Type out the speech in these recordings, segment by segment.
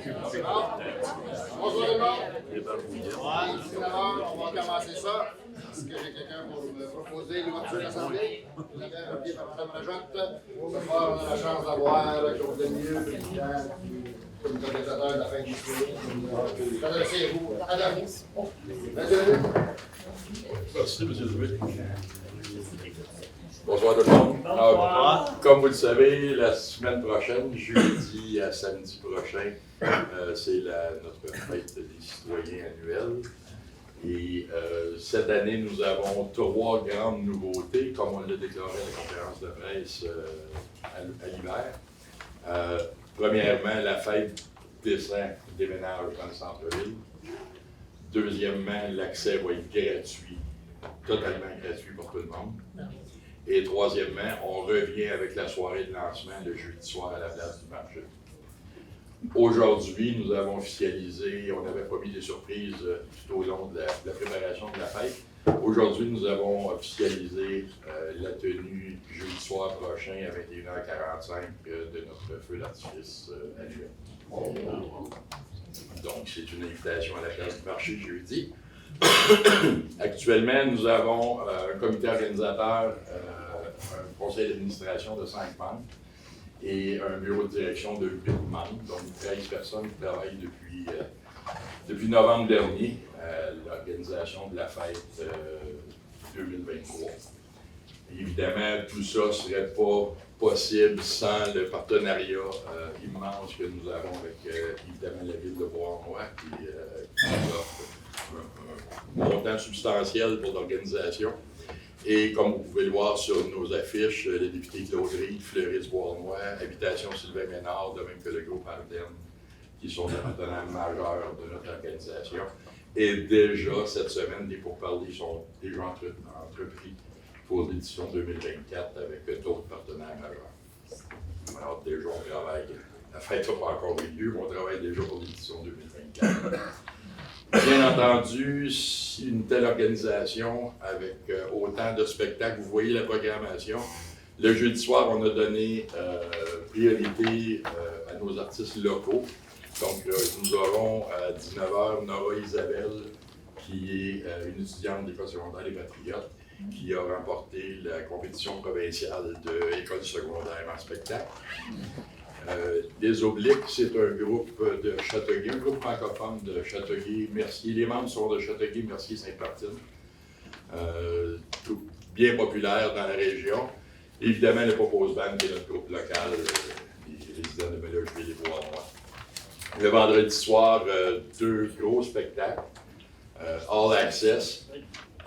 Bonjour tout le monde. Ici d'abord, on va commencer ça. Est-ce que j'ai quelqu'un pour me proposer l'ouverture de l'Assemblée? Vous avez un papier par Mme Lajotte. Ce soir, on a la chance d'avoir Claude Lemieux, président du comité organisateur de la fête du sourire. Adressez-vous à vous. Monsieur Lemuy. Merci, M. Dubé. Bonsoir tout le monde. Alors, comme vous le savez, la semaine prochaine, jeudi à samedi prochain, c'est notre fête des citoyens annuelle. Et cette année, nous avons 3 grandes nouveautés, comme on l'a déclaré à la conférence de presse à l'hiver. Premièrement, la fête déménage dans le centre-ville. Deuxièmement, l'accès va être gratuit, totalement gratuit pour tout le monde. Et troisièmement, on revient avec la soirée de lancement le jeudi soir à la place du marché. Aujourd'hui, nous avons officialisé, on n'avait pas mis des surprises tout au long de la préparation de la fête. Aujourd'hui, nous avons officialisé la tenue jeudi soir prochain à 21h45 de notre feu d'artifice annuel. Donc, c'est une invitation à la place du marché jeudi. Actuellement, nous avons un comité organisateur, un conseil d'administration de 5 membres et un bureau de direction de 8 membres, donc 13 personnes qui travaillent depuis novembre dernier à l'organisation de la fête 2023. Évidemment, tout ça ne serait pas possible sans le partenariat immense que nous avons avec évidemment la ville de Beauharnois qui offre un montant substantiel pour l'organisation. Et comme vous pouvez le voir sur nos affiches, le député Claude Reid, Fleuris Beauharnois, Habitation Sylvain Ménard, de même que le groupe Ardennes, qui sont des partenaires majeurs de notre organisation. Et déjà, cette semaine, des pourparlers sont déjà entrepris pour l'édition 2024 avec d'autres partenaires majeurs. Alors déjà, on travaille, la fête n'a pas encore eu lieu, mais on travaille déjà pour l'édition 2024. Bien entendu, une telle organisation avec autant de spectacles, vous voyez la programmation. Le jeudi soir, on a donné priorité à nos artistes locaux. Donc, nous aurons à 19h Nora Isabelle, qui est une étudiante d'école secondaire des Patriotes, qui a remporté la compétition provinciale de l'école secondaire en spectacle. Les Obliques, c'est un groupe de Châteauguay, un groupe francophone de Châteauguay, Mercier. Les membres sont de Châteauguay, Mercier, Sainte-Martine. Bien populaire dans la région. Évidemment, le Propose Band, qui est notre groupe local, les résidents de Mélogeville et Beauharnois. Le vendredi soir, 2 gros spectacles. All Access,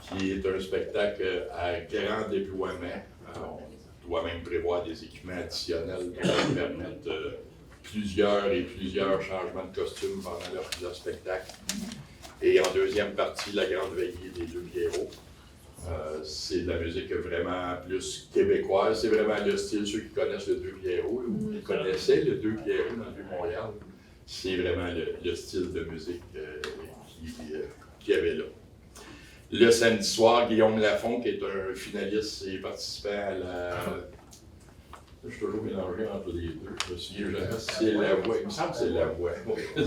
qui est un spectacle à grand déploiement. On doit même prévoir des équipements additionnels pour permettre plusieurs changements de costumes pendant leur spectacle. Et en deuxième partie, la grande veillée des Deux Pierrots. C'est de la musique vraiment plus québécoise. C'est vraiment le style, ceux qui connaissent le Deux Pierrots, ou qui connaissaient le Deux Pierrots dans le Vieux-Montréal, c'est vraiment le style de musique qu'il y avait là. Le samedi soir, Guillaume Lafont, qui est un finaliste et participant à la... Je suis toujours mélangé entre les deux. Je me souviens jamais si c'est La Voix. Il me semble que c'est La Voix.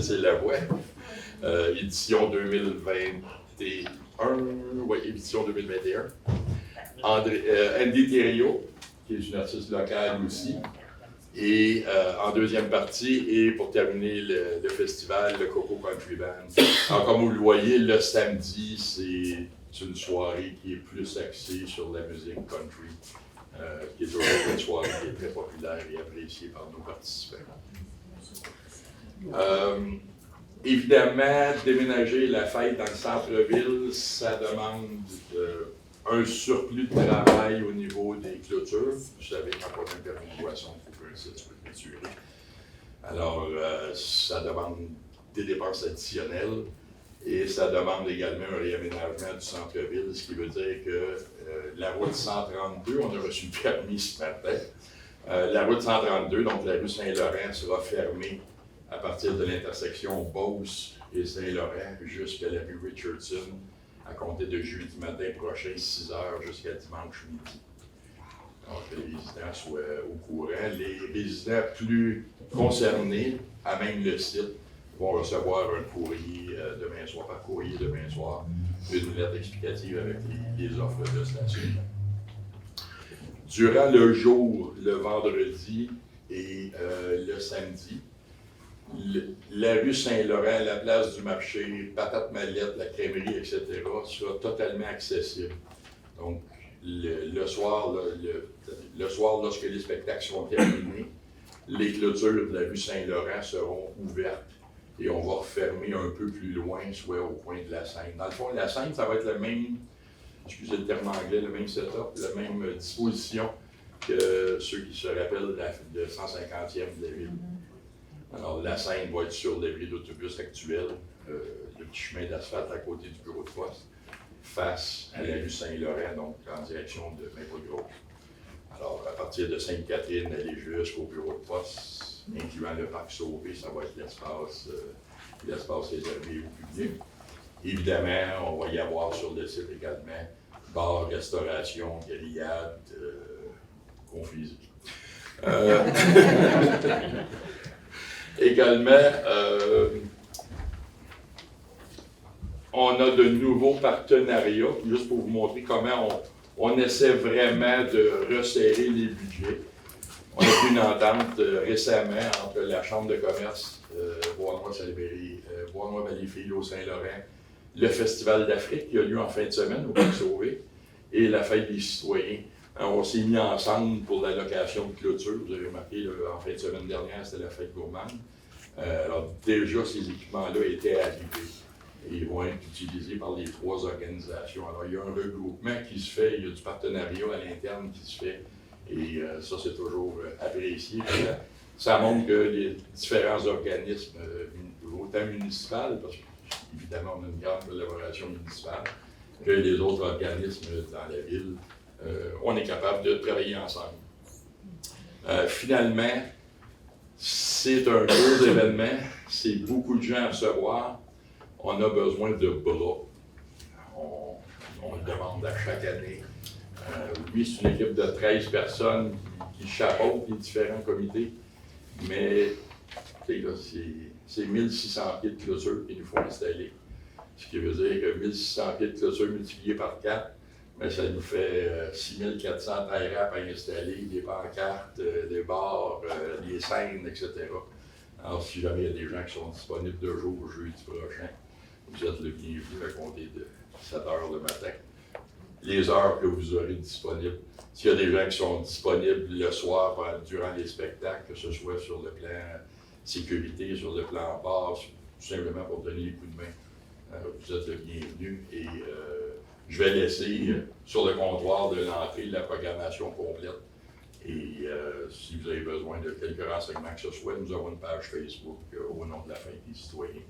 C'est La Voix. Édition 2021. Oui, édition 2021. Andy Thériault, qui est une artiste locale aussi. Et en deuxième partie, et pour terminer le festival, le Coco Country Band. Alors, comme vous le voyez, le samedi, c'est une soirée qui est plus axée sur la musique country, qui est toujours une soirée qui est très populaire et appréciée par nos participants. Évidemment, déménager la fête dans le centre-ville, ça demande un surplus de travail au niveau des clôtures. Vous savez, quand on a un permis de boisson, il faut qu'un site soit clôturé. Alors, ça demande des dépenses additionnelles et ça demande également un réaménagement du centre-ville, ce qui veut dire que la route 132, on a reçu le permis ce matin, la route 132, donc la rue Saint-Laurent, sera fermée à partir de l'intersection Beauce et Saint-Laurent jusqu'à la rue Richardson, à compter de jeudi matin prochain, 6h jusqu'à dimanche midi. Donc, que les résidents soient au courant. Les résidents plus concernés, à même le site, vont recevoir un courrier demain soir, par courrier demain soir, une lettre explicative avec les offres de stationnement. Durant le jour, le vendredi et le samedi, la rue Saint-Laurent, la place du marché, Patate Mallette, la crèmerie, etc., sera totalement accessible. Donc, le soir, lorsque les spectacles seront terminés, les clôtures de la rue Saint-Laurent seront ouvertes et on va refermer un peu plus loin, soit au coin de la Seine. Dans le fond, la Seine, ça va être le même, excusez le terme anglais, le même setup, la même disposition que ceux qui se rappellent de 150e de la ville. Alors, la Seine va être sur les lignes d'autobus actuelles, le petit chemin d'asphalte à côté du bureau de poste, face à la rue Saint-Laurent, donc en direction de Maple-Grove. Alors, à partir de Sainte-Catherine, aller jusqu'au bureau de poste, incluant le parc Sauvé, ça va être l'espace réservé au public. Évidemment, on va y avoir sur le site également bar, restauration, grillade, confiserie. Également, on a de nouveaux partenariats, juste pour vous montrer comment on essaie vraiment de resserrer les budgets. On a eu une entente récemment entre la Chambre de commerce, Bois-Noir-Valleyfield au Saint-Laurent, le Festival d'Afrique qui a lieu en fin de semaine au Parc Sauvé et la Fête des citoyens. Alors, on s'est mis ensemble pour la location de clôture. Vous avez remarqué, en fin de semaine dernière, c'était la Fête gourmande. Alors, déjà, ces équipements-là étaient arrivés et ils vont être utilisés par les trois organisations. Alors, il y a un regroupement qui se fait, il y a du partenariat à l'interne qui se fait et ça, c'est toujours apprécié. Ça montre que les différents organismes, autant municipaux, parce qu'évidemment, on a une grande collaboration municipale, que les autres organismes dans la ville, on est capable de travailler ensemble. Finalement, c'est un gros événement, c'est beaucoup de gens à recevoir. On a besoin de bras. On le demande à chaque année. Oui, c'est une équipe de 13 personnes qui chapeautent les différents comités, mais c'est 1600 pieds de clôture qu'il nous faut installer. Ce qui veut dire que 1600 pieds de clôture multipliés par 4, mais ça nous fait 6400 tie wraps à installer, des pancartes, des bars, des scènes, etc. Alors, si jamais il y a des gens qui sont disponibles 2 jours jeudi prochain, vous êtes le bienvenu à compter de 7 h le matin. Les heures que vous aurez disponibles. S'il y a des gens qui sont disponibles le soir durant les spectacles, que ce soit sur le plan sécurité, sur le plan bar, tout simplement pour donner les coups de main, vous êtes le bienvenu. Et je vais laisser sur le comptoir de l'entrée la programmation complète. Et si vous avez besoin de quelques renseignements que ce soit, nous avons une page Facebook au nom de la Fête des citoyens.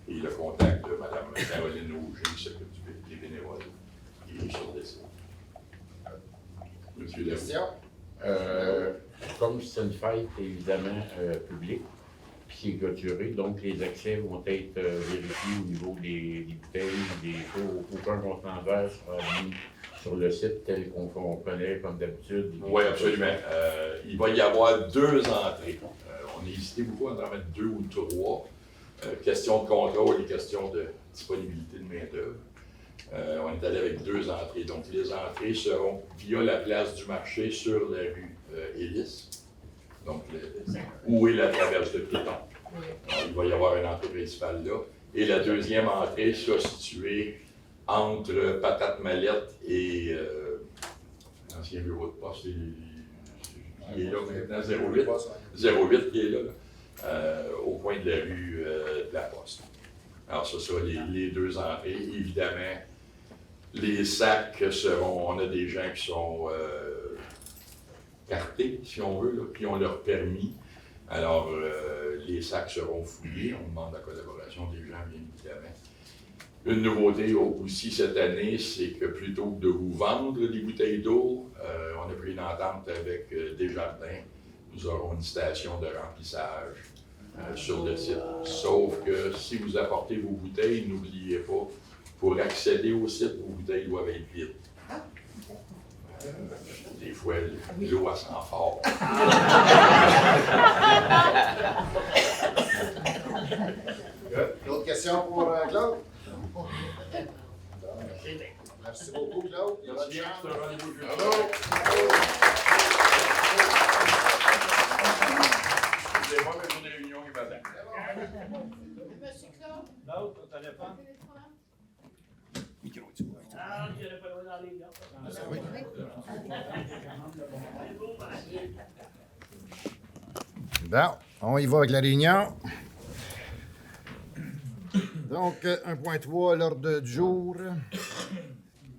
Et le contact de Mme Caroline Auger, qui s'occupe des bénévoles, il est sur le site. Monsieur Leroux. Comme c'est une fête évidemment publique, puis c'est clôturé, donc les accès vont être vérifiés au niveau des bouteilles, aucun contenant vert sera mis sur le site tel qu'on connaît comme d'habitude. Oui, absolument. Il va y avoir 2 entrées. On a hésité beaucoup à en mettre 2 ou 3. Question de contrôle et question de disponibilité de main-d'œuvre. On est allé avec 2 entrées. Donc, les entrées seront via la place du marché sur la rue Hélice, donc où est la traverse de piétons. Il va y avoir une entrée principale là. Et la deuxième entrée sera située entre Patate Mallette et l'ancien bureau de poste qui est là maintenant, 08 qui est là. Au coin de la rue de la Poste. Alors, ce sera les 2 entrées. Évidemment, les sacs seront, on a des gens qui sont cartés, si on veut, là, qui ont leur permis. Alors, les sacs seront fouillés. On demande la collaboration des gens, bien évidemment. Une nouveauté aussi cette année, c'est que plutôt que de vous vendre des bouteilles d'eau, on a pris une entente avec Desjardins. Nous aurons une station de remplissage sur le site. Sauf que si vous apportez vos bouteilles, n'oubliez pas, pour accéder au site, vos bouteilles doivent être vides. Des fois, l'eau elle sent fort. questions pour Claude? Merci beaucoup, Claude. Bonne Merci, chance. c'est un rendez-vous de Bravo. Excusez-moi, mais j'ai une réunion qui m'attend. Monsieur Claude? L'autre, au téléphone. Ah, je n'ai pas le droit d'aller là. Bon, on y va avec la réunion. Donc, 1.3, l'ordre du jour.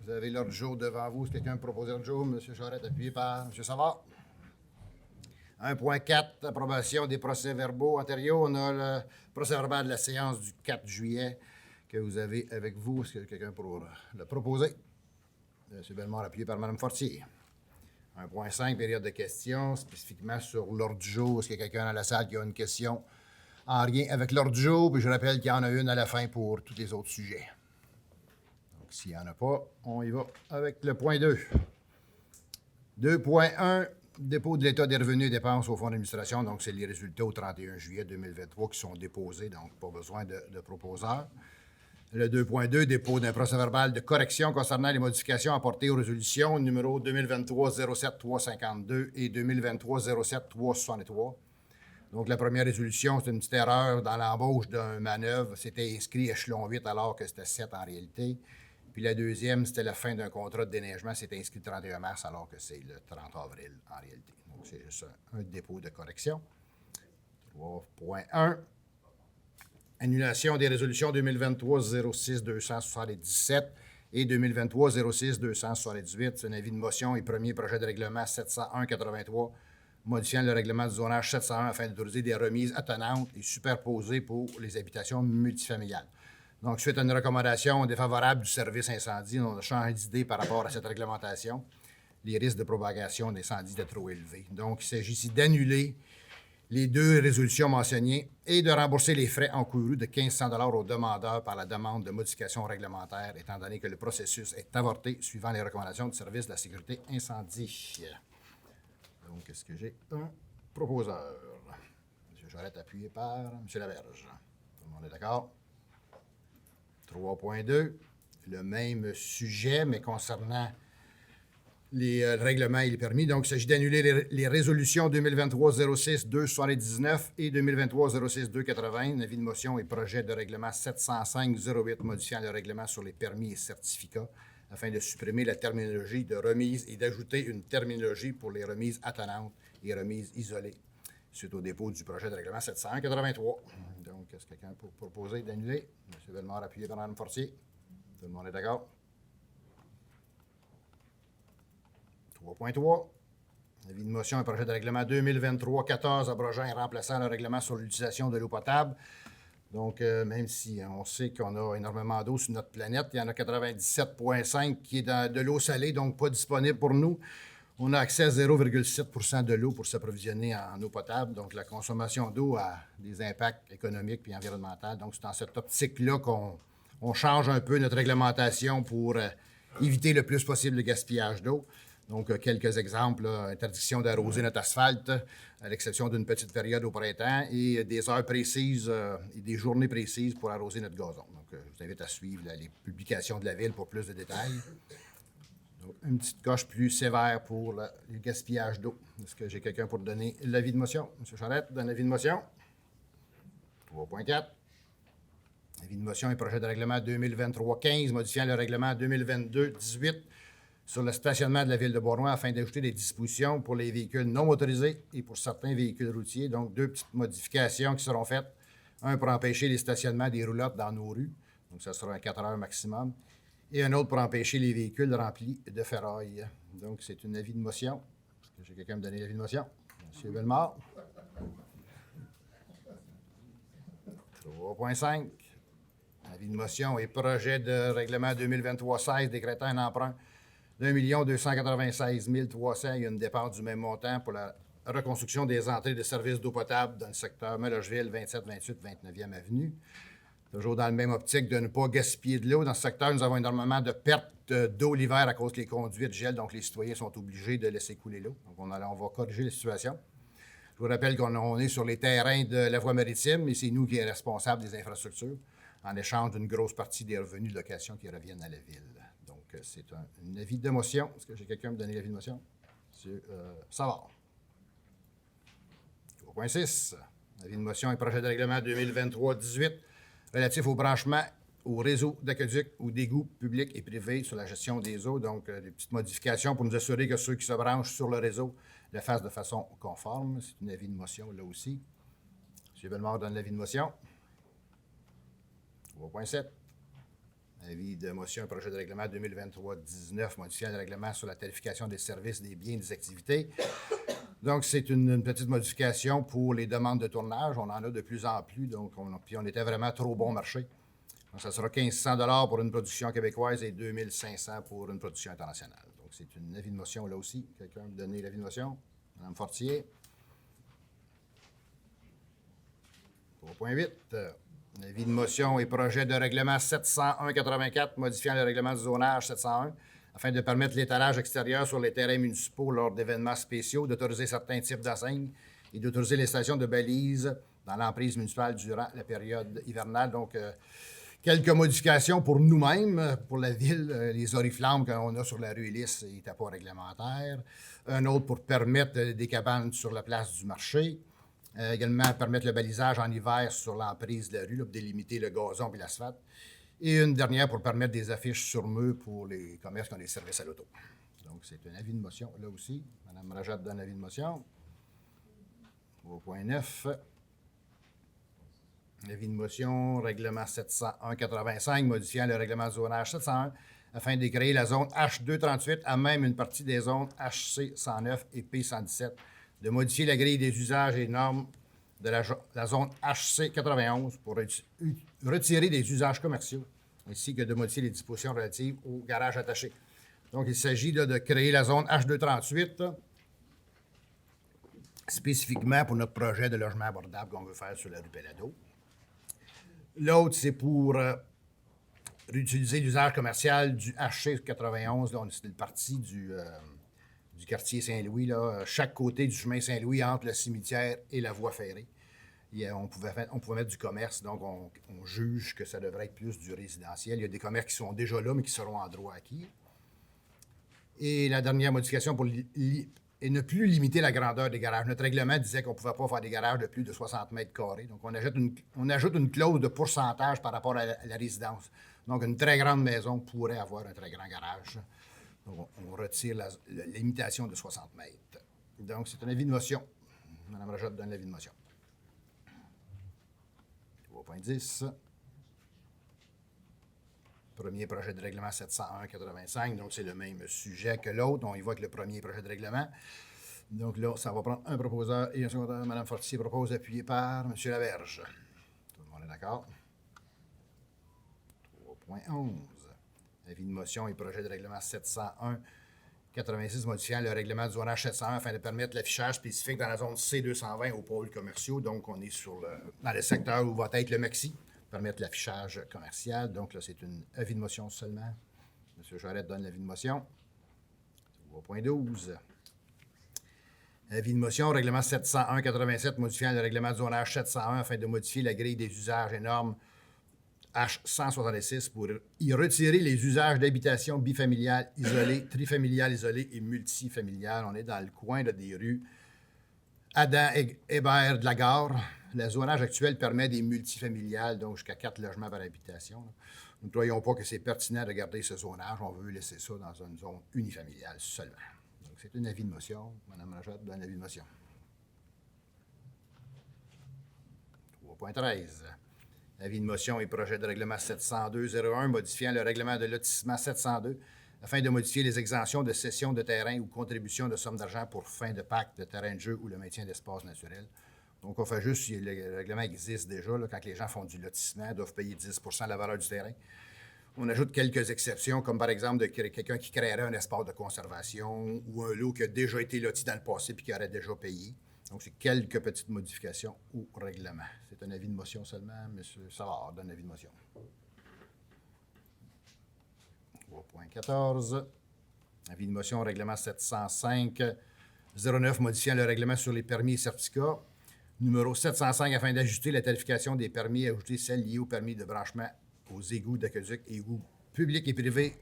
Vous avez l'ordre du jour devant vous. Si quelqu'un me propose l'ordre du jour, M. Charette, appuyé par M. Savard. 1.4, approbation des procès-verbaux antérieurs. On a le procès-verbal de la séance du 4 juillet que vous avez avec vous. Est-ce que quelqu'un pour le proposer? M. Bellemare, appuyé par Mme Fortier. 1.5, période de questions, spécifiquement sur l'ordre du jour. Est-ce qu'il y a quelqu'un dans la salle qui a une question en lien avec l'ordre du jour? Puis je rappelle qu'il y en a une à la fin pour tous les autres sujets. Donc, s'il n'y en a pas, on y va avec le point 2. 2.1, dépôt de l'état des revenus et dépenses au fonds d'administration. Donc, c'est les résultats au 31 juillet 2023 qui sont déposés, donc pas besoin de proposeur. Le 2.2, dépôt d'un procès-verbal de correction concernant les modifications apportées aux résolutions numéro 2023-07-352 et 2023-07-363. Donc, la première résolution, c'est une petite erreur dans l'embauche d'un manœuvre. C'était inscrit échelon 8 alors que c'était 7 en réalité. Puis la deuxième, c'était la fin d'un contrat de déneigement. C'était inscrit le 31 mars alors que c'est le 30 avril en réalité. Donc, c'est juste un dépôt de correction. 3.1. Annulation des résolutions 2023-06-277 et 2023-06-278. C'est un avis de motion et premier projet de règlement 701-83, modifiant le règlement du zonage 701 afin d'autoriser des remises attenantes et superposées pour les habitations multifamiliales. Donc, suite à une recommandation défavorable du service incendie, on a changé d'idée par rapport à cette réglementation. Les risques de propagation d'incendie étaient trop élevés. Donc, il s'agit ici d'annuler les deux résolutions mentionnées et de rembourser les frais encourus de 1 500 $ aux demandeurs par la demande de modification réglementaire, étant donné que le processus est avorté suivant les recommandations du service de la sécurité incendie. Donc, est-ce que j'ai un proposeur? M. Charette, appuyé par M. Laberge. Tout le monde est d'accord? 3.2, le même sujet, mais concernant les règlements et les permis. Donc, il s'agit d'annuler les résolutions 2023-06-279 et 2023-06-280. L'avis de motion et projet de règlement 705-08 modifiant le règlement sur les permis et certificats afin de supprimer la terminologie de remise et d'ajouter une terminologie pour les remises attenantes et remises isolées suite au dépôt du projet de règlement 701-83. Donc, est-ce que quelqu'un peut proposer d'annuler? M. Bellemare, appuyé par Mme Fortier. Tout le monde est d'accord? 3.3. Avis de motion et projet de règlement 2023-14 abrogeant et remplaçant le règlement sur l'utilisation de l'eau potable. Donc, même si on sait qu'on a énormément d'eau sur notre planète, il y en a 97,5 qui est de l'eau salée, donc pas disponible pour nous. On a accès à 0,7 % de l'eau pour s'approvisionner en eau potable. Donc, la consommation d'eau a des impacts économiques et environnementaux. Donc, c'est dans cette optique-là qu'on change un peu notre réglementation pour éviter le plus possible le gaspillage d'eau. Donc, quelques exemples, là, interdiction d'arroser notre asphalte, à l'exception d'une petite période au printemps, et des heures précises et des journées précises pour arroser notre gazon. Donc, je vous invite à suivre les publications de la Ville pour plus de détails. Donc, une petite coche plus sévère pour le gaspillage d'eau. Est-ce que j'ai quelqu'un pour donner l'avis de motion? M. Charette, donne l'avis de motion. 3.4. Avis de motion et projet de règlement 2023-15, modifiant le règlement 2022-18 sur le stationnement de la Ville de Bournois afin d'ajouter des dispositions pour les véhicules non motorisés et pour certains véhicules routiers. Donc, deux petites modifications qui seront faites. Un pour empêcher les stationnements des roulottes dans nos rues. Donc, ça sera un 4 heures maximum. Et un autre pour empêcher les véhicules remplis de ferraille. Donc, c'est un avis de motion. Est-ce que j'ai quelqu'un à me donner l'avis de motion? M. Bellemare. 3.5. Avis de motion et projet de règlement 2023-16 décrétant un emprunt d'1 296 300 et une dépense du même montant pour la reconstruction des entrées de services d'eau potable dans le secteur Mellocheville, 27, 28, 29e avenue. Toujours dans la même optique de ne pas gaspiller de l'eau. Dans ce secteur, nous avons énormément de pertes d'eau l'hiver à cause que les conduites gèlent, donc les citoyens sont obligés de laisser couler l'eau. Donc, on va corriger la situation. Je vous rappelle qu'on est sur les terrains de la voie maritime et c'est nous qui sommes responsables des infrastructures. en échange d'une grosse partie des revenus de location qui reviennent à la ville. Donc, c'est un avis de motion. Est-ce que j'ai quelqu'un me donner l'avis de motion? M. Savard. 3.6. Avis de motion et projet de règlement 2023-18 relatif au branchement au réseau d'aqueduc ou d'égouts publics et privés sur la gestion des eaux. Donc, des petites modifications pour nous assurer que ceux qui se branchent sur le réseau le fassent de façon conforme. C'est un avis de motion là aussi. M. Bellemare donne l'avis de motion. 3.7. Avis de motion et projet de règlement 2023-19 modifiant le règlement sur la tarification des services, des biens et des activités. Donc, c'est une petite modification pour les demandes de tournage. On en a de plus en plus, donc on était vraiment trop bon marché. Donc, ça sera 1 500 pour une production québécoise et 2 500 pour une production internationale. Donc, c'est un avis de motion là aussi. Quelqu'un veut donner l'avis de motion? Mme Fortier. 3.8. Avis de motion et projet de règlement 701-84 modifiant le règlement du zonage 701 afin de permettre l'étalage extérieur sur les terrains municipaux lors d'événements spéciaux, d'autoriser certains types d'enseignes et d'autoriser l'installation de balises dans l'emprise municipale durant la période hivernale. Donc, quelques modifications pour nous-mêmes, pour la ville. Les oriflammes qu'on a sur la rue Ulysse n'étaient pas réglementaires. Un autre pour permettre des cabanes sur la place du marché. Également, permettre le balisage en hiver sur l'emprise de la rue, là, pour délimiter le gazon et l'asphalte. Et une dernière pour permettre des affiches sur mur pour les commerces qui ont des services à l'auto. Donc, c'est un avis de motion là aussi. Mme Rajat donne l'avis de motion. 3.9. Avis de motion, règlement 701-85, modifiant le règlement de zonage 701 afin de créer la zone H238 à même une partie des zones HC 109 et P 117, de modifier la grille des usages et normes de la zone HC 91 pour retirer des usages commerciaux, ainsi que de modifier les dispositions relatives aux garages attachés. Donc, il s'agit de créer la zone H238 spécifiquement pour notre projet de logement abordable qu'on veut faire sur la rue Pellado. L'autre, c'est pour réutiliser l'usage commercial du HC 91. Là, c'est une partie du quartier Saint-Louis, là, chaque côté du chemin Saint-Louis entre le cimetière et la voie ferrée. On pouvait mettre du commerce, donc on juge que ça devrait être plus du résidentiel. Il y a des commerces qui sont déjà là, mais qui seront en droit acquis. Et la dernière modification pour ne plus limiter la grandeur des garages. Notre règlement disait qu'on ne pouvait pas faire des garages de plus de 60 mètres carrés. Donc, on ajoute une clause de pourcentage par rapport à la résidence. Donc, une très grande maison pourrait avoir un très grand garage. Donc, on retire la limitation de 60 mètres. Donc, c'est un avis de motion. Mme Rajat donne l'avis de motion. 3.10. Premier projet de règlement 701-85, donc c'est le même sujet que l'autre. On y voit que le premier projet de règlement. Donc là, ça va prendre un proposeur et un secrétaire. Mme Fortier propose, appuyé par M. Laberge. Tout le monde est d'accord? 3.11. Avis de motion et projet de règlement 701-86 modifiant le règlement du zonage 701 afin de permettre l'affichage spécifique dans la zone C220 aux pôles commerciaux. Donc, on est dans le secteur où va être le Maxi, permettre l'affichage commercial. Donc, là, c'est un avis de motion seulement. M. Charette donne l'avis de motion. 3.12. Avis de motion, règlement 701-87 modifiant le règlement du zonage 701 afin de modifier la grille des usages et normes H166 pour y retirer les usages d'habitation bifamiliale isolée, trifamiliale isolée et multifamiliale. On est dans le coin des rues Adam Hébert de la Gare. Le zonage actuel permet des multifamiliales, donc jusqu'à 4 logements par habitation. Nous ne croyons pas que c'est pertinent de garder ce zonage. On veut laisser ça dans une zone unifamiliale seulement. Donc, c'est un avis de motion. Mme Rajat donne l'avis de motion. 3.13. Avis de motion et projet de règlement 702-01 modifiant le règlement de lotissement 702 afin de modifier les exemptions de cession de terrain ou contribution de sommes d'argent pour fin de pacte de terrain de jeu ou le maintien d'espaces naturels. Donc, on fait juste, si le règlement existe déjà, là, quand les gens font du lotissement, ils doivent payer 10 de la valeur du terrain. On ajoute quelques exceptions, comme par exemple de quelqu'un qui créerait un espace de conservation ou un lot qui a déjà été loti dans le passé et qui aurait déjà payé. Donc, c'est quelques petites modifications au règlement. C'est un avis de motion seulement. M. Savard donne avis de motion. 3.14. Avis de motion, règlement 705-09, modifiant le règlement sur les permis et certificats. numéro 705 afin d'ajuster la tarification des permis et ajouter celle liée au permis de branchement aux égouts d'aqueduc et égouts publics et privés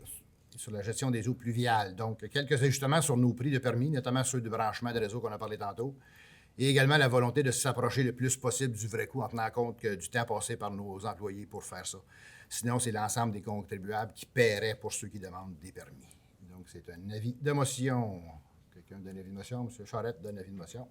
sur la gestion des eaux pluviales. Donc, quelques ajustements sur nos prix de permis, notamment ceux de branchement de réseau qu'on a parlé tantôt, et également la volonté de s'approcher le plus possible du vrai coût en tenant compte du temps passé par nos employés pour faire ça. Sinon, c'est l'ensemble des contribuables qui paieraient pour ceux qui demandent des permis. Donc, c'est un avis de motion. Quelqu'un donne un avis de motion? M. Charette donne un avis de motion.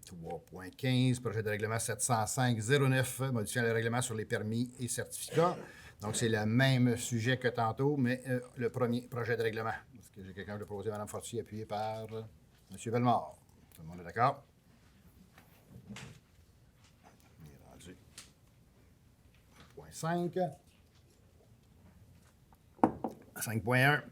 3.15, projet de règlement 705-09, modifiant le règlement sur les permis et certificats. Donc, c'est le même sujet que tantôt, mais le premier projet de règlement. Est-ce que j'ai quelqu'un de proposer, Mme Fortier, appuyé par M. Bellemare? Tout le monde est d'accord? On est rendu. 5. 5.1.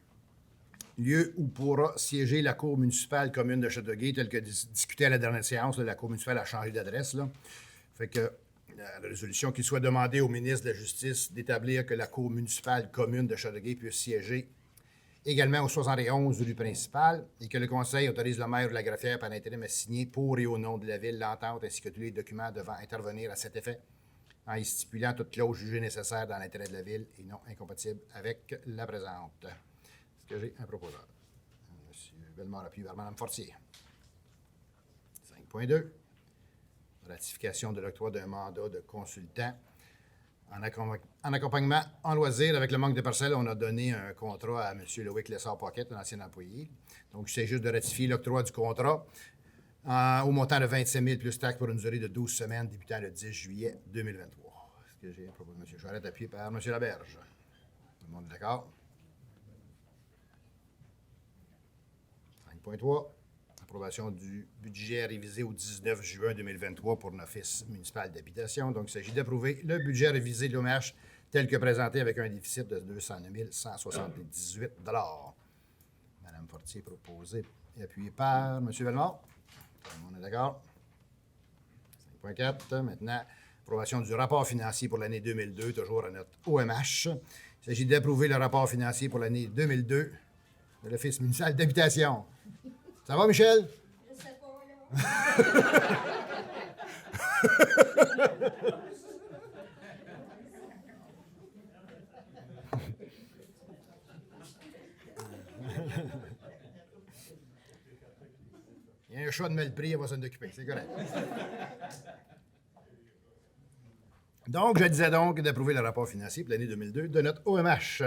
Lieu où pourra siéger la Cour municipale commune de Châteauguay, tel que discuté à la dernière séance. Là, la Cour municipale a changé d'adresse. Là. Fait que la résolution qu'il soit demandé au ministre de la Justice d'établir que la Cour municipale commune de Châteauguay puisse siéger également au 71 rue principale et que le Conseil autorise le maire ou la greffière par intérim à signer pour et au nom de la Ville l'entente ainsi que tous les documents devant intervenir à cet effet en y stipulant toute clause jugée nécessaire dans l'intérêt de la Ville et non incompatible avec la présente. Est-ce que j'ai un proposeur? M. Bellemare, appuyé par Mme Fortier. 5.2. Ratification de l'octroi d'un mandat de consultant. En accompagnement en loisir, avec le manque de parcelles, on a donné un contrat à M. Loïc Lessard-Paquette, un ancien employé. Donc, il s'agit juste de ratifier l'octroi du contrat au montant de 27 000 plus taxes pour une durée de 12 semaines débutant le 10 juillet 2023. Est-ce que j'ai un propos de M. Charette, appuyé par M. Laberge? Tout le monde est d'accord? 5.3. Approbation du budget révisé au 19 juin 2023 pour l'Office municipal d'habitation. Donc, il s'agit d'approuver le budget révisé de l'OMH tel que présenté avec un déficit de 209 178 $. Mme Fortier proposée et appuyée par M. Bellemare. Tout le monde est d'accord? 5.4. Maintenant, approbation du rapport financier pour l'année 2002, toujours à notre OMH. Il s'agit d'approuver le rapport financier pour l'année 2002 de l'Office municipal d'habitation. Ça va, Michel? Je sais pas, là. Il y a un choix de mal pris, on va s'en occuper, c'est correct. Donc, je disais donc d'approuver le rapport financier pour l'année 2002 de notre OMH.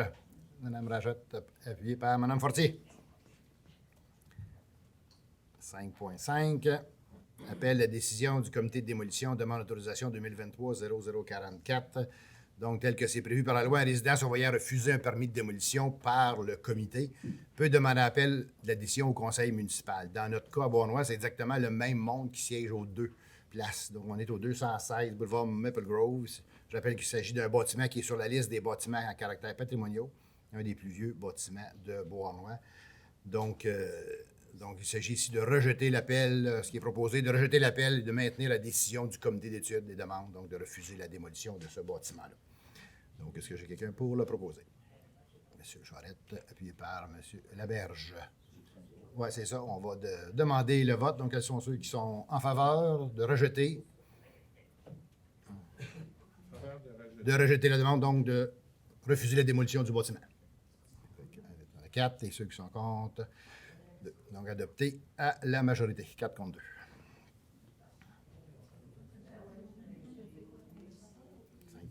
Mme Rajotte, appuyée par Mme Fortier. 5.5. Appel la décision du comité de démolition, demande d'autorisation 2023-0044. Donc, tel que c'est prévu par la loi, un résident surveillant refuser un permis de démolition par le comité peut demander appel de la décision au conseil municipal. Dans notre cas à Beauharnois, c'est exactement le même monde qui siège aux deux places. Donc, on est au 216 boulevard Maple Grove. Je rappelle qu'il s'agit d'un bâtiment qui est sur la liste des bâtiments à caractère patrimoniaux, un des plus vieux bâtiments de Beauharnois. Donc, il s'agit ici de rejeter l'appel, ce qui est proposé, de rejeter l'appel et de maintenir la décision du comité d'études des demandes, donc de refuser la démolition de ce bâtiment-là. Donc, est-ce que j'ai quelqu'un pour le proposer? M. Charette, appuyé par M. Laberge. Oui, c'est ça. On va demander le vote. Donc, quels sont ceux qui sont en faveur de rejeter? De rejeter la demande, donc de refuser la démolition du bâtiment. 4 et ceux qui sont contre. Donc, adopté à la majorité. 4 contre 2.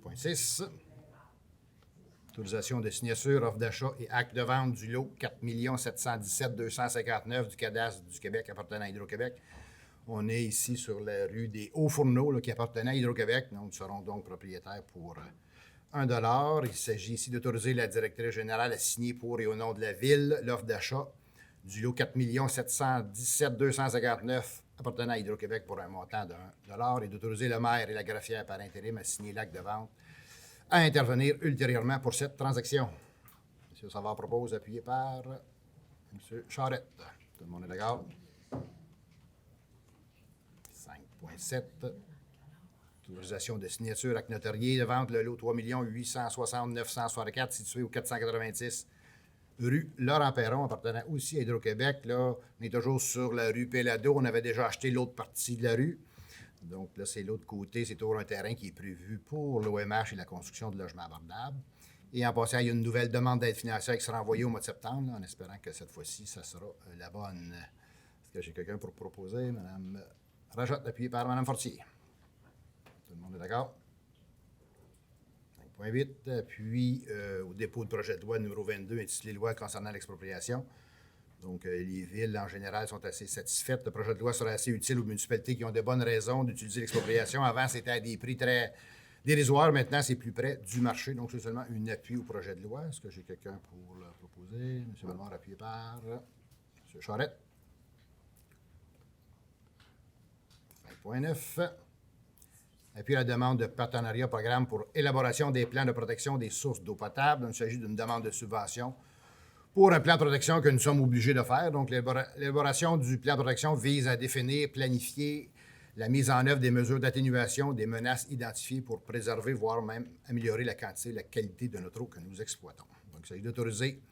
5.6. Autorisation de signature, offre d'achat et acte de vente du lot 4 717 259 du cadastre du Québec appartenant à Hydro-Québec. On est ici sur la rue des Hauts-Fourneaux là, qui appartenait à Hydro-Québec. Nous serons donc propriétaires pour 1 $. Il s'agit ici d'autoriser la directrice générale à signer pour et au nom de la Ville l'offre d'achat du lot 4 717 259 appartenant à Hydro-Québec pour un montant de 1 $ et d'autoriser le maire et la greffière par intérim à signer l'acte de vente à intervenir ultérieurement pour cette transaction. M. Savard propose, appuyé par M. Charette. Tout le monde est d'accord? 5.7. Autorisation de signature acte notarié de vente, le lot 3 860 964 situé au 486 rue Laurent-Perron, appartenant aussi à Hydro-Québec. Là, on est toujours sur la rue Pellado. On avait déjà acheté l'autre partie de la rue. Donc là, c'est l'autre côté. C'est toujours un terrain qui est prévu pour l'OMH et la construction de logements abordables. Et en passant, il y a une nouvelle demande d'aide financière qui sera envoyée au mois de septembre, là, en espérant que cette fois-ci, ça sera la bonne. Est-ce que j'ai quelqu'un pour proposer? Mme Rajotte, appuyée par Mme Fortier. Tout le monde est d'accord? 5.8, appui au dépôt de projet de loi numéro 22 intitulé Loi concernant l'expropriation. Donc, les villes, en général, sont assez satisfaites. Le projet de loi sera assez utile aux municipalités qui ont de bonnes raisons d'utiliser l'expropriation. Avant, c'était à des prix très dérisoires. Maintenant, c'est plus près du marché. Donc, c'est seulement un appui au projet de loi. Est-ce que j'ai quelqu'un pour le proposer? M. Bellemare, appuyé par M. Charette. 5.9. Appui à la demande de partenariat programme pour élaboration des plans de protection des sources d'eau potable. Il s'agit d'une demande de subvention pour un plan de protection que nous sommes obligés de faire. Donc, l'élaboration du plan de protection vise à définir, planifier la mise en œuvre des mesures d'atténuation des menaces identifiées pour préserver, voire même améliorer la quantité et la qualité de notre eau que nous exploitons. Donc, il s'agit d'autoriser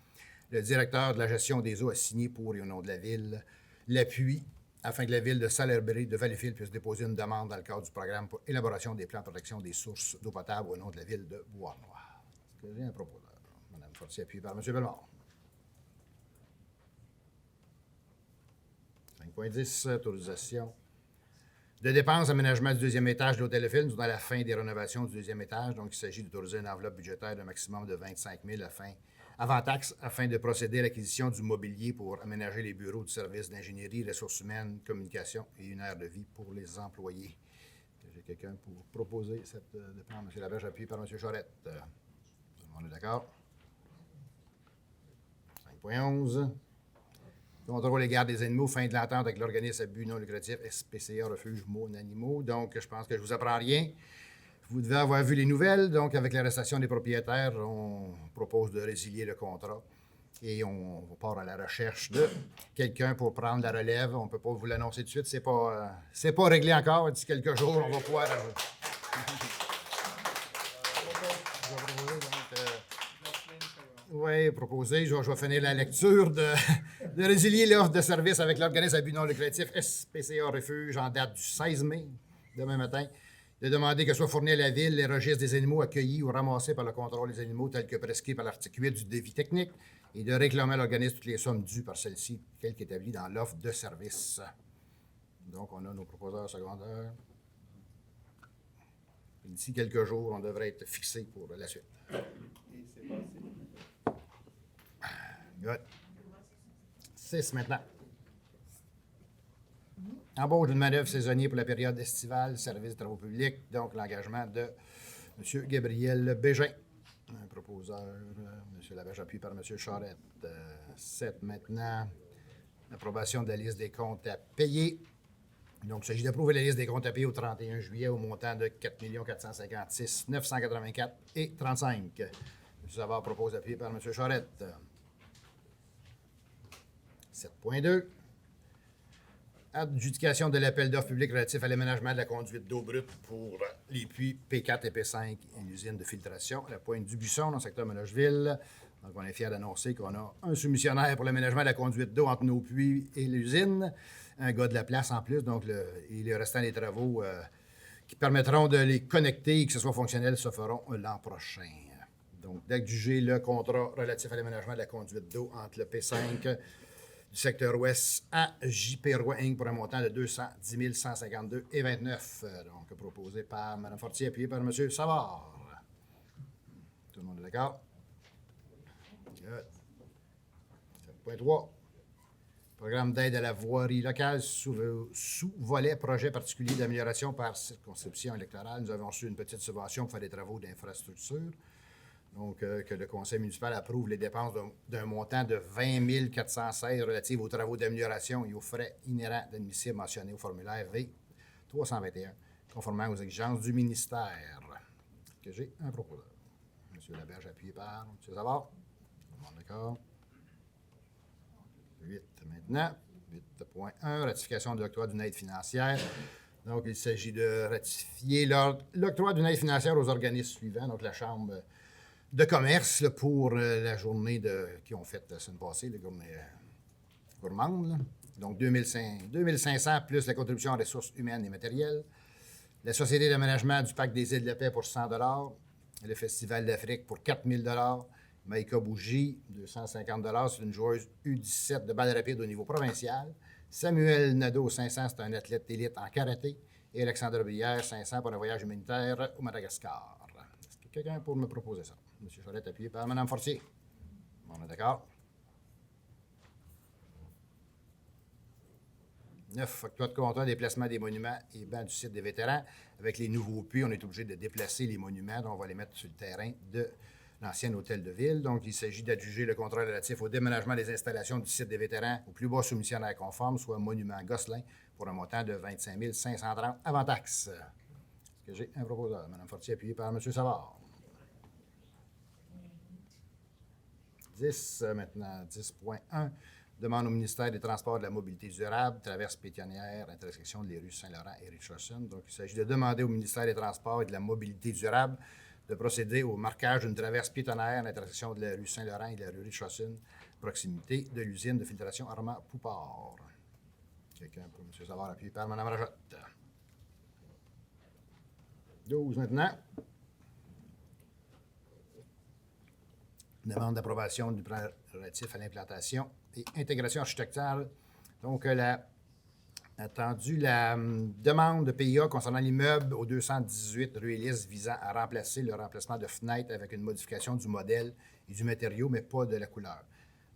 le directeur de la gestion des eaux à signer pour et au nom de la Ville l'appui afin que la Ville de Salaberry de Valleyfield puisse déposer une demande dans le cadre du programme pour élaboration des plans de protection des sources d'eau potable au nom de la Ville de Bois-Noir. Est-ce que j'ai un proposeur? Mme Fortier, appuyée par M. Bellemare. 5.10, autorisation de dépenses aménagement du deuxième étage de l'Hôtel de Ville. Nous sommes à la fin des rénovations du deuxième étage. Donc, il s'agit d'autoriser une enveloppe budgétaire d'un maximum de 25 000 avant taxe afin de procéder à l'acquisition du mobilier pour aménager les bureaux du service d'ingénierie, ressources humaines, communication et une aire de vie pour les employés. J'ai quelqu'un pour proposer cette dépense. M. Laberge, appuyé par M. Charette. Tout le monde est d'accord? 5.11. Contrôle et garde des animaux, fin de l'entente avec l'organisme à but non lucratif SPCA Refuge Mots Animaux. Donc, je pense que je ne vous apprends rien. Vous devez avoir vu les nouvelles. Donc, avec l'arrestation des propriétaires, on propose de résilier le contrat et on part à la recherche de quelqu'un pour prendre la relève. On ne peut pas vous l'annoncer tout de suite. C'est pas réglé encore. D'ici quelques jours, on va pouvoir... Oui, proposé. Je vais finir la lecture de résilier l'offre de service avec l'organisme à but non lucratif SPCA Refuge en date du 16 mai, demain matin, de demander que soient fournis à la Ville les registres des animaux accueillis ou ramassés par le contrôle des animaux tels que prescrits par l'article 8 du défi technique et de réclamer à l'organisme toutes les sommes dues par celle-ci, telles qu'établies dans l'offre de service. Donc, on a nos proposeurs secondaires. D'ici quelques jours, on devrait être fixé pour la suite. Good. 6 maintenant. Embauche d'une main-d'œuvre saisonnière pour la période estivale, service de travaux publics, donc l'engagement de M. Gabriel Bégin. Un proposeur, M. Laberge, appuyé par M. Charette. 7 maintenant. Approbation de la liste des comptes à payer. Donc, il s'agit d'approuver la liste des comptes à payer au 31 juillet au montant de 4 456 984 et 35. M. Savard propose appuyé par M. Charette. 7.2. Adjudication de l'appel d'offres public relatif à l'aménagement de la conduite d'eau brute pour les puits P4 et P5 et l'usine de filtration à la pointe du Buisson dans le secteur Ménageville. Donc, on est fiers d'annoncer qu'on a un soumissionnaire pour l'aménagement de la conduite d'eau entre nos puits et l'usine. Un gars de la place en plus. Donc, et le restant des travaux qui permettront de les connecter et que ce soit fonctionnel se feront l'an prochain. Donc, d'adjuger le contrat relatif à l'aménagement de la conduite d'eau entre le P5 du secteur ouest à JP Roy Inc. pour un montant de 210 152 et 29. Donc, proposé par Mme Fortier, appuyé par M. Savard. Tout le monde est d'accord? 7.3. Programme d'aide à la voirie locale sous-volet projet particulier d'amélioration par circonscription électorale. Nous avons reçu une petite subvention pour faire des travaux d'infrastructure. Donc, que le conseil municipal approuve les dépenses d'un montant de 20 416 relatives aux travaux d'amélioration et aux frais inhérents d'admissible mentionnés au formulaire V321, conformément aux exigences du ministère. Que j'ai un proposeur. M. Laberge, appuyé par M. Savard. Tout le monde d'accord? 8 maintenant. 8.1, ratification de l'octroi d'une aide financière. Donc, il s'agit de ratifier l'octroi d'une aide financière aux organismes suivants. Donc, la Chambre de commerce là, pour la journée qu'ils ont faite la semaine passée, la journée gourmande. Là. Donc, 2500 plus la contribution en ressources humaines et matérielles. La Société d'aménagement du Parc des Îles de la Paix pour 100 le Festival d'Afrique pour 4000 Maïka Bougie, 250 c'est une joueuse U17 de balle rapide au niveau provincial. Samuel Nadeau, 500, c'est un athlète d'élite en karaté. Et Alexandre Brière, 500 pour un voyage humanitaire au Madagascar. Est-ce que quelqu'un pour me proposer ça? M. Charette, appuyé par Mme Fortier. On est d'accord? 9. Facture de contrat, déplacement des monuments et bancs du site des vétérans. Avec les nouveaux puits, on est obligé de déplacer les monuments, donc on va les mettre sur le terrain de l'ancien hôtel de ville. Donc, il s'agit d'adjuger le contrat relatif au déménagement des installations du site des vétérans au plus bas soumissionnaire conforme, soit monument Gosselin, pour un montant de 25 530 avant taxe. Est-ce que j'ai un proposeur? Mme Fortier, appuyé par M. Savard. 10, maintenant, 10.1. Demande au ministère des Transports et de la Mobilité durable, traverse pétionnière, intersection des rues Saint-Laurent et Richardson. Donc, il s'agit de demander au ministère des Transports et de la Mobilité durable de procéder au marquage d'une traverse piétonnière à l'intersection de la rue Saint-Laurent et de la rue Richardson, proximité de l'usine de filtration Armand Poupard. Quelqu'un pour M. Savard, appuyé par Mme Rajotte. 12 maintenant. Demande d'approbation du plan relatif à l'implantation et intégration architecturale. Donc, la demande de PIA concernant l'immeuble au 218 rue Élise visant à remplacer le remplacement de fenêtres avec une modification du modèle et du matériau, mais pas de la couleur.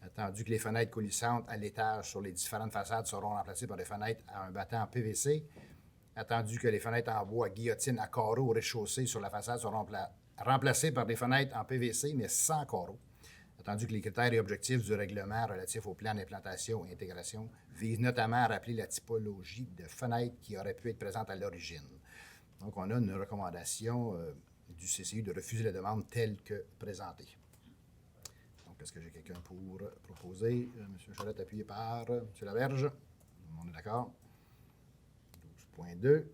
Attendu que les fenêtres coulissantes à l'étage sur les différentes façades seront remplacées par des fenêtres à un battant en PVC. Attendu que les fenêtres en bois guillotine à carreaux au rez-de-chaussée sur la façade seront remplacées par des fenêtres en PVC, mais sans carreaux. Attendu que les critères et objectifs du règlement relatifs au plan d'implantation et intégration visent notamment à rappeler la typologie de fenêtres qui aurait pu être présente à l'origine. Donc, on a une recommandation du CCU de refuser la demande telle que présentée. Donc, est-ce que j'ai quelqu'un pour proposer? M. Charette, appuyé par M. Laberge. On est d'accord? 12.2.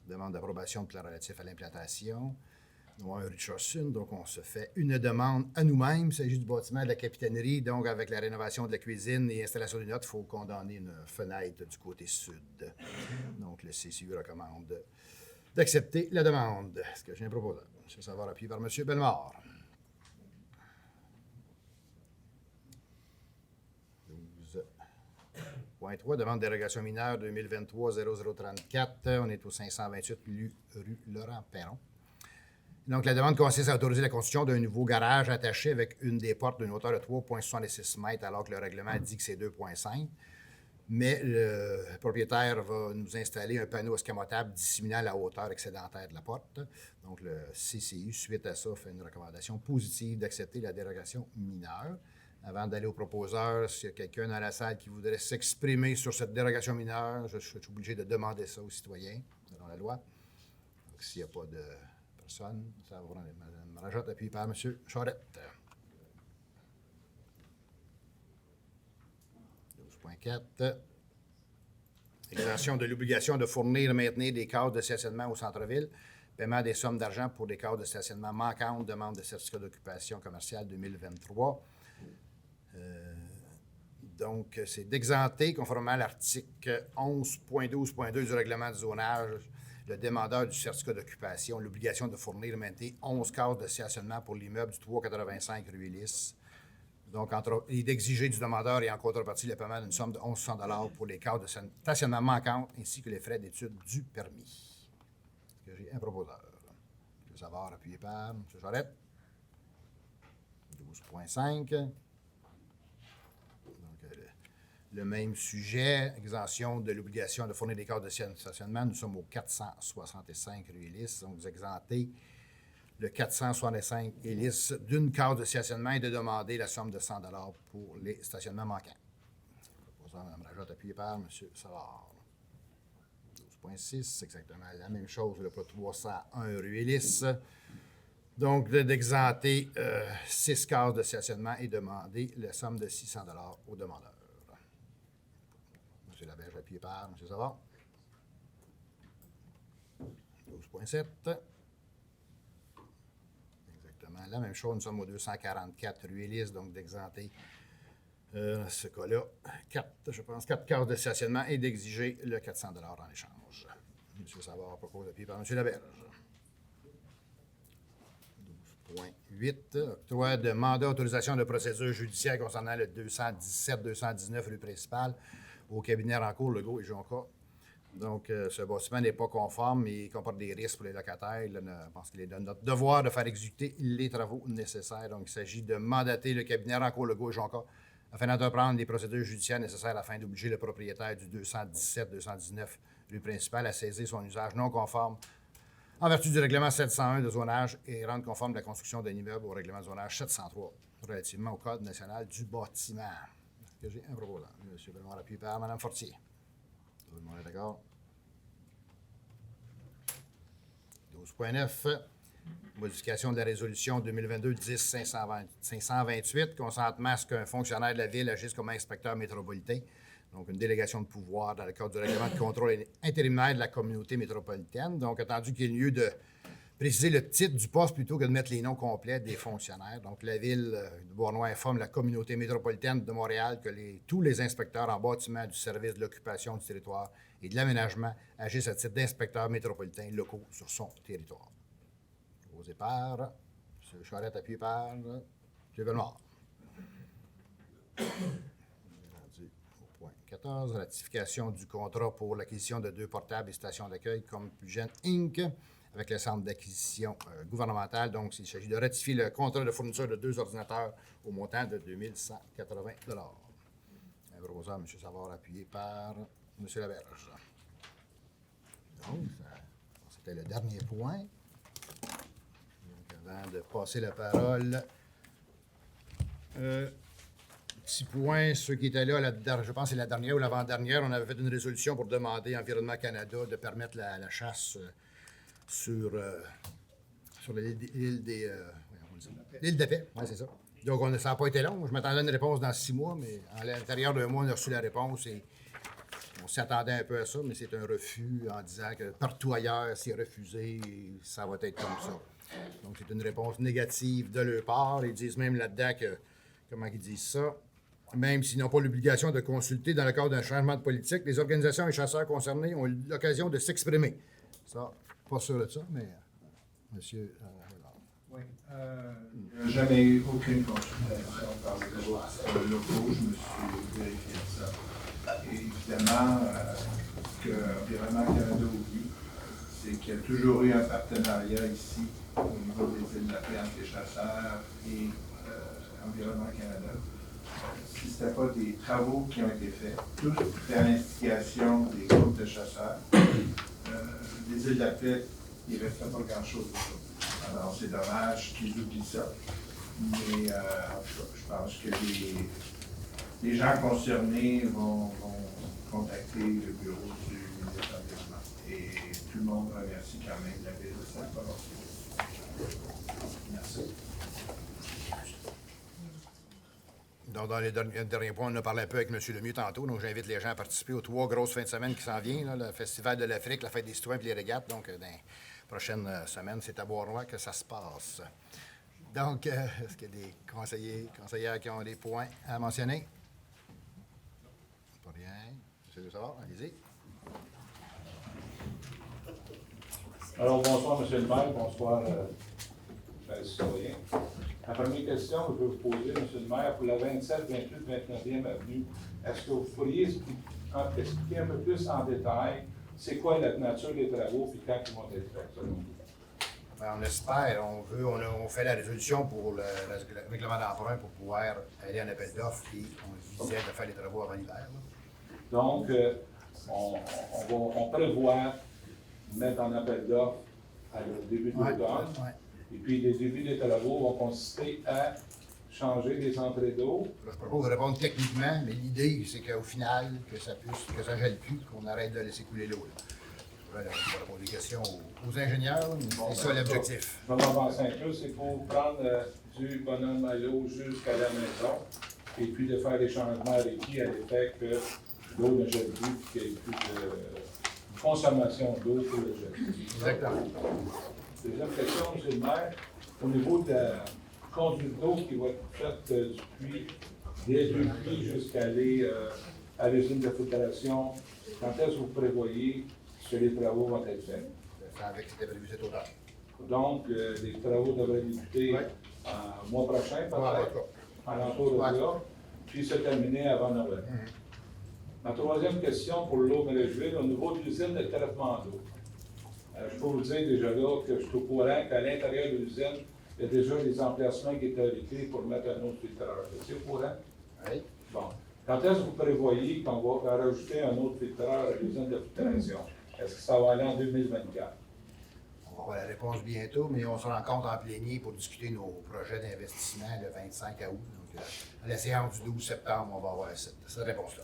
Demande d'approbation de plan relatif à l'implantation. Nous avons un Richardson, donc on se fait une demande à nous-mêmes. Il s'agit du bâtiment de la capitainerie, donc avec la rénovation de la cuisine et installation des notes, il faut condamner une fenêtre du côté sud. Donc le CCU recommande d'accepter la demande. Est-ce que j'ai un proposeur? M. Savard, appuyé par M. Bellemare. 12.3, demande de dérogation mineure 2023-0034. On est au 528 rue Laurent-Perron. Donc, la demande consiste à autoriser la construction d'un nouveau garage attaché avec une des portes d'une hauteur de 3,66 mètres, alors que le règlement dit que c'est 2,5. Mais le propriétaire va nous installer un panneau escamotable dissimulant la hauteur excédentaire de la porte. Donc, le CCU, suite à ça, fait une recommandation positive d'accepter la dérogation mineure. Avant d'aller au proposeur, s'il y a quelqu'un dans la salle qui voudrait s'exprimer sur cette dérogation mineure, je suis obligé de demander ça aux citoyens, selon la loi. Donc, s'il n'y a pas de personne, ça va prendre Mme Rajotte, appuyée par M. Charette. 12.4. Exemption de l'obligation de fournir et maintenir des cadres de stationnement au centre-ville. Paiement des sommes d'argent pour des cadres de stationnement manquantes. Demande de certificat d'occupation commerciale 2023. Donc, c'est d'exempter, conformément à l'article 11.12.2 du règlement du zonage, le demandeur du certificat d'occupation l'obligation de fournir et maintenir 11 cadres de stationnement pour l'immeuble du 385 rue Ulysse. Donc, et d'exiger du demandeur et en contrepartie le paiement d'une somme de 1 100 $ pour les cadres de stationnement manquantes ainsi que les frais d'étude du permis. Est-ce que j'ai un proposeur? M. Savard, appuyé par M. Charette. 12.5. Le même sujet, exemption de l'obligation de fournir des cadres de stationnement. Nous sommes au 465 rue Ulysse, donc vous exemptez le 465 Ulysse d'une cadre de stationnement et de demander la somme de 100 $ pour les stationnements manquants. Proposant Mme Rajotte, appuyé par M. Savard. 12.6, c'est exactement la même chose, le pas 301 rue Ulysse. Donc, d'exempter 6 cadres de stationnement et demander la somme de 600 $ au demandeur. M. Laberge, appuyé par M. Savard. 12.7. La même chose, nous sommes au 244 rue Élise, donc d'exempter ce cas-là, 4 cases de stationnement et d'exiger le 400 $ en échange. M. Savard propose appuyé par M. Laberge. 12.8, octroi de mandat d'autorisation de procédure judiciaire concernant le 217-219 rue principale au cabinet Rancourt, Legault et Jonca. Donc, ce bâtiment n'est pas conforme et comporte des risques pour les locataires. Je pense qu'il est de notre devoir de faire exécuter les travaux nécessaires. Donc, il s'agit de mandater le cabinet Rancourt, Legault et Jonca afin d'entreprendre les procédures judiciaires nécessaires afin d'obliger le propriétaire du 217-219 rue principale à saisir son usage non conforme en vertu du règlement 701 de zonage et rendre conforme la construction d'un immeuble au règlement de zonage 703 relativement au Code national du bâtiment. Est-ce que j'ai un proposant? M. Bellemare, appuyé par Mme Fortier. Tout le monde est d'accord? 12.9. Modification de la résolution 2022-10-528 consentement à ce qu'un fonctionnaire de la Ville agisse comme inspecteur métropolitain. Donc, une délégation de pouvoir dans le cadre du règlement de contrôle intérimaire de la communauté métropolitaine. Donc, attendu qu'il y ait lieu de préciser le titre du poste plutôt que de mettre les noms complets des fonctionnaires. Donc, la Ville de Beauharnois informe la communauté métropolitaine de Montréal que tous les inspecteurs en bâtiment du service de l'occupation du territoire et de l'aménagement agissent à titre d'inspecteurs métropolitains locaux sur son territoire. Proposé par M. Charette, appuyé par M. Bellemare. Rendu au point 14, ratification du contrat pour l'acquisition de 2 portables et stations d'accueil comme Plugent Inc. avec le centre d'acquisition gouvernementale. Donc, il s'agit de ratifier le contrat de fourniture de 2 ordinateurs au montant de 2180 $. Un proposeur, M. Savard, appuyé par M. Laberge. Donc, c'était le dernier point. Donc, avant de passer la parole, petit point, ceux qui étaient là, je pense que c'est la dernière ou l'avant-dernière, on avait fait une résolution pour demander à Environnement Canada de permettre la chasse sur l'île de paix. Oui, c'est ça. Donc, ça n'a pas été long. Je m'attendais à une réponse dans 6 mois, mais à l'intérieur d'un mois, on a reçu la réponse et on s'attendait un peu à ça, mais c'est un refus en disant que partout ailleurs, c'est refusé, ça va être comme ça. Donc, c'est une réponse négative de leur part. Ils disent même là-dedans que, comment ils disent ça, même s'ils n'ont pas l'obligation de consulter dans le cadre d'un changement de politique, les organisations et chasseurs concernés ont eu l'occasion de s'exprimer. Ça, pas sûr de ça, mais monsieur... Oui. Il n'y a jamais eu aucune consultation par les locaux. Je me suis vérifié ça. Et évidemment, ce que Environnement Canada oublie, c'est qu'il y a toujours eu un partenariat ici au niveau des îles de la paix entre les chasseurs et Environnement Canada. Si ce n'était pas des travaux qui ont été faits, tous à l'instigation des groupes de chasseurs, les îles de la paix, il ne restait pas grand-chose d'autre. Alors, c'est dommage qu'ils oublient ça. Mais je pense que les gens concernés vont contacter le bureau du ministère de l'Environnement. Et tout le monde remercie quand même la Ville de Sainte-Paul. Merci. Donc, dans les derniers points, on a parlé un peu avec M. Lemieux tantôt. Donc, j'invite les gens à participer aux 3 grosses fins de semaine qui s'en viennent. Le Festival de l'Afrique, la Fête des citoyens et les régates. Donc, dans les prochaines semaines, c'est à Beauharnois que ça se passe. Donc, est-ce qu'il y a des conseillères qui ont des points à mentionner? Pas rien. M. Savard, allez-y. Alors, bonsoir, M. le maire, bonsoir, les citoyens. La première question que je veux vous poser, M. le maire, pour la 27, 28, 29e avenue, est-ce que vous pourriez expliquer un peu plus en détail c'est quoi la nature des travaux et quand ils vont être faits, selon vous? On espère, on fait la résolution pour le règlement d'emprunt pour pouvoir aller en appel d'offres et on disait de faire les travaux avant l'hiver. Donc, on prévoit mettre en appel d'offres à le début de l'automne. Et puis, les débuts des travaux vont consister à changer des entrées d'eau. Je propose de répondre techniquement, mais l'idée, c'est qu'au final, que ça gèle plus, qu'on arrête de laisser couler l'eau. Je vais répondre des questions aux ingénieurs, mais c'est ça l'objectif. Je vais m'avancer un peu, c'est pour prendre du bonhomme à l'eau jusqu'à la maison, et puis de faire des changements requis à l'effet que l'eau ne gèle plus, et qu'il n'y ait plus de consommation d'eau pour le gel. Exactement. Deuxième question, M. le maire, au niveau de conduite d'eau qui va être faite du puits, des deux puits jusqu'à aller à l'usine de filtration. Quand est-ce que vous prévoyez que les travaux vont être faits? Je savais que c'était prévu cet automne. Donc, les travaux devraient débuter Ouais. le mois prochain, Ouais, en peut-être, tout cas. à l'entour de Ouais. là, puis se terminer avant Noël. Ma troisième question pour l'eau Mélècheville, au niveau de l'usine de traitement d'eau. Je peux vous dire déjà là que je suis au courant qu'à l'intérieur de l'usine, il y a déjà des emplacements qui étaient arrêtés pour mettre un autre filtreur. Vous êtes au courant? Oui. Bon. Quand est-ce que vous prévoyez qu'on va rajouter un autre filtreur à l'usine de filtration? Est-ce que ça va aller en 2024? On va avoir la réponse bientôt, mais on se rencontre en plénier pour discuter nos projets d'investissement le 25 août. Donc, à la séance du 12 septembre, on va avoir cette réponse-là.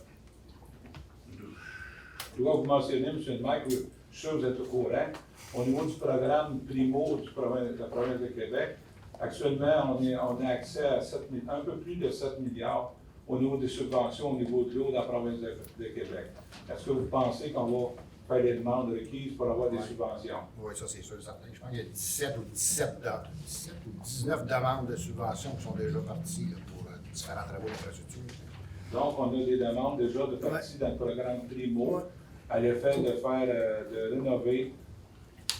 Je dois vous mentionner, M. le maire, que je suis sûr que vous êtes au courant. Au niveau du programme Primo de la province de Québec, actuellement, on a accès à un peu plus de 7 milliards au niveau des subventions au niveau de l'eau dans la province de Québec. Est-ce que vous pensez qu'on va faire les demandes requises pour avoir des subventions? Oui, ça c'est sûr, certain. Je pense qu'il y a 17 ou 19 demandes de subventions qui sont déjà parties là, pour différents travaux d'infrastructure. Donc, on a des demandes déjà de partie dans le programme Primo à l'effet de faire, de rénover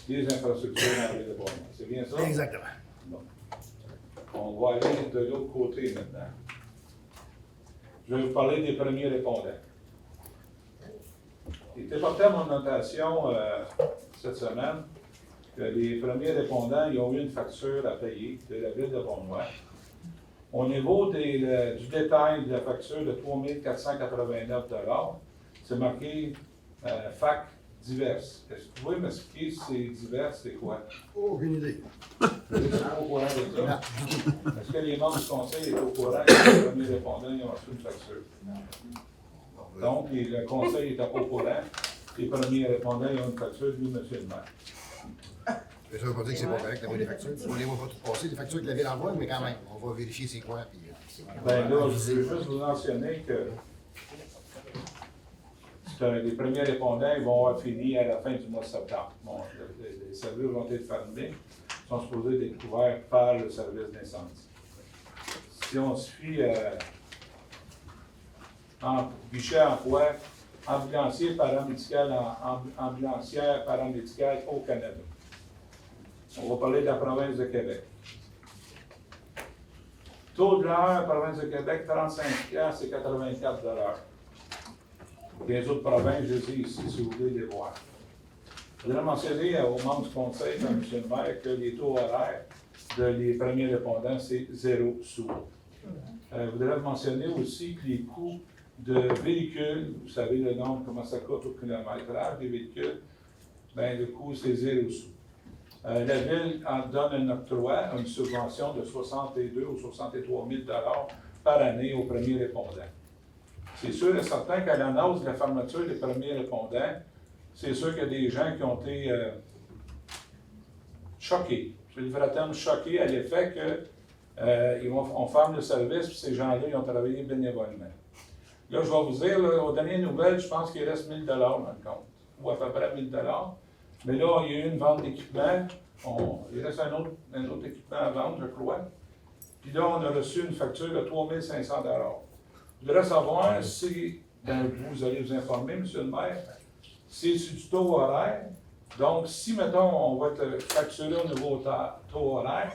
des infrastructures dans les départements. C'est bien ça? Exactement. Bon. On va aller de l'autre côté maintenant. Je vais vous parler des premiers répondants. Il était porté à mon notation cette semaine que les premiers répondants ils ont eu une facture à payer de la ville de Beauharnois. Au niveau du détail de la facture de 3 489 $, c'est marqué FAC diverses. Est-ce que vous pouvez m'expliquer si c'est diverses, c'est quoi? Aucune idée. Vous êtes au courant de ça? Est-ce que les membres du conseil étaient au courant que les premiers répondants ils ont reçu une facture? Donc, le conseil n'était pas au courant. Les premiers répondants ils ont une facture, lui, M. le maire. Ça ne veut pas dire que c'est pas correct d'avoir des factures. On ne les voit pas toutes passer, des factures que la ville envoie, mais quand même, on va vérifier c'est quoi. Puis, Ben là, je veux juste vous mentionner que les premiers répondants ils vont avoir fini à la fin du mois de septembre. Bon, les services vont être fermés, sont supposés être couverts par le service d'incendie. Si on se fie en guichet emploi, ambulancier paramédical, ambulancière paramédicale au Canada. On va parler de la province de Québec. Taux de l'heure, province de Québec, 35 $, et 84 $. Les autres provinces, je les ai ici, si vous voulez les voir. Je voudrais mentionner aux membres du conseil, M. le maire, que les taux horaires les premiers répondants, c'est 0 sous. Je voudrais mentionner aussi que les coûts de véhicules, vous savez le nombre, comment ça coûte au kilométrage des véhicules, bien le coût c'est 0 sous. La ville en donne un octroi, une subvention de 62 ou 63 000 $ par année aux premiers répondants. C'est sûr et certain qu'à l'annonce de la fermeture des premiers répondants, c'est sûr qu'il y a des gens qui ont été choqués. C'est le vrai terme choqué à l'effet qu'on ferme le service, puis ces gens-là, ils ont travaillé bénévolement. Là, je vais vous dire, là, aux dernières nouvelles, je pense qu'il reste 1 000 $ dans le compte, ou à peu près 1 000 $. Mais là, il y a eu une vente d'équipement. Il reste un autre équipement à vendre, je crois. Puis là, on a reçu une facture de 3 500 $. Je voudrais savoir si, vous allez vous informer, M. le maire, c'est sur du taux horaire. Donc, si, mettons, on va être facturé au niveau taux horaire,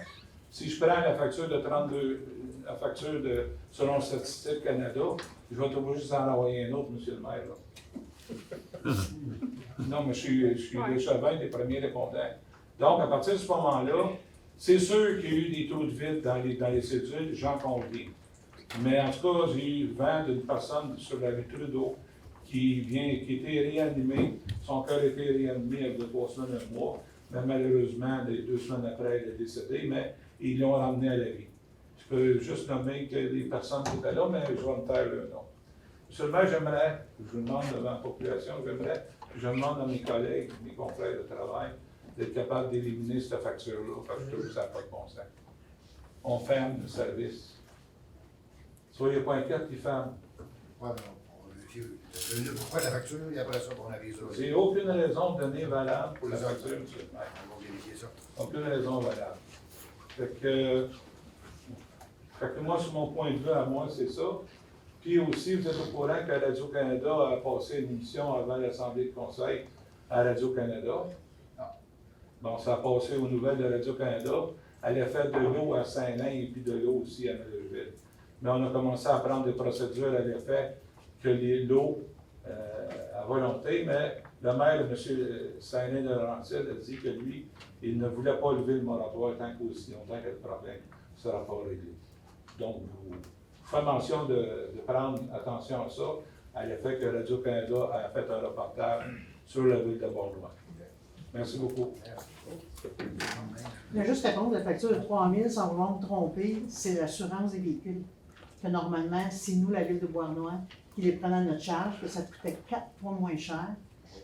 si je prends la facture de 32, selon Statistique Canada, je vais être obligé d'en envoyer un autre, M. le maire. Là. Non, mais je suis le chevin des premiers répondants. Donc, à partir de ce moment-là, c'est sûr qu'il y a eu des trous de vide dans les cédules, j'en conviens. Mais en tout cas, j'ai eu vent d'une personne sur la rue Trudeau qui était réanimée. Son cœur était réanimé il y a 2-3 semaines, un mois. Mais malheureusement, 2 semaines après, elle est décédée, mais ils l'ont ramené à la vie. Je peux juste nommer que les personnes qui étaient là, mais je vais me taire le nom. Seulement, j'aimerais, je vous demande devant la population, je demande à mes collègues, mes confrères de travail, d'être capables d'éliminer cette facture-là, parce que ça n'a pas de bon sens. On ferme le service. Soyez pas inquiets, ils ferment. ouais, on vérifie pourquoi la facture, et après ça, on avise ça. J'ai aucune raison de donner valable pour la facture, M. le maire. On va vérifier ça. Aucune raison valable. Fait que, Fait que moi, sur mon point de vue à moi, c'est ça. Puis aussi, vous êtes au courant que Radio-Canada a passé une émission avant l'Assemblée de conseil à Radio-Canada. Bon, ça a passé aux nouvelles de Radio-Canada. Elle a fait de l'eau à Saint-Lin et puis de l'eau aussi à Millersville. Mais on a commencé à prendre des procédures à l'effet que l'eau à volonté, mais le maire, M. Saint-Lin de Laurentides, a dit que lui, il ne voulait pas lever le moratoire tant qu'aussi longtemps que le problème ne sera pas réglé. Donc, vous faites mention de prendre attention à ça, à l'effet que Radio-Canada a fait un reportage sur la ville de Bournois. Merci beaucoup. Je vais juste répondre, la facture de 3 000, sans vouloir me tromper, c'est l'assurance des véhicules. Que normalement, c'est nous, la ville de Bournois, qui les prenons à notre charge, que ça coûtait 4 fois moins cher,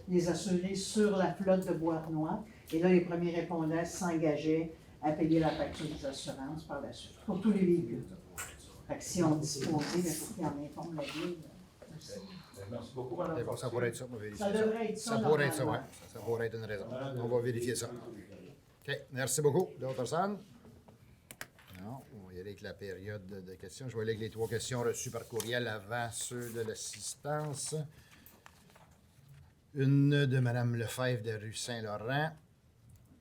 les assurer sur la flotte de Bournois. Et là, les premiers répondants s'engageaient à payer la facture des assurances par la suite, pour tous les véhicules. Fait que si on disposait, il faut qu'il y en informe la ville. Merci. Merci beaucoup, Mme C'est bon, ça pourrait être ça, on va vérifier Ça devrait être ça. Ça pourrait être ça, oui. normalement. Ça pourrait être une raison. On va vérifier ça. OK, merci beaucoup. D'autres personnes? Non, on va y aller avec la période de questions. Je vais aller avec les 3 questions reçues par courriel avant ceux de l'assistance. Une de Mme Lefebvre de rue Saint-Laurent.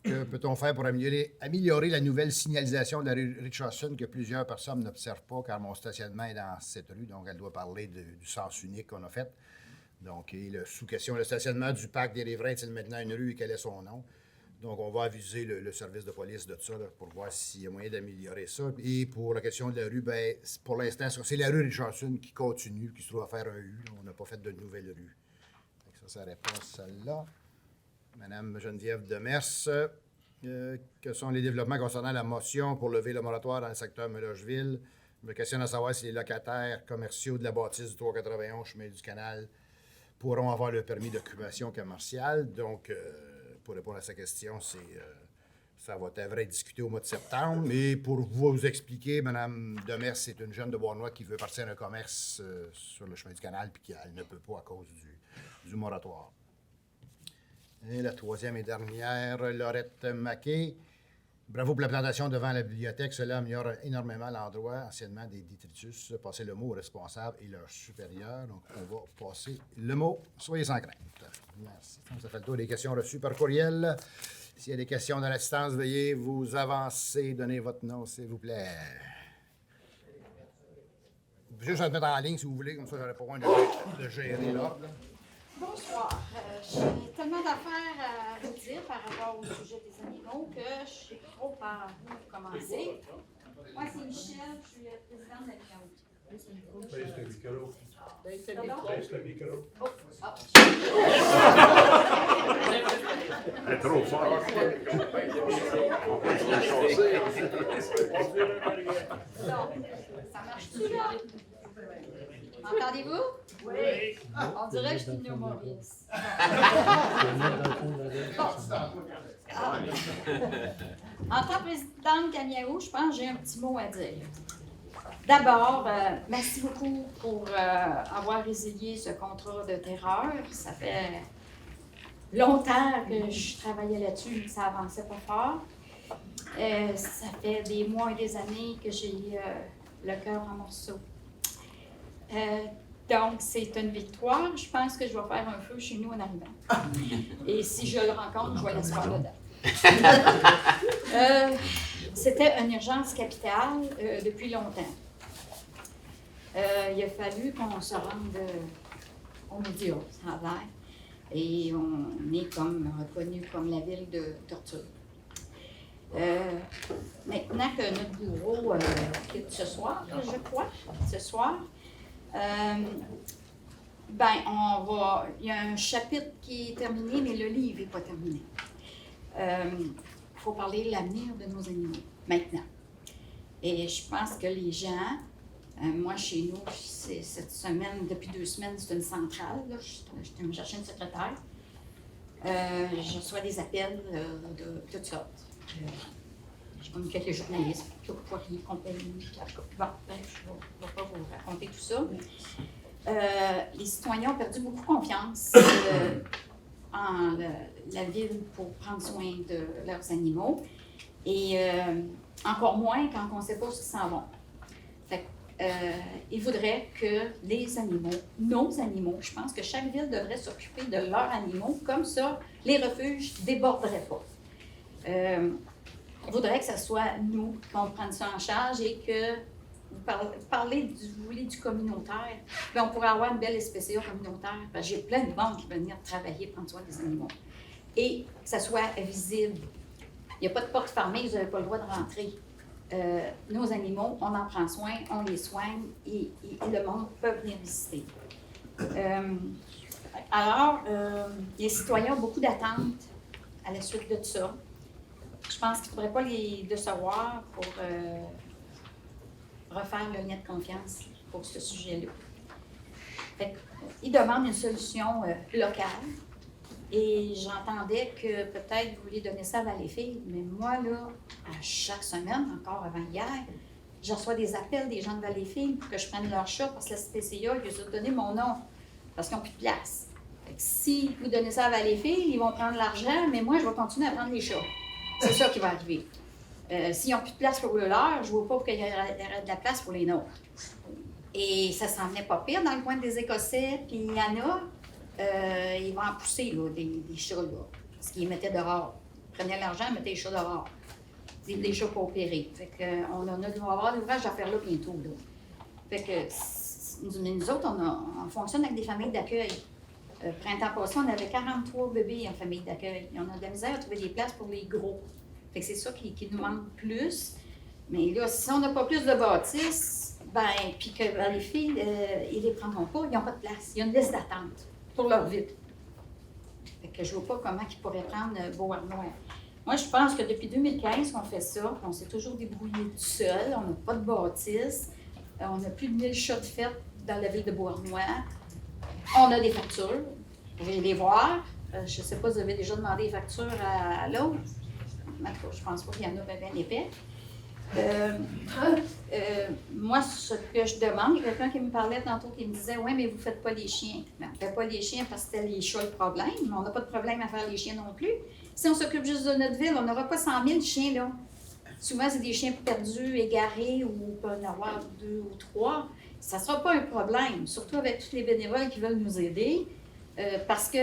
Que peut-on faire pour améliorer la nouvelle signalisation de la rue Richardson que plusieurs personnes n'observent pas car mon stationnement est dans cette rue, donc elle doit parler du sens unique qu'on a fait. Donc, et sous question, le stationnement du parc des Riverains est-il maintenant une rue et quel est son nom? Donc, on va aviser le service de police de ça là, pour voir s'il y a moyen d'améliorer ça. Et pour la question de la rue, ben, pour l'instant, c'est la rue Richardson qui continue, qui se trouve à faire un U. On n'a pas fait de nouvelle rue. Ça répond à celle-là. Madame Geneviève Demers, que sont les développements concernant la motion pour lever le moratoire dans le secteur Millersville? Je me questionne à savoir si les locataires commerciaux de la bâtisse du 391 chemin du Canal pourront avoir le permis d'occupation commerciale. Donc, pour répondre à sa question, ça va être discuté au mois de septembre. Mais pour vous expliquer, Mme Demers, c'est une jeune de Bournois qui veut partir à un commerce sur le chemin du Canal puis qu'elle ne peut pas à cause du moratoire. Et la troisième et dernière, Laurette Maquet. Bravo pour la plantation devant la bibliothèque. Cela améliore énormément l'endroit, anciennement des détritus. Passez le mot aux responsables et leurs supérieurs. Donc, on va passer le mot. Soyez sans crainte. Merci. Ça fait le tour des questions reçues par courriel. S'il y a des questions de l'assistance, veuillez vous avancer. Donnez votre nom, s'il vous plaît. Vous pouvez juste le mettre en ligne si vous voulez, comme ça, j'aurai pas besoin de gérer l'ordre. Bonsoir. J'ai tellement d'affaires à vous dire par rapport au sujet des animaux que je sais pas trop par où commencer. Moi, c'est Michel, je suis présidente de la Ligue. Baisse le micro. Pardon? Baisse le micro. Oh, ah. Elle est trop fort. On peut se chasser. Donc, ça marche-tu là? Entendez-vous? Oui. On dirait que je suis une humoriste. En tant que présidente de Kaniaou, je pense que j'ai un petit mot à dire. D'abord, merci beaucoup pour avoir résilié ce contrat de terreur. Ça fait longtemps que je travaillais là-dessus, mais ça avançait pas fort. Ça fait des mois et des années que j'ai le cœur en morceaux. Donc, c'est une victoire. Je pense que je vais faire un feu chez nous en arrivant. Et si je le rencontre, je vais l'asseoir dedans. C'était une urgence capitale depuis longtemps. Il a fallu qu'on se rende au média, ça a l'air. Et on est comme reconnu comme la ville de torture. Maintenant que notre bourreau quitte ce soir, je crois, il y a un chapitre qui est terminé, mais le livre n'est pas terminé. Il faut parler de l'avenir de nos animaux, maintenant. Et je pense que les gens, moi chez nous, c'est cette semaine, depuis 2 semaines, c'est une centrale, là, je me chercher une secrétaire. Je reçois des appels de toutes sortes. Je communique avec les journalistes, Poirier, compagnie, je ne vais pas vous raconter tout ça. Les citoyens ont perdu beaucoup confiance en la ville pour prendre soin de leurs animaux et encore moins quand on ne sait pas où ils s'en vont. il voudrait que les animaux, nos animaux, je pense que chaque ville devrait s'occuper de leurs animaux, comme ça, les refuges ne déborderaient pas. Il voudrait que ce soit nous qu'on prenne ça en charge et que vous voulez du communautaire, bien, on pourrait avoir une belle SPCA communautaire, parce que j'ai plein de monde qui veulent venir travailler, prendre soin des animaux. Et que ça soit visible. Il n'y a pas de porte fermée, vous n'avez pas le droit de rentrer. Nos animaux, on en prend soin, on les soigne et le monde peut venir visiter. Alors, les citoyens ont beaucoup d'attentes à la suite de ça. Je pense qu'ils ne devraient pas les décevoir pour refaire le lien de confiance pour ce sujet-là. Ils demandent une solution locale. Et j'entendais que peut-être vous vouliez donner ça à Valleyfield, mais moi, là, à chaque semaine, encore avant hier, je reçois des appels des gens de Valleyfield pour que je prenne leur chat parce que la SPCA, ils ont donné mon nom parce qu'ils n'ont plus de place. Fait que si vous donnez ça à Valleyfield, ils vont prendre l'argent, mais moi, je vais continuer à prendre les chats. C'est ça qui va arriver. S'ils n'ont plus de place pour le leur, je ne vois pas qu'il y ait de la place pour les nôtres. Et ça s'en venait pas pire dans le coin des Écossais, puis il y en a. Ils vont en pousser là, des chats, là, parce qu'ils mettaient dehors. Ils prenaient l'argent, ils mettaient les chats dehors. Des chats pas opérés. Fait que, on va avoir l'ouvrage à faire là bientôt. Là. Fait que, nous autres, on fonctionne avec des familles d'accueil. Printemps passé, on avait 43 bébés en famille d'accueil. On a de la misère à trouver des places pour les gros. Fait que c'est ça qui nous manque plus. Mais là, si on n'a pas plus de bâtisses, ben, puis que les filles, ils les prendront pas, ils n'ont pas de place. Il y a une liste d'attente pour leur ville. Fait que je ne vois pas comment ils pourraient prendre Beauharnois. Moi, je pense que depuis 2015 qu'on fait ça, on s'est toujours débrouillé tout seul, on n'a pas de bâtisse, on n'a plus de 1000 chats de fête dans la ville de Beauharnois. On a des factures, vous pouvez les voir. Je ne sais pas si vous avez déjà demandé des factures à l'autre. Je pense pas qu'il y en a bien épais. Moi, ce que je demande, il y a quelqu'un qui me parlait tantôt qui me disait « Oui, mais vous ne faites pas les chiens. » On ne fait pas les chiens parce que c'était les chats le problème, mais on n'a pas de problème à faire les chiens non plus. Si on s'occupe juste de notre ville, on n'aura pas 100 000 chiens, là. Souvent, c'est des chiens perdus, égarés, ou on peut en avoir 2 ou 3. Ça ne sera pas un problème, surtout avec tous les bénévoles qui veulent nous aider, parce que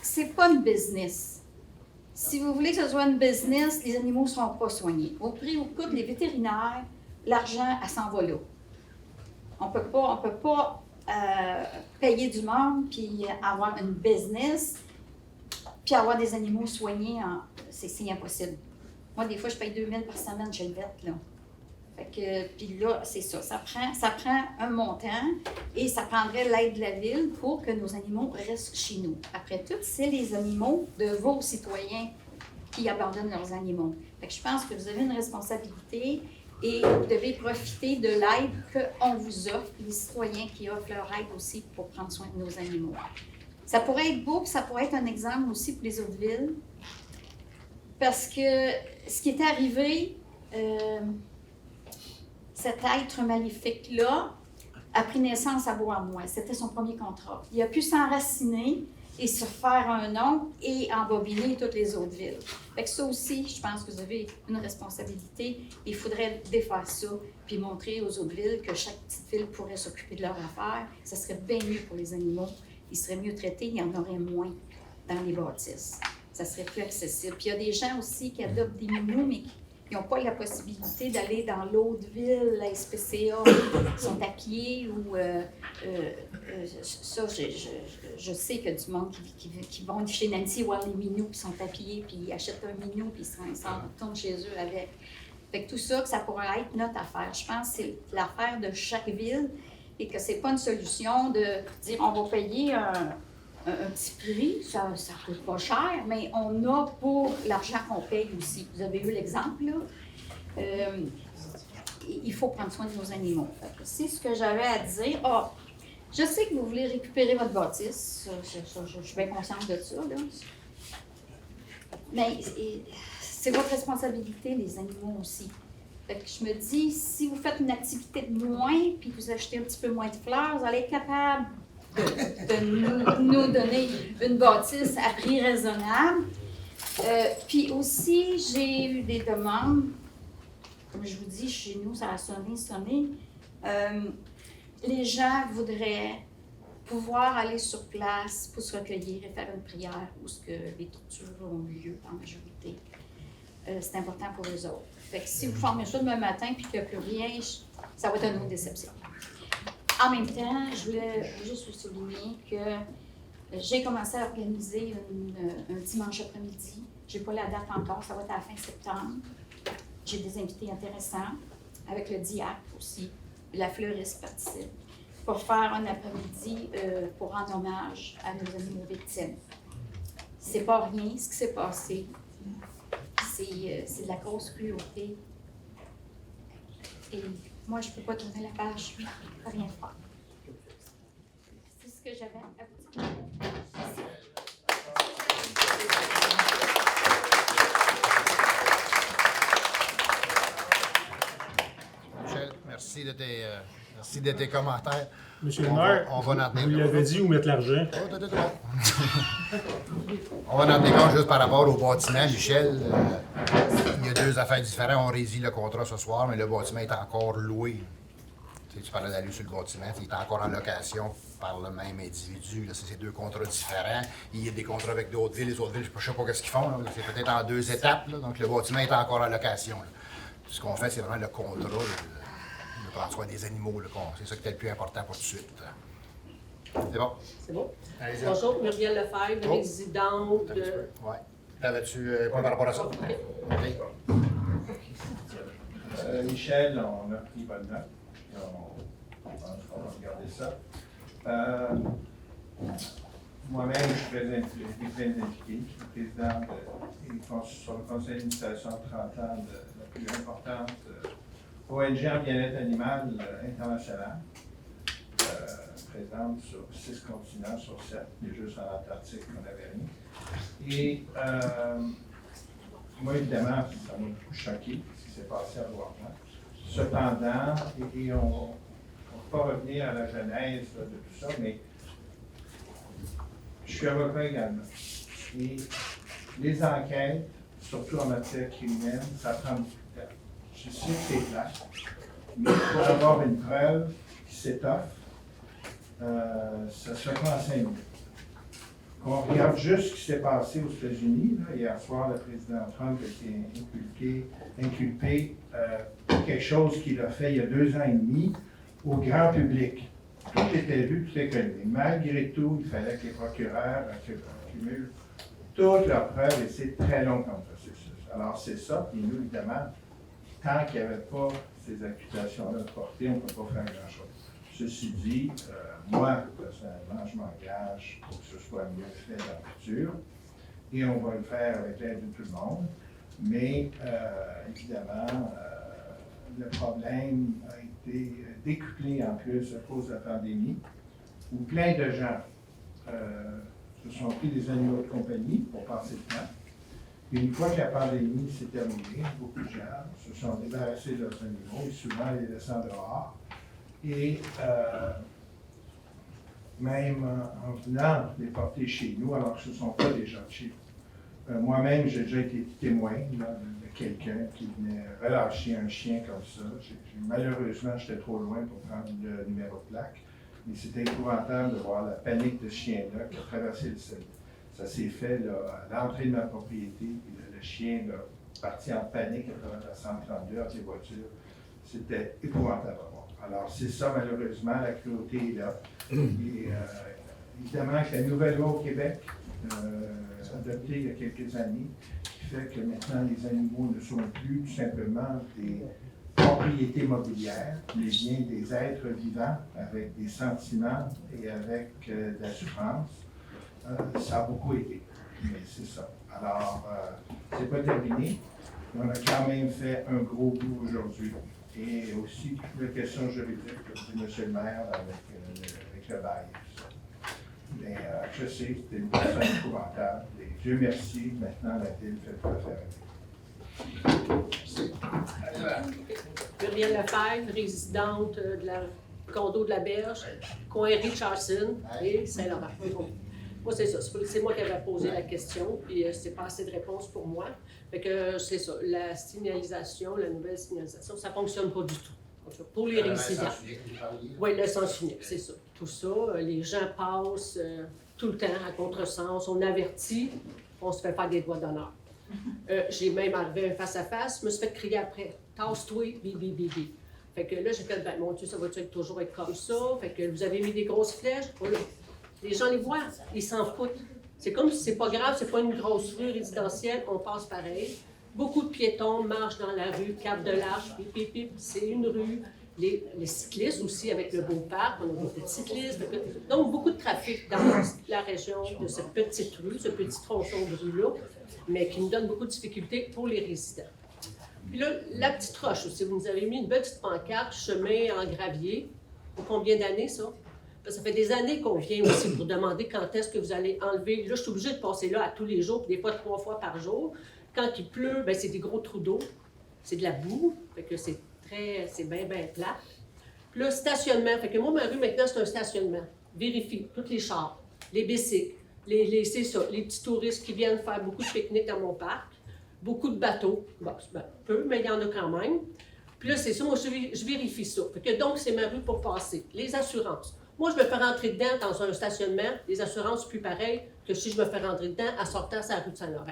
c'est pas une business. Si vous voulez que ce soit une business, les animaux ne seront pas soignés. Au prix où coûtent les vétérinaires, l'argent, elle s'en va là. On peut pas payer du monde puis avoir une business puis avoir des animaux soignés. C'est impossible. Moi, des fois, je paye 2 000 par semaine chez le vet, là. Fait que, puis là, c'est ça. Ça prend un montant et ça prendrait l'aide de la ville pour que nos animaux restent chez nous. Après tout, c'est les animaux de vos citoyens qui abandonnent leurs animaux. Fait que je pense que vous avez une responsabilité et vous devez profiter de l'aide qu'on vous offre, les citoyens qui offrent leur aide aussi pour prendre soin de nos animaux. Ça pourrait être beau, puis ça pourrait être un exemple aussi pour les autres villes, parce que ce qui est arrivé, cet être maléfique-là a pris naissance à Beauharnois. C'était son premier contrat. Il a pu s'enraciner et se faire un nom et embobiner toutes les autres villes. Fait que ça aussi, je pense que vous avez une responsabilité. Il faudrait défaire ça puis montrer aux autres villes que chaque petite ville pourrait s'occuper de leurs affaires. Ça serait bien mieux pour les animaux. Ils seraient mieux traités, il y en aurait moins dans les bâtisses. Ça serait plus accessible. Puis il y a des gens aussi qui adoptent des minous, mais qui n'ont pas la possibilité d'aller dans l'autre ville, la SPCA, qui sont à pied ou ça, je sais qu'il y a du monde qui vont chez Nancy voir les minous, qui sont à pied, puis ils achètent un minou, puis ils s'en retournent chez eux avec. Fait que tout ça, que ça pourrait être notre affaire. Je pense que c'est l'affaire de chaque ville et que c'est pas une solution de dire on va payer un petit prix, ça ne coûte pas cher, mais on a pour l'argent qu'on paye aussi. Vous avez eu l'exemple, là. Il faut prendre soin de nos animaux. C'est ce que j'avais à dire. Je sais que vous voulez récupérer votre bâtisse. Je suis bien consciente de ça, là. Mais c'est votre responsabilité, les animaux aussi. Fait que je me dis, si vous faites une activité de moins, puis que vous achetez un petit peu moins de fleurs, vous allez être capable de nous donner une bâtisse à prix raisonnable. Puis aussi, j'ai eu des demandes, comme je vous dis, chez nous, ça a sonné. Les gens voudraient pouvoir aller sur place pour se recueillir et faire une prière où ce que les tortures ont eu lieu en majorité. C'est important pour eux autres. Fait que si vous formez ça demain matin et qu'il n'y a plus rien, ça va être une autre déception. En même temps, je voulais juste vous souligner que j'ai commencé à organiser un dimanche après-midi. Je n'ai pas la date encore, ça va être à la fin septembre. J'ai des invités intéressants, avec le DIAC aussi, la fleuriste participe, pour faire un après-midi pour rendre hommage à nos animaux victimes. C'est pas rien ce qui s'est passé. C'est de la grosse cruauté. Et moi, je ne peux pas tourner la page, je ne peux rien faire. C'est ce que j'avais à vous dire. Michel, merci de tes commentaires. Monsieur le maire, on va en tenir. vous l'avez dit où mettre l'argent? On va en tenir compte juste par rapport au bâtiment, Michel. Il y a deux affaires différentes. On résile le contrat ce soir, mais le bâtiment est encore loué. Tu parlais d'aller sur le bâtiment, il est encore en location par le même individu. C'est deux contrats différents. Il y a des contrats avec d'autres villes. Les autres villes, je ne sais pas ce qu'ils font. C'est peut-être en deux étapes. Là. Donc le bâtiment est encore en location. Là. Ce qu'on fait, c'est vraiment le contrat de prendre soin des animaux. C'est ça qui est le plus important pour tout de suite. C'est bon? C'est bon. Allez-y. Bonjour, Muriel Lefebvre, résidente de... Oui. T'avais-tu pas par rapport à ça? OK. OK. Michel, on a pris bonne note. Je pense qu'on va regarder ça. Moi-même, je suis très impliqué. Je suis président sur le conseil d'administration de 30 ans de la plus importante ONG en bien-être animal internationale. Présente sur 6 continents sur 7. Il y a juste en Antarctique qu'on n'avait rien. Et moi, évidemment, ça m'a beaucoup choqué ce qui s'est passé à Boismont. Cependant, et on ne va pas revenir à la genèse de tout ça, mais je suis avocat également. Et les enquêtes, surtout en matière criminelle, ça prend beaucoup de temps. Je sais que c'est plat, mais pour avoir une preuve qui s'étoffe, ça se fait pas en 5 minutes. On regarde juste ce qui s'est passé aux États-Unis. Hier soir, le président Trump a été inculpé pour quelque chose qu'il a fait il y a 2 ans et demi au grand public. Tout était vu, tout était connu. Malgré tout, il fallait que les procureurs accumulent toutes leurs preuves et c'est très long comme processus. Alors c'est ça, puis nous, évidemment, tant qu'il n'y avait pas ces accusations-là portées, on ne peut pas faire grand-chose. Ceci dit, moi, personnellement, je m'engage pour que ce soit mieux fait dans le futur. Et on va le faire avec l'aide de tout le monde. Mais, évidemment, le problème a été décuplé en plus à cause de la pandémie, où plein de gens se sont pris des animaux de compagnie pour passer le temps. Et une fois que la pandémie s'est terminée, beaucoup de gens se sont débarrassés de leurs animaux et souvent les laissant dehors. Et même en venant les porter chez nous, alors que ce ne sont pas des gens de chez nous. Moi-même, j'ai déjà été témoin de quelqu'un qui venait relâcher un chien comme ça. Malheureusement, j'étais trop loin pour prendre le numéro de plaque, mais c'était épouvantable de voir la panique de ce chien-là qui a traversé le sol. Ça s'est fait là, à l'entrée de ma propriété, puis le chien là, parti en panique à travers la 132 avec les voitures. C'était épouvantable à voir. Alors, c'est ça, malheureusement, la cruauté est là. Et évidemment, que la nouvelle loi au Québec, adoptée il y a quelques années, qui fait que maintenant les animaux ne sont plus tout simplement des propriétés mobilières, mais bien des êtres vivants avec des sentiments et avec de la souffrance. Ça a beaucoup aidé, mais c'est ça. Alors, c'est pas terminé, mais on a quand même fait un gros bout aujourd'hui. Et aussi, toutes les questions juridiques, comme dit M. le maire, avec le bail. Mais je sais, c'était une personne épouvantable. Et Dieu merci, maintenant la ville fait tout affaire avec. Muriel Lefebvre, résidente de la condo de la Berge, coin Richardson et Saint-Laurent. Moi, c'est ça. C'est moi qui avais posé la question, puis c'est pas assez de réponse pour moi. Fait que c'est ça. La signalisation, la nouvelle signalisation, ça fonctionne pas du tout. pour les résidents. Oui, le sens unique, c'est ça. Tout ça, les gens passent tout le temps à contresens, on avertit, on se fait faire des doigts d'honneur. J'ai même arrivé un face-à-face, je me suis fait crier après, tasse-toi, bibi. Fait que là, j'ai fait, ben mon Dieu, ça va-tu toujours être comme ça? Fait que vous avez mis des grosses flèches, voilà. Les gens les voient, ils s'en foutent. C'est comme si c'est pas grave, c'est pas une grosse rue résidentielle, on passe pareil. Beaucoup de piétons marchent dans la rue, Cap de l'Arche, pip, c'est une rue. Les cyclistes aussi, avec le beau parc, on a beaucoup de cyclistes. Donc, beaucoup de trafic dans la région de cette petite rue, ce petit tronçon de rue-là, mais qui nous donne beaucoup de difficultés pour les résidents. Puis là, la petite roche aussi, vous nous avez mis une petite pancarte, chemin en gravier. Pour combien d'années, ça? Parce que ça fait des années qu'on vient aussi vous demander quand est-ce que vous allez enlever. Là, je suis obligée de passer là à tous les jours, des fois 3 fois par jour. Quand il pleut, bien, c'est des gros trous d'eau, c'est de la boue, fait que c'est bien plat. Puis là, stationnement, fait que moi, ma rue, maintenant, c'est un stationnement. Vérifie, tous les chars, les bicycles, c'est ça, les petits touristes qui viennent faire beaucoup de pique-niques dans mon parc, beaucoup de bateaux, bon, peu, mais il y en a quand même. Puis là, c'est ça, moi, je vérifie ça. Fait que donc, c'est ma rue pour passer. Les assurances. Moi, je me fais rentrer dedans dans un stationnement, les assurances, c'est plus pareil que si je me fais rentrer dedans en sortant sur la rue de Saint-Laurent.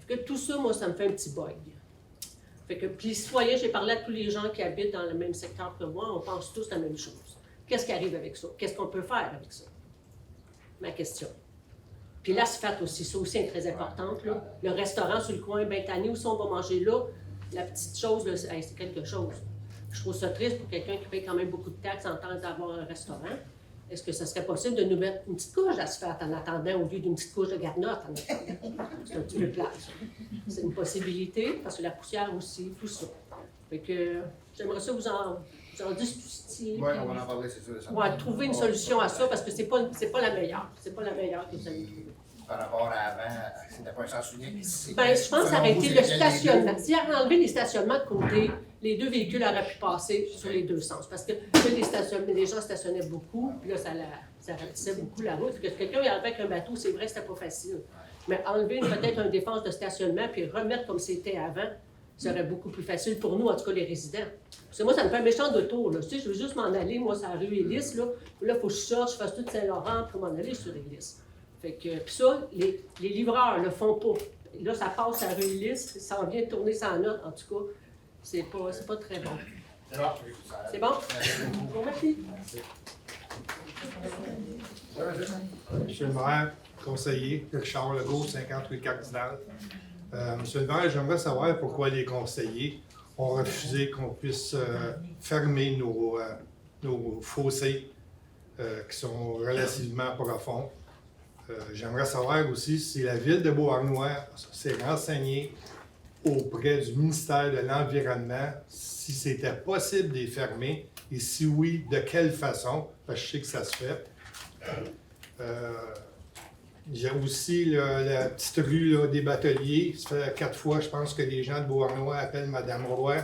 Fait que tout ça, moi, ça me fait un petit bug. Fait que, puis les citoyens, j'ai parlé à tous les gens qui habitent dans le même secteur que moi, on pense tous la même chose. Qu'est-ce qui arrive avec ça? Qu'est-ce qu'on peut faire avec ça? Ma question. Puis l'asphalte aussi, ça aussi est très importante. Là. Le restaurant sur le coin, ben tanné, où on va manger là, la petite chose, là, c'est quelque chose. Je trouve ça triste pour quelqu'un qui paye quand même beaucoup de taxes en temps d'avoir un restaurant. Est-ce que ça serait possible de nous mettre une petite couche d'asphalte en attendant au lieu d'une petite couche de garnotte en attendant? C'est un petit peu plate, ça. C'est une possibilité, parce que la poussière aussi, tout ça. Fait que j'aimerais ça vous en discuter. Oui, on va en parler, c'est sûr. Ouais, trouver une solution à ça, parce que c'est pas la meilleure. C'est pas la meilleure que vous allez trouver. Par rapport à avant, c'était pas un sens unique. Bien, je pense arrêter le stationnement. Si on enlevé les stationnements de côté, les 2 véhicules auraient pu passer sur les 2 sens. Parce que là, les gens stationnaient beaucoup, puis là, ça ralentissait beaucoup la route. Parce que quelqu'un arrivait avec un bateau, c'est vrai que c'était pas facile. Mais enlever peut-être une défense de stationnement, puis remettre comme c'était avant, ça serait beaucoup plus facile pour nous, en tout cas les résidents. Parce que moi, ça me fait un méchant de tour. Là. Tu sais, je veux juste m'en aller, moi, sur la rue Élis. Là, il faut que je sorte, je fasse tout Saint-Laurent pour m'en aller sur Élis. Fait que, puis ça, les livreurs le font pas. Là, ça passe à la rue Élis, ça en vient de tourner sa note, en tout cas. C'est pas très bon. C'est bon? Bon, merci. Monsieur le maire, conseiller, Richard Legault, 58 Cardinal. Monsieur le maire, j'aimerais savoir pourquoi les conseillers ont refusé qu'on puisse fermer nos fossés qui sont relativement profonds. J'aimerais savoir aussi si la ville de Beauharnois s'est renseignée auprès du ministère de l'Environnement si c'était possible de les fermer et si oui, de quelle façon, parce que je sais que ça se fait. Il y a aussi la petite rue là, des Bateliers. Ça fait 4 fois, je pense, que les gens de Beauharnois appellent Mme Roy.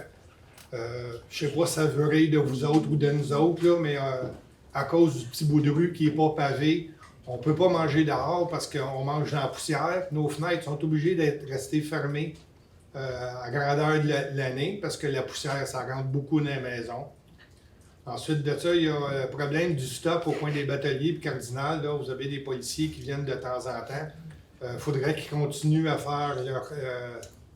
Je ne sais pas si ça veut rire de vous autres ou de nous autres, là, mais à cause du petit bout de rue qui n'est pas pavé, on ne peut pas manger dehors parce qu'on mange dans la poussière. Nos fenêtres sont obligées d'être restées fermées à grandeur de l'année parce que la poussière, ça rentre beaucoup dans les maisons. Ensuite de ça, il y a le problème du stop au coin des Bateliers et Cardinal. Là, vous avez des policiers qui viennent de temps en temps. Il faudrait qu'ils continuent à faire leur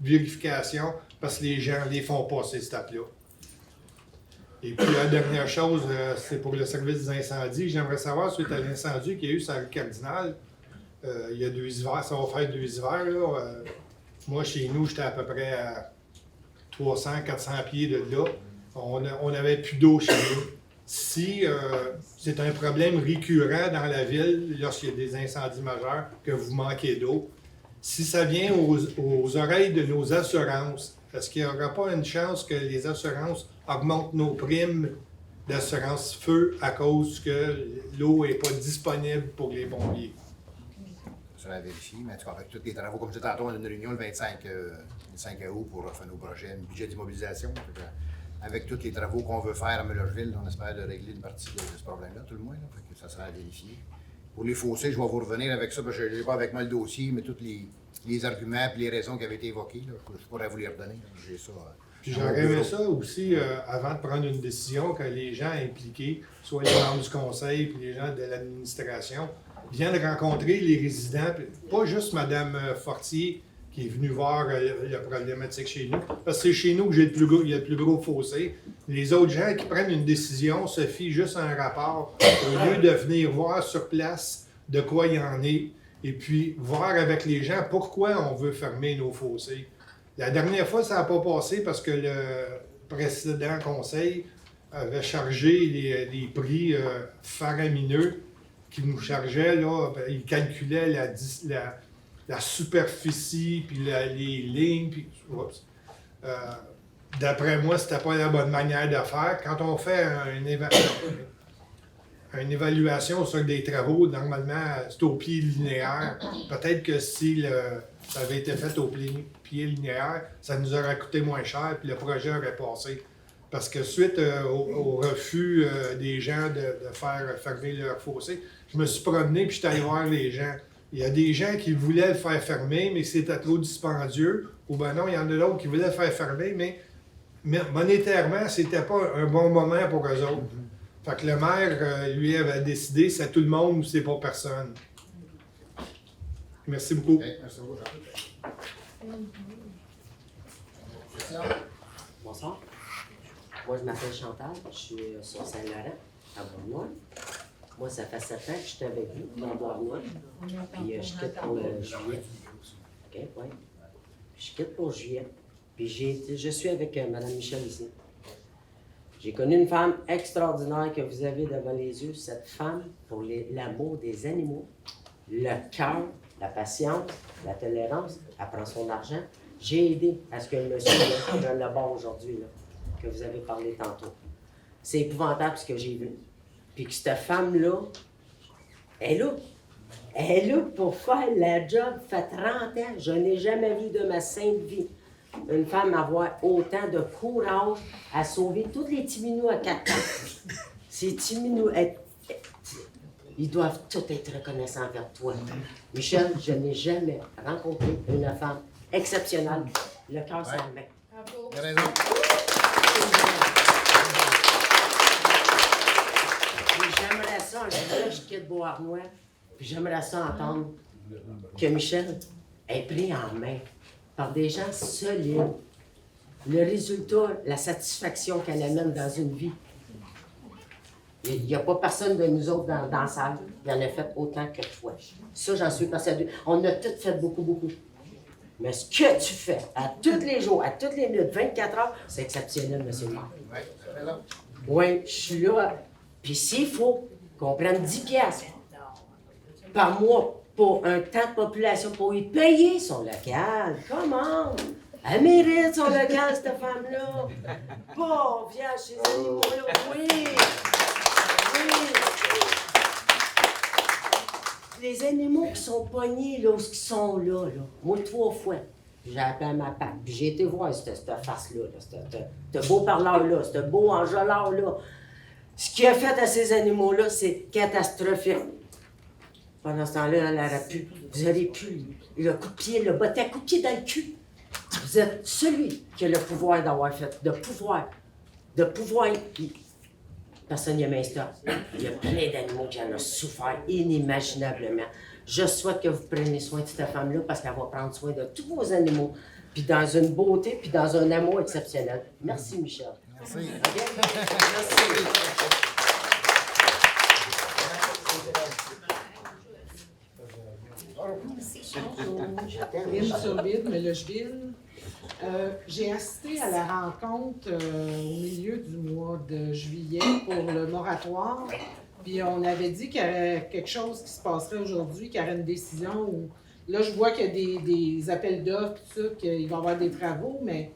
vérification parce que les gens ne les font pas, ces stops-là. Et puis la dernière chose, c'est pour le service des incendies. J'aimerais savoir, suite à l'incendie qu'il y a eu sur la rue Cardinal, il y a 2 hivers, ça va faire 2 hivers. Là, moi, chez nous, j'étais à peu près à 300-400 pieds de là. On n'avait plus d'eau chez nous. Si c'est un problème récurrent dans la ville, lorsqu'il y a des incendies majeurs, que vous manquez d'eau, si ça vient aux oreilles de nos assurances, est-ce qu'il n'y aura pas une chance que les assurances augmentent nos primes d'assurance feu à cause que l'eau n'est pas disponible pour les pompiers? Ça va vérifier, mais en tout cas, avec tous les travaux, comme je disais tantôt, on a une réunion le 25 août pour faire nos projets, un budget d'immobilisation. Avec tous les travaux qu'on veut faire à Müllerville, on espère de régler une partie de ce problème-là, tout le moins. Là, fait que ça sera à vérifier. Pour les fossés, je vais vous revenir avec ça, parce que je n'ai pas avec moi le dossier, mais tous les arguments et les raisons qui avaient été évoquées, là, je pourrais vous les redonner. J'ai ça Puis j'aurais aimé ça aussi, avant de prendre une décision, que les gens impliqués, soit les membres du conseil puis les gens de l'administration, viennent rencontrer les résidents, puis pas juste Mme Fortier qui est venue voir la problématique chez nous, parce que c'est chez nous que il y a le plus gros fossé. Les autres gens qui prennent une décision se fient juste à un rapport, au lieu de venir voir sur place de quoi il y en est, et puis voir avec les gens pourquoi on veut fermer nos fossés. La dernière fois, ça n'a pas passé parce que le précédent conseil avait chargé les prix faramineux qu'il nous chargeait. Là, il calculait la superficie, puis les lignes. Puis, d'après moi, c'était pas la bonne manière de faire. Quand on fait une évaluation sur des travaux, normalement, c'est au pied linéaire. Peut-être que si ça avait été fait au pied linéaire, ça nous aurait coûté moins cher, puis le projet aurait passé. Parce que suite au refus des gens de faire fermer leur fossé, je me suis promené puis je suis allé voir les gens. Il y a des gens qui voulaient le faire fermer, mais c'était trop dispendieux. Ou ben non, il y en a d'autres qui voulaient le faire fermer, mais monétairement, c'était pas un bon moment pour eux autres. Fait que le maire, lui, avait décidé, c'est tout le monde ou c'est pas personne. Merci beaucoup. Okay, merci beaucoup, Jean. Bonsoir. Moi, je m'appelle Chantal, je suis sur Saint-Laurent, à Bois-Noir. Moi, ça fait 7 ans que je suis avec vous, dans Bois-Noir. Puis je quitte pour juillet. OK, oui. Je quitte pour juillet. Puis je suis avec Mme Michel ici. J'ai connu une femme extraordinaire que vous avez devant les yeux. Cette femme, pour l'amour des animaux, le cœur, la patience, la tolérance, elle prend son argent. J'ai aidé à ce que le monsieur prenne le bord aujourd'hui, là, que vous avez parlé tantôt. C'est épouvantable ce que j'ai vu. Puis que cette femme-là, elle est là. Elle est là pour faire la job. Ça fait 30 ans. Je n'ai jamais vu de ma sainte vie une femme avoir autant de courage à sauver tous les petits minous à 4 ans. Ces petits minous, ils doivent tous être reconnaissants envers toi. Michel, je n'ai jamais rencontré une femme exceptionnelle. Le cœur s'en remet. Il a raison. J'aimerais ça, là, je quitte Beauharnois, puis j'aimerais ça entendre que Michel est pris en main par des gens solides. Le résultat, la satisfaction qu'elle amène dans une vie. Il n'y a pas personne de nous autres dans la salle qui en a fait autant que toi. Ça, j'en suis persuadée. On a tous fait beaucoup, beaucoup. Mais ce que tu fais à tous les jours, à toutes les minutes, 24 heures, c'est exceptionnel, monsieur le maire. Oui, je suis là. Puis s'il faut qu'on prenne 10 piastres par mois pour un temps de population, pour y payer son local, comment? Elle mérite son local, cette femme-là. Bon, viens chez les animaux, là. Oui. Oui. Les animaux qui sont pognés, là, qui sont là, moi, 3 fois, j'ai appelé ma patte, puis j'ai été voir cette face-là, ce beau parleur-là, ce beau enjôleur-là. Ce qu'il a fait à ces animaux-là, c'est catastrophique. Pendant ce temps-là, elle aurait pu, vous auriez pu, le coup de pied, le botter, coup de pied dans le cul. Vous êtes celui qui a le pouvoir d'avoir fait, de pouvoir. Personne n'y a mis ça. Il y a plein d'animaux qui en ont souffert inimaginablement. Je souhaite que vous preniez soin de cette femme-là parce qu'elle va prendre soin de tous vos animaux, puis dans une beauté, puis dans un amour exceptionnel. Merci, Michel. Merci. Okay? Merci. Logeville. J'ai assisté à la rencontre au milieu du mois de juillet pour le moratoire. Puis on avait dit qu'il y avait quelque chose qui se passerait aujourd'hui, qu'il y aurait une décision. Où, là, je vois qu'il y a des appels d'offres, tout ça, qu'il va y avoir des travaux, mais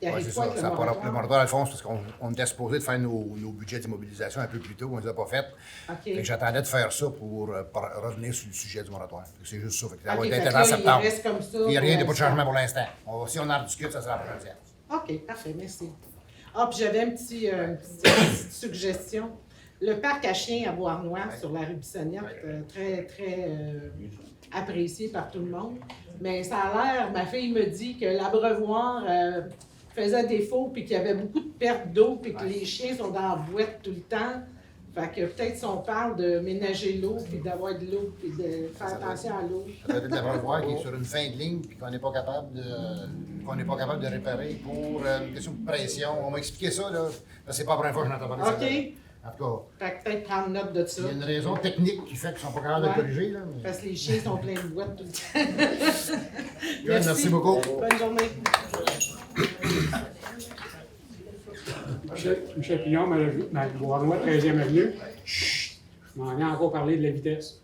il y a quoi avec le moratoire? Le moratoire, dans le fond, c'est parce qu'on était supposé de faire nos budgets d'immobilisation un peu plus tôt, on ne les a pas fait. Okay. J'attendais de faire ça pour revenir sur le sujet du moratoire. C'est juste ça. Ça va Fait être que là, en septembre. il reste comme ça. Il n'y a rien de pas de changement pour l'instant. Si on en discute, ça sera la prochaine séance. OK, parfait, merci. Ah, puis j'avais une petite suggestion. Le parc à chiens à Beauharnois, sur la rue Bissonnette, très, très apprécié par tout le monde. Mais ça a l'air, ma fille me dit que l'abreuvoir faisait défaut, puis qu'il y avait beaucoup de pertes d'eau, puis que les chiens sont dans la boîte tout le temps. Fait que peut-être si on parle de ménager l'eau, puis d'avoir de l'eau, puis de faire attention à l'eau. Ça peut être de l'abreuvoir qui est sur une fin de ligne puis qu'on n'est pas capable de réparer pour une question de pression. On m'a expliqué ça, là. C'est pas la première fois que j'entends parler de ça. OK. En tout cas, Fait que peut-être prendre note de ça. il y a une raison technique qui fait qu'ils ne sont pas capables de corriger. Là, mais... Parce que les chiens sont pleins de boîtes tout le temps. Merci beaucoup. Bonne journée. Michel Pillon, Bois-Noir, 13e avenue. Chut! Je m'en viens encore parler de la vitesse.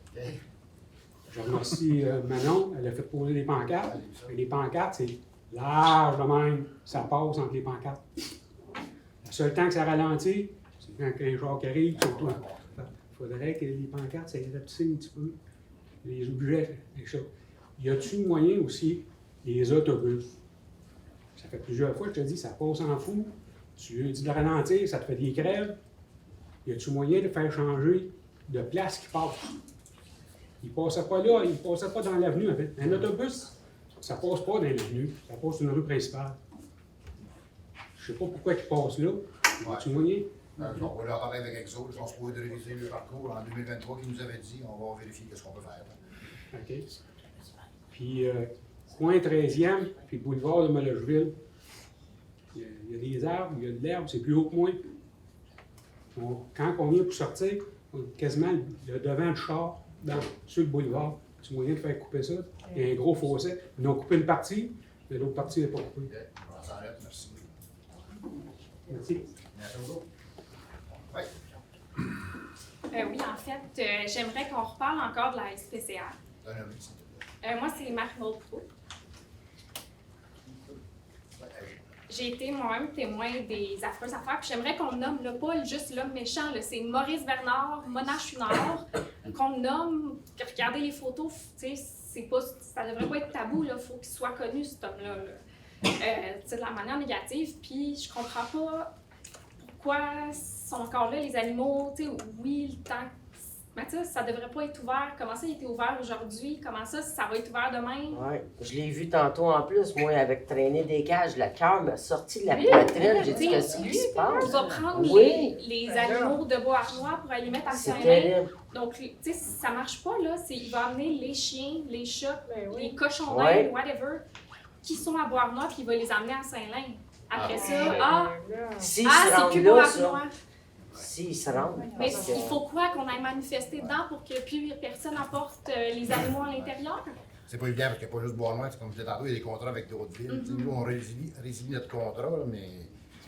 Je remercie Manon, elle a fait poser des pancartes. Et les pancartes, c'est large de même, ça passe entre les pancartes. Le seul temps que ça ralentit, c'est quand un char qui arrive, surtout. Il faudrait que les pancartes, ça rapetisse un petit peu. Les objets, les choses. Y a-t-il moyen aussi, les autobus? Ça fait plusieurs fois que je te dis, ça passe en fou. Tu lui dis de ralentir, ça te fait des crèves. Y a-tu moyen de faire changer de place qui passe? Il ne passait pas là, il ne passait pas dans l'avenue. En fait. Un autobus, ça ne passe pas dans l'avenue, ça passe sur une rue principale. Je ne sais pas pourquoi il passe là. Y a-tu moyen? On va leur parler avec Exo, ils sont supposés de réviser le parcours en 2023 qu'ils nous avaient dit. On va vérifier ce qu'on peut faire. OK. Puis, coin 13e, puis boulevard de Mellocheville. Il y a des arbres, il y a de l'herbe, c'est plus haut que moi. Quand on vient pour sortir, on a quasiment le devant du char sur le boulevard. C'est moyen de faire couper ça. Il y a un gros fossé. Ils ont coupé une partie, mais l'autre partie n'est pas coupée. On s'arrête, merci. Merci. Oui. Oui, en fait, j'aimerais qu'on reparle encore de la SPCA. Moi, c'est Marie-Maud Proulx. J'ai été moi-même témoin des affreuses affaires, puis j'aimerais qu'on nomme là, pas juste l'homme méchant, là, c'est Maurice Bernard, Mona Chouinard, qu'on nomme, regardez les photos, tu sais, c'est pas, ça devrait pas être tabou, il faut qu'il soit connu, cet homme-là, de la manière négative, puis je comprends pas pourquoi sont encore là les animaux, tu sais, oui, le temps. Mais tu sais, ça devrait pas être ouvert. Comment ça, il était ouvert aujourd'hui? Comment ça va être ouvert demain? Oui, je l'ai vu tantôt en plus, moi, avec traîner des cages. Le cœur m'a sorti de la poitrine. J'ai dit, qu'est-ce qui se passe? On va prendre les animaux de Beauharnois pour aller les mettre à C'est Saint-Lin. terrible. Donc, tu sais, ça marche pas, là. Il va amener les chiens, les chats, les cochons Ouais. d'Inde, whatever, qui sont à Beauharnois, puis il va les amener à Saint-Lin. Après ça, S'ils c'est se rendent plus là, Beauharnois. S'ils se rendent. Mais parce que- il faut quoi? Qu'on aille manifester dedans pour que plus personne apporte les animaux à l'intérieur? C'est pas évident parce qu'il n'y a pas juste Bois-Noir. Comme je disais tantôt, il y a des contrats avec d'autres villes. Nous, on résilie notre contrat, là, mais.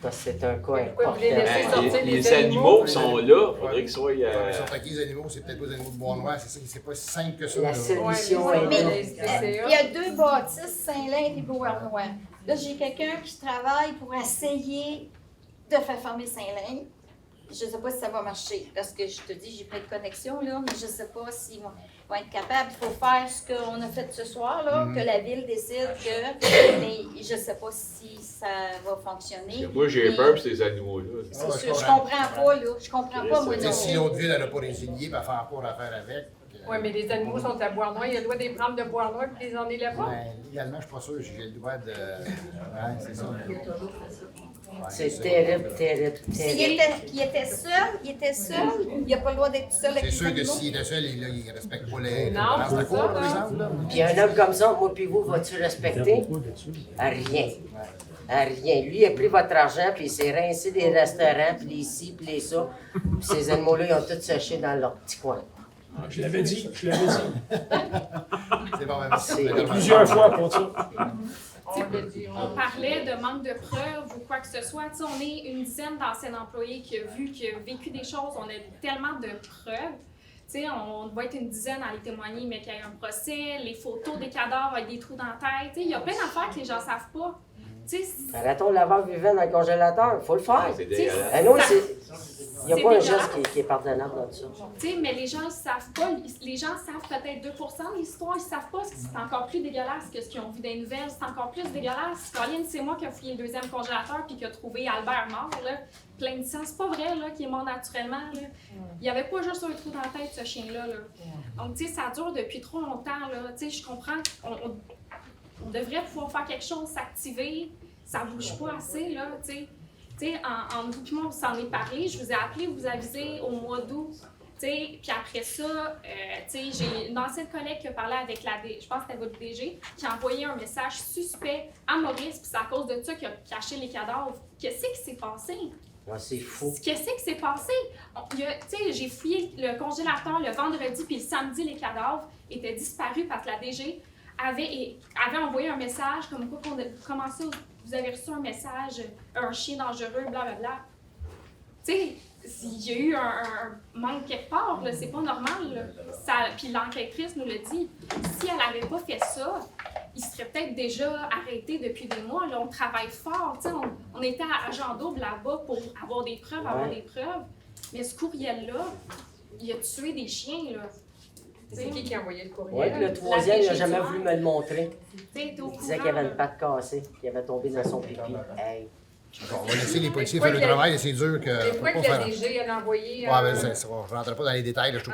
Parce que c'est un cas Pourquoi vous les laissez sortir Les animaux qui sont là, il faudrait qu'ils soient. Ils sont acquis, les animaux, c'est peut-être pas les animaux de Bois-Noir, c'est pas si simple que ça. La là. solution est Mais là. il y a deux bâtisses, Saint-Lin et Beauharnois. Là, j'ai quelqu'un qui travaille pour essayer de faire fermer Saint-Lin. Je ne sais pas si ça va marcher, parce que je te dis, j'ai plein de connexions, là, mais je ne sais pas s'ils vont être capables. Il faut faire ce qu'on a fait ce soir, là, que la ville décide que... Mais je ne sais pas si ça va fonctionner. Moi, j'ai peur pour ces animaux-là. C'est sûr, je comprends pas, là. Je comprends pas, moi, non. Si l'autre ville, elle n'a pas résilié, elle va faire pas affaire avec. Oui, mais les animaux sont à Bois-Noir. Il a le droit de les prendre de Bois-Noir et de les emmener là-bas. Légalement, je ne suis pas sûr, j'ai le droit de. Ouais, c'est ça. C'est terrible, terrible, terrible. Il était seul, il n'a pas le droit d'être seul avec C'est les sûr que animaux. s'il était seul, il ne respecte pas les Non, balances de c'est cour, ça, par là. exemple. là. Puis un homme comme ça, moi puis vous, vas-tu respecter? À rien. À rien. Lui, il a pris votre argent, puis il s'est rincé des restaurants, puis les ci, puis les ça. Puis ces animaux-là, ils ont tous séché dans leur petit coin. Je l'avais dit, je l'avais dit. C'est bon, merci. Plusieurs fois pour ça. On parlait de manque de preuves ou quoi que ce soit. Tu sais, on est une dizaine d'anciens employés qui ont vécu des choses. On a tellement de preuves. Tu sais, on doit être une dizaine à aller témoigner, mais qu'il y ait un procès, les photos des cadavres avec des trous dans la tête. Tu sais, il y a plein d'affaires que les gens ne savent pas. Tu sais, Arrêtons le laveur vivant dans le congélateur. Il faut le faire. C'est dégueulasse. Ah non, il n'y a c'est pas un dégueulasse. geste qui est pardonnable dans ça. tu sais, mais les gens ne savent pas. Les gens savent peut-être 2 de l'histoire. Ils ne savent pas que c'est encore plus dégueulasse que ce qu'ils ont vu des nouvelles. C'est encore plus dégueulasse. Caroline, c'est moi qui ai fouillé le deuxième congélateur puis qui a trouvé Albert mort, là, plein de sang. C'est pas vrai là, qu'il est mort naturellement. Là. Il n'y avait pas juste un trou dans la tête, ce chien-là. Là. Donc, tu sais, ça dure depuis trop longtemps. Là. Tu sais, je comprends qu'on devrait pouvoir faire quelque chose, s'activer. ça bouge pas assez, là, tu sais. Tu sais, en vous et moi, on s'en est parlé, je vous ai appelé, vous avisé au mois d'août, tu sais, puis après ça, tu sais, j'ai une ancienne collègue qui a parlé avec je pense que c'était votre DG, qui a envoyé un message suspect à Maurice, puis c'est à cause de ça qu'il a caché les cadavres. Qu'est-ce qui s'est passé? Ouais, c'est fou. Qu'est-ce qui s'est passé? Tu sais, j'ai fouillé le congélateur le vendredi, puis le samedi, les cadavres étaient disparus parce que la DG avait envoyé un message comme quoi comment ça, vous avez reçu un message, un chien dangereux, blablabla. Tu sais, il y a eu un manque quelque part, là, c'est pas normal. Là. Puis l'enquêtrice nous l'a dit. Si elle n'avait pas fait ça, il serait peut-être déjà arrêté depuis des mois. Là, on travaille fort. On était à Agent Double là-bas pour avoir des preuves, Mais ce courriel-là, il a tué des chiens. Là. C'est qui a envoyé le courriel? Oui, le troisième, il n'a jamais voulu me le montrer. Il disait qu'il avait une patte cassée, qu'il avait tombé dans son pipi. Hey. Bon, on va laisser les policiers faire le travail, c'est dur que. C'est quoi que la DG a envoyé? Ouais, ben, je ne rentrerai pas dans les détails, là, je suis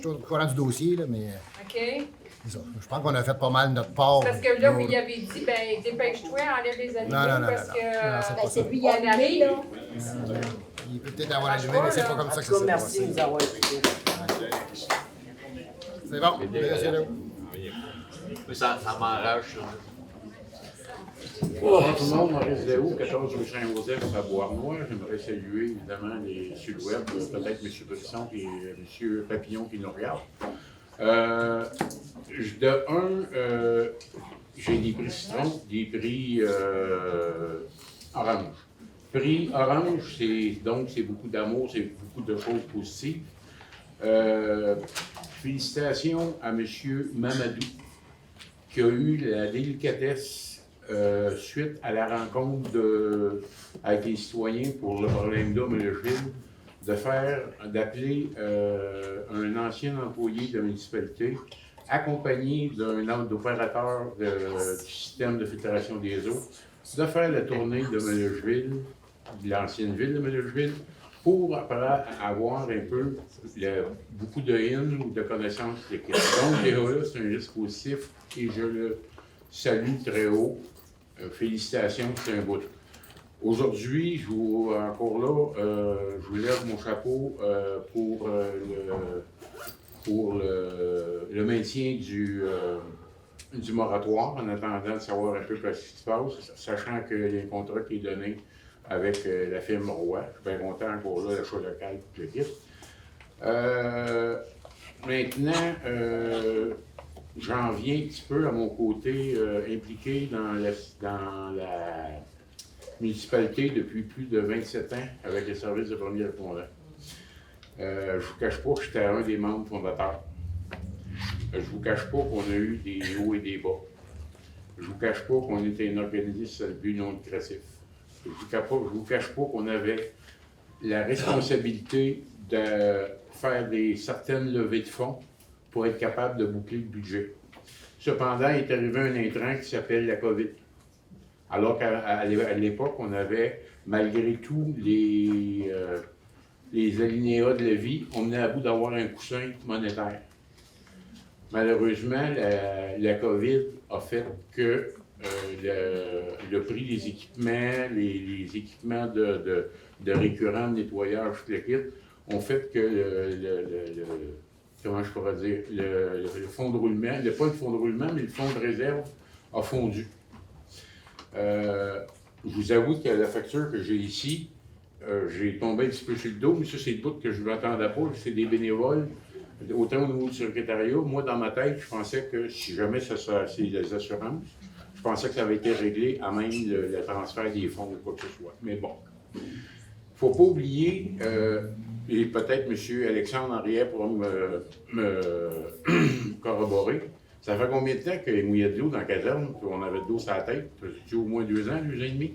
au courant du dossier, là, mais. OK. Ça. Je pense qu'on a fait pas mal notre part. Parce que là, il avait dit, ben, dépêche-toi, enlève les animaux. Non, parce que. c'est lui qui a allumé, là. Il peut peut-être avoir allumé, mais c'est pas comme ça que ça s'est passé. Merci de nous avoir écoutés. C'est bon. Mais ça m'enrage, ça. Bonjour tout le monde, Maurice Léo, 14 rue Saint-Joseph à Bois-Noir. J'aimerais saluer évidemment sur le web, peut-être M. Brisson et M. Papillon qui nous regardent. J'ai des prix citron, des prix orange. Prix orange, c'est beaucoup d'amour, c'est beaucoup de choses positives. Félicitations à M. Mamadou, qui a eu la délicatesse, suite à la rencontre avec les citoyens pour le problème d'homme et le film, d'appeler un ancien employé de la municipalité, accompagné d'un opérateur du système de filtration des eaux, de faire la tournée de Mellocheville, de l'ancienne ville de Mellocheville, pour après avoir un peu beaucoup de haine ou de connaissances de l'équipe. Donc, déjà là, c'est un geste positif et je le salue très haut. Félicitations, c'est un bout. Aujourd'hui, je vous lève mon chapeau pour le maintien du moratoire, en attendant de savoir un peu ce qui se passe, sachant qu'il y a un contrat qui est donné avec la firme Roy. Je suis bien content encore là, l'achat local, tout le kit. Maintenant, j'en viens un petit peu à mon côté impliqué dans la municipalité depuis plus de 27 ans avec les services de premiers répondants. Je ne vous cache pas que j'étais un des membres fondateurs. Je ne vous cache pas qu'on a eu des hauts et des bas. Je ne vous cache pas qu'on était un organisme à but non lucratif. Je ne vous cache pas qu'on avait la responsabilité de faire certaines levées de fonds pour être capable de boucler le budget. Cependant, il est arrivé un intrant qui s'appelle la COVID. Alors qu'à l'époque, on avait, malgré tout, les alinéas de la vie, on venait à bout d'avoir un coussin monétaire. Malheureusement, la COVID a fait que le prix des équipements, les équipements de récurrents de nettoyage, tout le kit, ont fait que comment je pourrais dire, le fonds de roulement, pas le fonds de roulement, mais le fonds de réserve a fondu. Je vous avoue que la facture que j'ai ici, j'ai tombé un petit peu sur le dos, mais ça, c'est le bout que je ne m'attendais pas, c'est des bénévoles, autant au niveau du secrétariat. Moi, dans ma tête, je pensais que si jamais c'est les assurances, je pensais que ça avait été réglé à même le transfert des fonds ou quoi que ce soit. Mais bon, il ne faut pas oublier, et peut-être M. Alexandre Henriet pourra me corroborer, ça fait combien de temps qu'il mouillait de l'eau dans la caserne, qu'on avait de l'eau sur la tête? Ça au moins 2 ans, 2 ans et demi?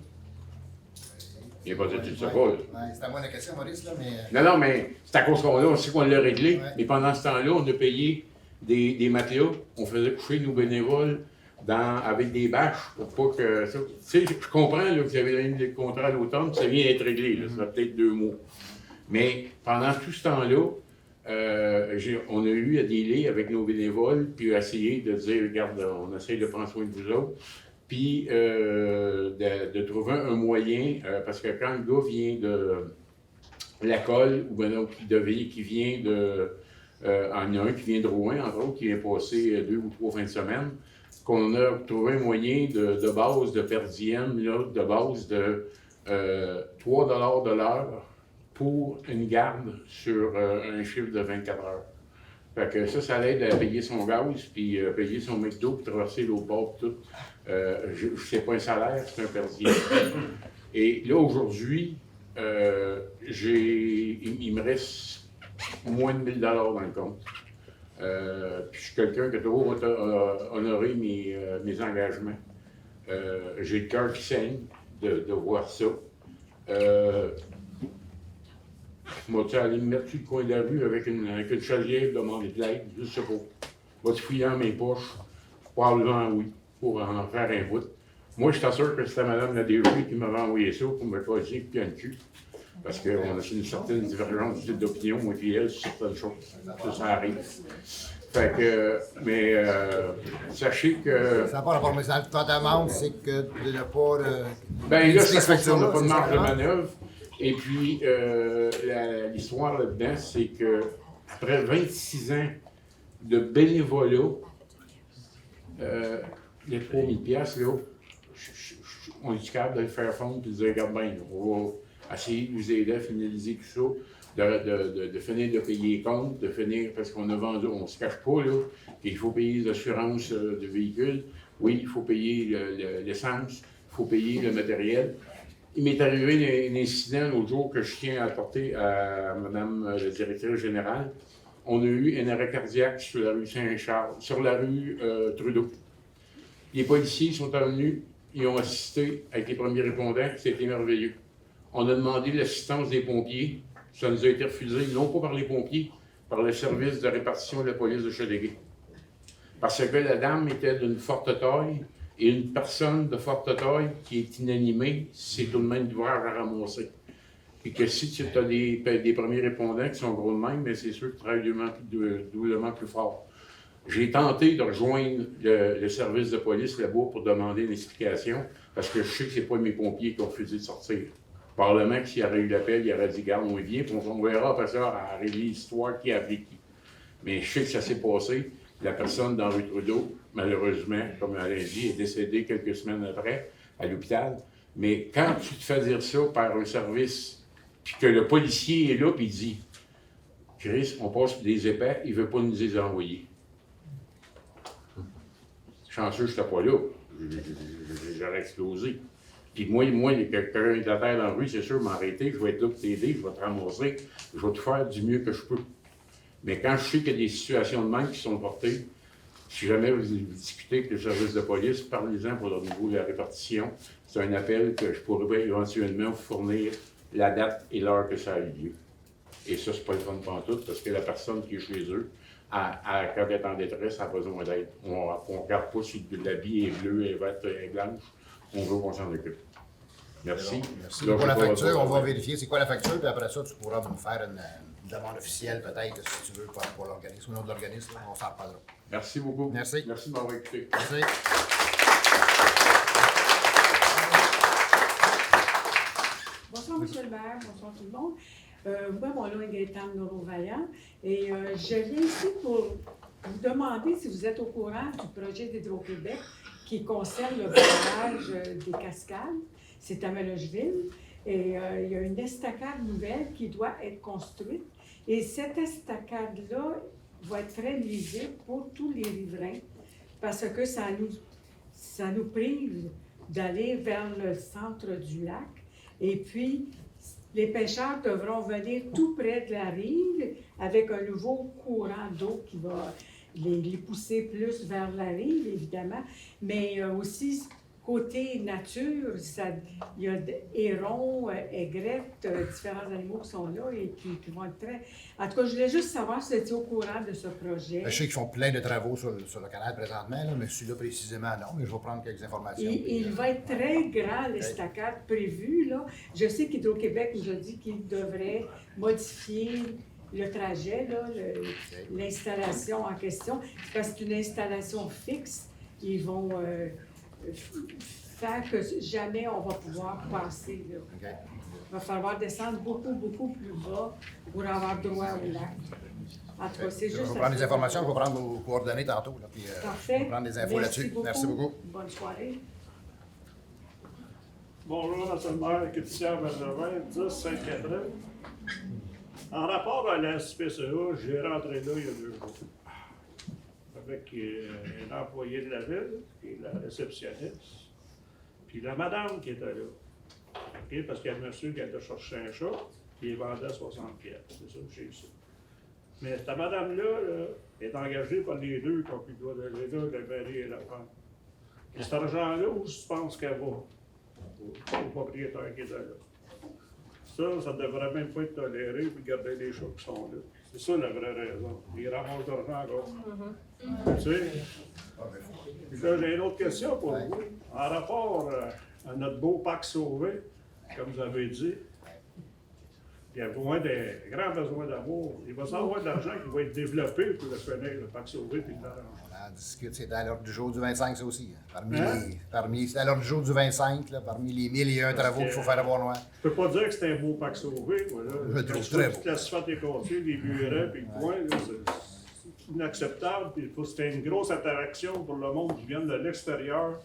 Il n'est pas dit, tu ne sais pas. C'est à moi la question, Maurice, là, mais. Non, mais c'est à cause qu'on l'a, on sait qu'on l'a réglé. Mais pendant ce temps-là, on a payé des matelas. On faisait coucher nos bénévoles avec des bâches pour pas que ça. Tu sais, je comprends là, que vous avez donné le contrat à l'automne, ça vient d'être réglé. Là, ça fait peut-être 2 mois. Mais pendant tout ce temps-là, on a eu à dealer avec nos bénévoles, puis essayer de dire, regarde, on essaye de prendre soin de vous autres, puis de de trouver un moyen, parce que quand le gars vient de la colle, ou bien qui vient de... il y en a un qui vient de Rouen, entre autres, qui vient passer 2 ou 3 fins de semaine, qu'on a trouvé un moyen de base de per diem, là, de base de 3 $ de l'heure pour une garde sur un chiffre de 24 heures. Fait que ça l'aide à payer son gaz, puis payer son McDo, puis traverser l'autre bord, tout. C'est pas un salaire, c'est un per diem. Et là, aujourd'hui, il me reste moins de 1 000 $ dans le compte. Puis je suis quelqu'un qui a toujours honoré mes engagements. J'ai le cœur qui saigne de voir ça. Moi-tu aller me mettre sur le coin de la rue avec une chaudière, demander de l'aide, je sais pas. Vas-tu fouiller dans mes poches? Probablement oui, pour en faire un bout. Moi, je t'assure que c'était Mme la DG qui m'avait envoyé ça pour me passer le pied en cul. Parce qu'on a une certaine divergence d'opinion, moi et elle, sur certaines choses. Ça arrive. Fait que, mais sachez que... Ça n'a pas rapport, mais ta demande, c'est que de ne pas... Ben là, ça fait qu'on n'a pas de marge de manœuvre. Et puis, l'histoire là-dedans, c'est que après 26 ans de bénévolat, les 3 000 $, là, on est capable de le faire fondre et de dire, regarde bien, on va essayer de vous aider à finaliser tout ça, de finir de payer les comptes, de finir, parce qu'on a vendu, on ne se cache pas, là, qu'il faut payer les assurances de véhicules, oui, il faut payer l'essence, il faut payer le matériel. Il m'est arrivé un incident l'autre jour que je tiens à apporter à Mme la directrice générale. On a eu un arrêt cardiaque sur la rue Saint-Charles, sur la rue Trudeau. Les policiers sont venus, ils ont assisté avec les premiers répondants, c'était merveilleux. On a demandé l'assistance des pompiers, ça nous a été refusé, non pas par les pompiers, par le service de répartition de la police de Chaudeguay. Parce que la dame était d'une forte taille, et une personne de forte taille qui est inanimée, c'est tout de même d'ouvrage à ramasser. Puis que si tu as des premiers répondants qui sont gros de même, mais c'est sûr qu'ils travaillent doublement plus fort. J'ai tenté de rejoindre le service de police là-bas pour demander une explication, parce que je sais que ce n'est pas mes pompiers qui ont refusé de sortir. Probablement que s'il y aurait eu l'appel, il aurait dit, garde, on vient, puis on verra après ça à régler l'histoire qui a appelé qui. Mais je sais que ça s'est passé. La personne dans rue Trudeau, malheureusement, comme elle a dit, est décédée quelques semaines après à l'hôpital. Mais quand tu te fais dire ça par un service, puis que le policier est là, puis il dit, Chris, on passe des épais, il ne veut pas nous les envoyer. Chanceux, je n'étais pas là. J'aurais explosé. Puis moi, quelqu'un est à terre dans la rue, c'est sûr, m'arrêter, je vais être là pour t'aider, je vais te ramasser, je vais te faire du mieux que je peux. Mais quand je sais qu'il y a des situations de manque qui sont portées, si jamais vous discutez avec le service de police, parlez-en pour le niveau de la répartition. C'est un appel que je pourrais éventuellement vous fournir la date et l'heure que ça a eu lieu. Et ça, c'est pas le fun pantoute, parce que la personne qui est chez eux, quand elle est en détresse, a besoin d'aide. On ne regarde pas si l'habit est bleu, est vert, est blanche. On veut qu'on s'en occupe. Merci. Merci pour la facture. On va vérifier c'est quoi la facture, puis après ça, tu pourras nous faire une demande officielle, peut-être, si tu veux, pour l'organisme. Au nom de l'organisme, on s'en reparlera. Merci beaucoup. Merci. Merci de m'avoir écouté. Merci. Bonsoir, M. le maire. Bonsoir tout le monde. Moi, mon nom est Gaëtane Noro-Vaillant et je viens ici pour vous demander si vous êtes au courant du projet d'Hydro-Québec qui concerne le barrage des Cascades. C'est à Melogeville. Et il y a une estacade nouvelle qui doit être construite. Et cette estacade-là va être très nuisible pour tous les riverains parce que ça nous prive d'aller vers le centre du lac. Et puis, les pêcheurs devront venir tout près de la rive avec un nouveau courant d'eau qui va les pousser plus vers la rive, évidemment. Mais aussi, côté nature, il y a des hérons, aigrettes, différents animaux qui sont là et qui vont être très... En tout cas, je voulais juste savoir si vous étiez au courant de ce projet. Je sais qu'ils font plein de travaux sur le canal présentement, là, mais celui-là précisément, non. Mais je vais prendre quelques informations. Il va être très grand, l'estacade prévue, là. Je sais qu'Hydro-Québec nous a dit qu'il devrait modifier le trajet, l'installation en question, parce que c'est une installation fixe. Ils vont Fait que jamais on va pouvoir passer là. OK. Il va falloir descendre beaucoup, beaucoup plus bas pour avoir droit au lac. En tout cas, c'est Je juste... vais prendre des informations, je vais prendre vos coordonnées tantôt. Là, puis, Parfait. je vais prendre des infos là-dessus. Merci beaucoup. Bonne soirée. Bonjour, M. le maire, Christian Bergevin, 10 Sainte-Catherine. En rapport à la SPCA, j'ai rentré là il y a 2 jours. Avec un employé de la ville, qui est la réceptionniste, puis la madame qui était là. OK? Parce qu'il y a un monsieur qui allait chercher un chat, puis il vendait 60 pièces. C'est ça que j'ai eu ça. Mais cette madame-là là, est engagée par les deux quand il doit les deux, le mari et la femme. Et cet argent-là, où je pense qu'elle va? Au propriétaire qui est là. Ça devrait même pas être toléré puis garder les chats qui sont là. C'est ça la vraie raison. Ils ramassent d'argent encore. Tu sais? Puis là, j'ai une autre question pour vous. En rapport à notre beau parc sauvé, comme vous avez dit, il y a grand besoin d'amour. Il va y avoir de l'argent qui va être développé pour le finir, le parc sauvé puis l'arranger. On discute, c'est à l'ordre du jour du 25, ça aussi. C'est à l'ordre du jour du 25, là, parmi les 1001 travaux qu'il faut faire à Bois-Noir. Je peux pas dire que c'est un beau parc sauvé. Voilà. Je le trouve très beau. L'asphalte est cassé, les murets, puis le coin, c'est inacceptable. Puis c'était une grosse interaction pour le monde qui vient de l'extérieur,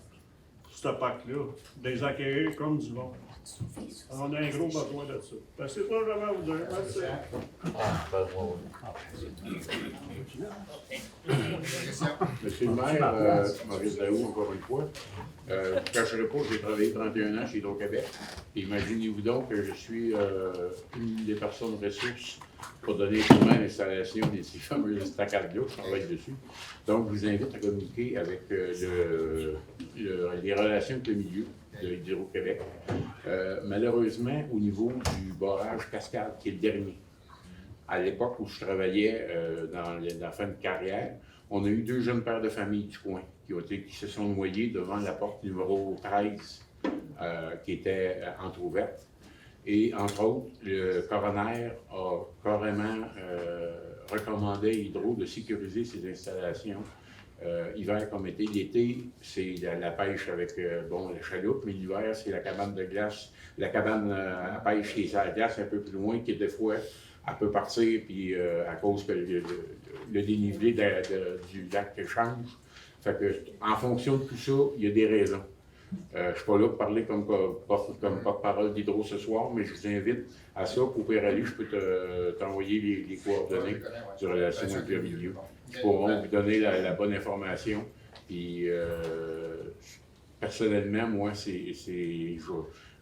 ce parc-là, des accueillir comme du monde. On a un gros besoin de ça. Ben, c'est ça que j'avais à vous dire. Merci. Monsieur le maire, Maurice Daou, encore une fois. Je ne cacherai pas, j'ai travaillé 31 ans chez Hydro-Québec. Imaginez-vous donc que je suis une des personnes ressources pour donner coup de main à l'installation de ces fameuses estacades-là, je travaille dessus. Donc, je vous invite à communiquer avec les relations avec le milieu de Hydro-Québec. Malheureusement, au niveau du barrage Cascade, qui est le dernier, à l'époque où je travaillais dans la fin de carrière, on a eu 2 jeunes pères de famille du coin qui se sont noyés devant la porte numéro 13 qui était entrouverte. Et entre autres, le coroner a carrément recommandé à Hydro de sécuriser ses installations hiver comme été. L'été, c'est la pêche avec la chaloupe, mais l'hiver, c'est la cabane de glace, la cabane à pêche qui est à la glace un peu plus loin, qui des fois, elle peut partir, puis à cause que le dénivelé du lac change. Fait que, en fonction de tout ça, il y a des raisons. Je ne suis pas là pour parler comme porte-parole d'Hydro ce soir, mais je vous invite à ça. Pour pouvoir aller, je peux t'envoyer les coordonnées du relation avec le milieu. Ils pourront vous donner la bonne information. Puis, personnellement, moi, je vais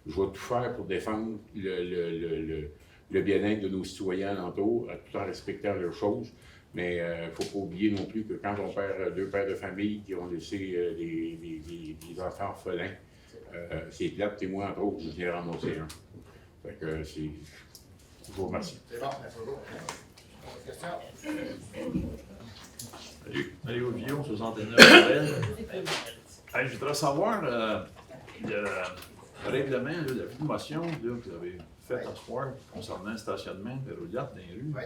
tout faire pour défendre le bien-être de nos citoyens alentours, tout en respectant leurs choses. Mais il ne faut pas oublier non plus que quand on perd 2 pères de famille qui ont laissé des enfants orphelins, c'est plate, et moi, entre autres, je viens ramasser un. Fait que c'est... Je vous remercie. C'est bon, merci beaucoup. Question? Salut, Mario Villon, 69 Noël. Je voudrais savoir le règlement, là, la promotion que vous avez faite ce soir concernant le stationnement de roulotte dans les rues. Oui.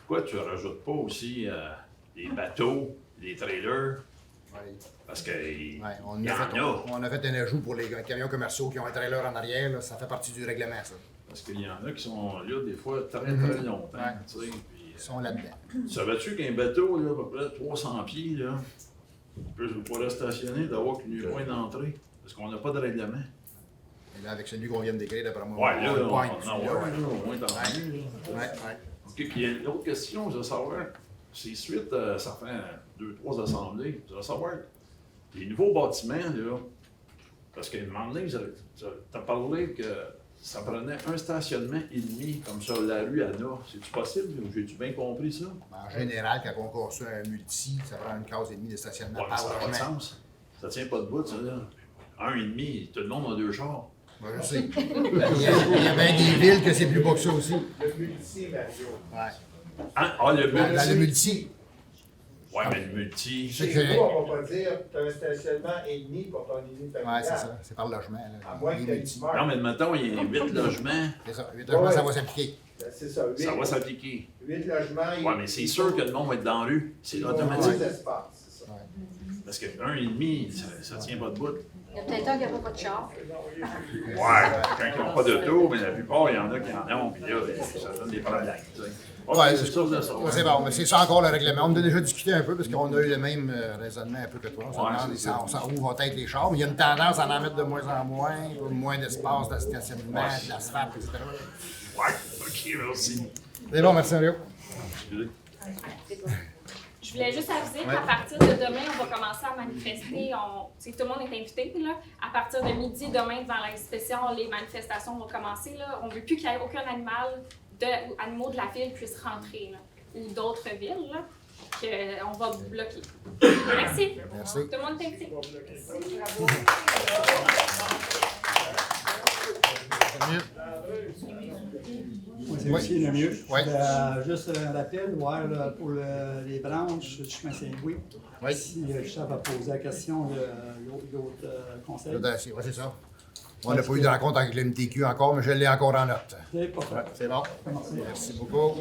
Pourquoi tu ne rajoutes pas aussi les bateaux, les trailers? Oui. Parce que on a fait un ajout pour les camions commerciaux qui ont un trailer en arrière. Là, ça fait partie du règlement, ça. Parce qu'il y en a qui sont là des fois très longtemps. Tu sais, puis, ils sont là-dedans. Savais-tu qu'un bateau, là, à peu près 300 pieds, là, vous pourrez stationner, d'avoir qu'une point d'entrée? Parce qu'on n'a pas de règlement. Et là, avec celui qu'on vient de décrire, d'après moi, ouais, là, on pointe. en a au moins dans Oui. OK, puis l'autre question, je veux savoir, c'est suite, ça fait 2-3 assemblées, je veux savoir, les nouveaux bâtiments, là, parce qu'à un moment donné, tu as parlé que ça prenait un stationnement et demi, comme sur la rue Anna. C'est-tu possible? J'ai-tu bien compris ça? En général, quand on construit un multi, ça prend une case et demie de stationnement par ça n'a pas de sens. Ça tient pas debout, ça, là. 1,5, tout le monde a 2 chars. Ben, je sais. Il y a bien des villes que c'est plus bas que ça aussi. Le multi, Mario. Ouais. Ah, le multi? Dans le multi. Ouais, mais le multi... Chez nous, on va pas dire que tu as un stationnement et demi pour ton unité familiale. Ouais, c'est ça. C'est par logement. Là, à moins que tu aies Non, mais maintenant, il y a 8 logements. C'est ça. 8 logements, ça va s'appliquer. C'est ça. 8, ça va s'appliquer. 8 logements. Ouais, mais c'est sûr que le monde va être dans la rue. C'est automatique. L'espace, c'est ça. Parce que 1,5, ça tient pas debout. Il y a peut-être un qui n'a pas de char. Ouais, quand ils n'ont pas d'auto, mais la plupart, il y en a qui en ont, puis là, ça donne des problèmes. Tu sais. Ouais, c'est ça, là, ça. ouais, c'est bon, mais c'est ça encore le règlement. On a déjà discuté un peu parce qu'on a eu le même raisonnement un peu que toi. On se demande où vont être les chars, mais il y a une tendance à en mettre de moins en moins d'espace, de stationnement, de l'asphalte, etc. Ouais, ok, merci. C'est bon, merci Mario. Je voulais juste aviser Ouais. qu'à partir de demain, on va commencer à manifester. Tout le monde est invité. Là. À partir de midi, demain, devant l'inspection, les manifestations vont commencer. Là. On ne veut plus qu'il y ait aucun animaux de la ville puisse rentrer, là, ou d'autres villes. Là, on va bloquer. Merci. Merci. Tout le monde est invité. Oui, c'est aussi le mieux. Oui. Juste un rappel, là, pour les branches du chemin Saint-Louis. Oui. Si Richard va poser la question, l'autre conseil. Oui, c'est ça. On n'a pas eu de rencontre avec le MTQ encore, mais je l'ai encore en note. C'est pas grave. C'est bon. Merci beaucoup.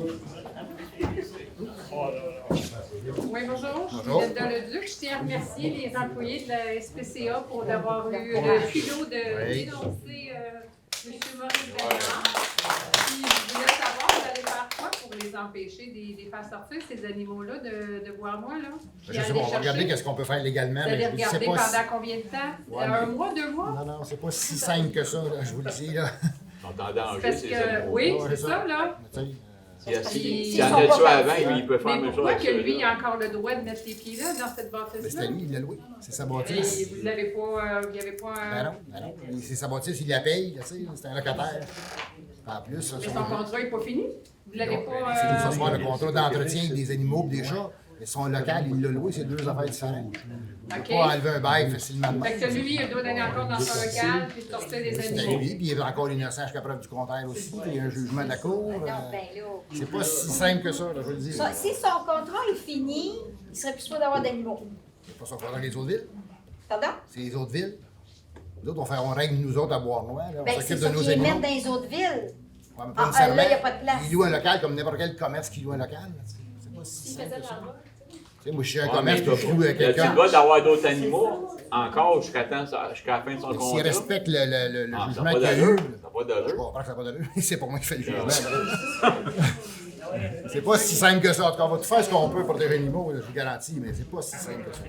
Oui, bonjour. Bonjour. Je suis Linda Leduc. Je tiens à remercier les employés de la SPCA pour d'avoir eu le culot de dénoncer M. Maurice Bernard. Puis je voulais savoir, vous allez faire quoi pour les empêcher de les faire sortir, ces animaux-là, de Bois-Moi, là? Je sais pas, on va regarder qu'est-ce qu'on peut faire légalement. Vous allez mais je sais regarder pas pendant combien de temps? Ouais, Un mais- mois, 2 mois? Non, non, c'est pas si simple que ça, là, je vous le dis. Là. Ils sont en danger, Parce ces que, animaux. oui, Ouais, c'est c'est ça, ça. là. S'il y en a tué avant, lui, il peut faire la Mais même chose pourquoi avec que lui, ceux-là. il a encore le droit de mettre les pieds là, dans cette Mais bâtisse-là? c'était lui, il l'a loué. C'est sa Et bâtisse. vous n'avez pas, il n'y avait pas un... Ben non. C'est sa bâtisse, il la paye, tu sais, c'est un locataire. En plus, ça, Mais son contrat n'est pas fini? Vous l'avez Non, pas... c'est de s'asseoir le contrat d'entretien avec des animaux et des chats. Mais son local, il l'a loué, c'est deux affaires différentes. Il ne OK. peut pas enlever un bail facilement. de Fait même. que lui, il doit donner encore dans son local puis de sortir des C'est animaux. lui, puis il est encore innocent jusqu'à preuve du contraire aussi. Il y a un jugement de la cour. Non, ben là. C'est pas si simple que ça, là, je veux le dire. Si son contrat est fini, il serait plus sûr d'avoir d'animaux. C'est pas son contrat avec les autres villes. Pardon? C'est les autres villes. Nous autres, on règle nous autres à Bois-Noir. On Ben, c'est s'occupe de ça nos qu'ils les animaux. mettent dans les autres villes. Ouais, mais Ah, pas nécessairement. là, il n'y a pas de place. Il loue un local comme n'importe quel commerce qui loue un local. C'est pas si S'il simple faisait que de ça. l'argent. Tu sais, moi, je suis un Ouais, commerce mais puis je loue à as-tu quelqu'un. le droit d'avoir d'autres animaux encore jusqu'à la fin de son contrat? S'il respecte le Ah, ça jugement n'a qu'il y pas a eu, d'allure. Ça n'a pas je d'allure. comprends que ça n'a pas d'allure. C'est pas moi qui fais le jugement. C'est pas si simple que ça. En tout cas, on va tout faire ce qu'on peut pour des animaux, je vous garantis, mais c'est pas si simple que ça.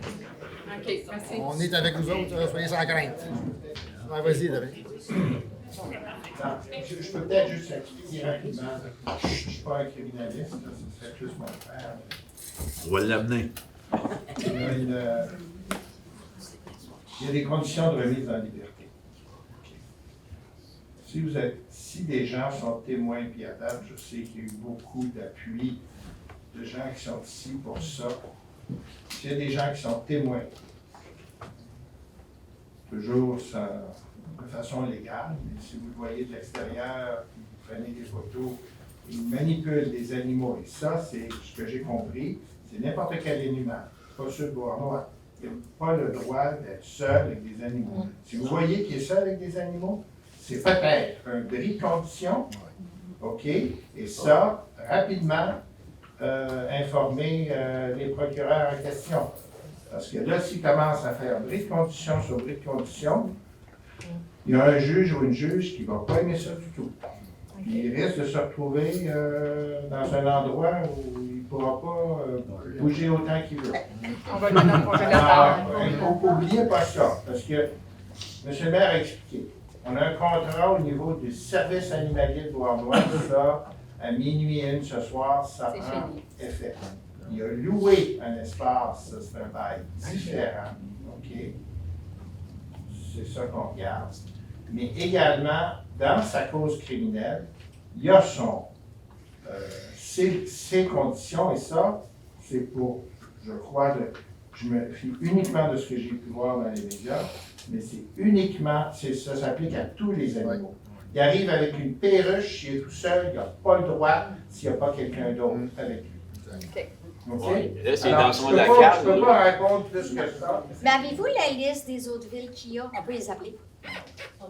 OK, merci. On est avec vous autres, soyez sans crainte. Ouais, vas-y, David. Je peux peut-être juste expliquer rapidement. Je ne suis pas un criminaliste, là, ce serait plus mon frère. On va l'amener. Il y a des conditions de remise en liberté. Si des gens sont témoins, puis à date, je sais qu'il y a eu beaucoup d'appui de gens qui sont ici pour ça. S'il y a des gens qui sont témoins, toujours de façon légale, mais si vous le voyez de l'extérieur, puis vous prenez des photos, ils manipulent des animaux, et ça, c'est ce que j'ai compris, c'est n'importe quel animal, pas ceux de Bois-Noir. Il n'a pas le droit d'être seul avec des animaux. Si vous voyez qu'il est seul avec des animaux, c'est peut-être un bris de condition, OK? Et ça, rapidement, informer les procureurs en question. Parce que là, s'il commence à faire bris de condition sur bris de condition, il y a un juge ou une juge qui ne va pas aimer ça du tout. Puis il risque de se retrouver dans un endroit où il ne pourra pas bouger autant qu'il veut. On va le mettre dans le projet Alors, n'oubliez pas ça, parce que M. le maire a expliqué. On a un contrat au niveau du service animalier de Bois-Noir, ça, à minuit et une ce soir, ça prend effet. Il a loué un espace, ça, c'est un bail différent, OK? C'est ça qu'on regarde. Mais également, dans sa cause criminelle, il y a ses conditions, et ça, c'est pour, je crois, je me fie uniquement de ce que j'ai pu voir dans les médias, mais c'est uniquement, ça s'applique à tous les animaux. Il arrive avec une perruche, il est tout seul, il n'a pas le droit s'il n'y a pas quelqu'un d'autre avec lui. OK? Ouais, là, c'est Alors, dans son je local. ne peux pas répondre plus que ça. Mais avez-vous la liste des autres villes qu'il y a? On peut les appeler.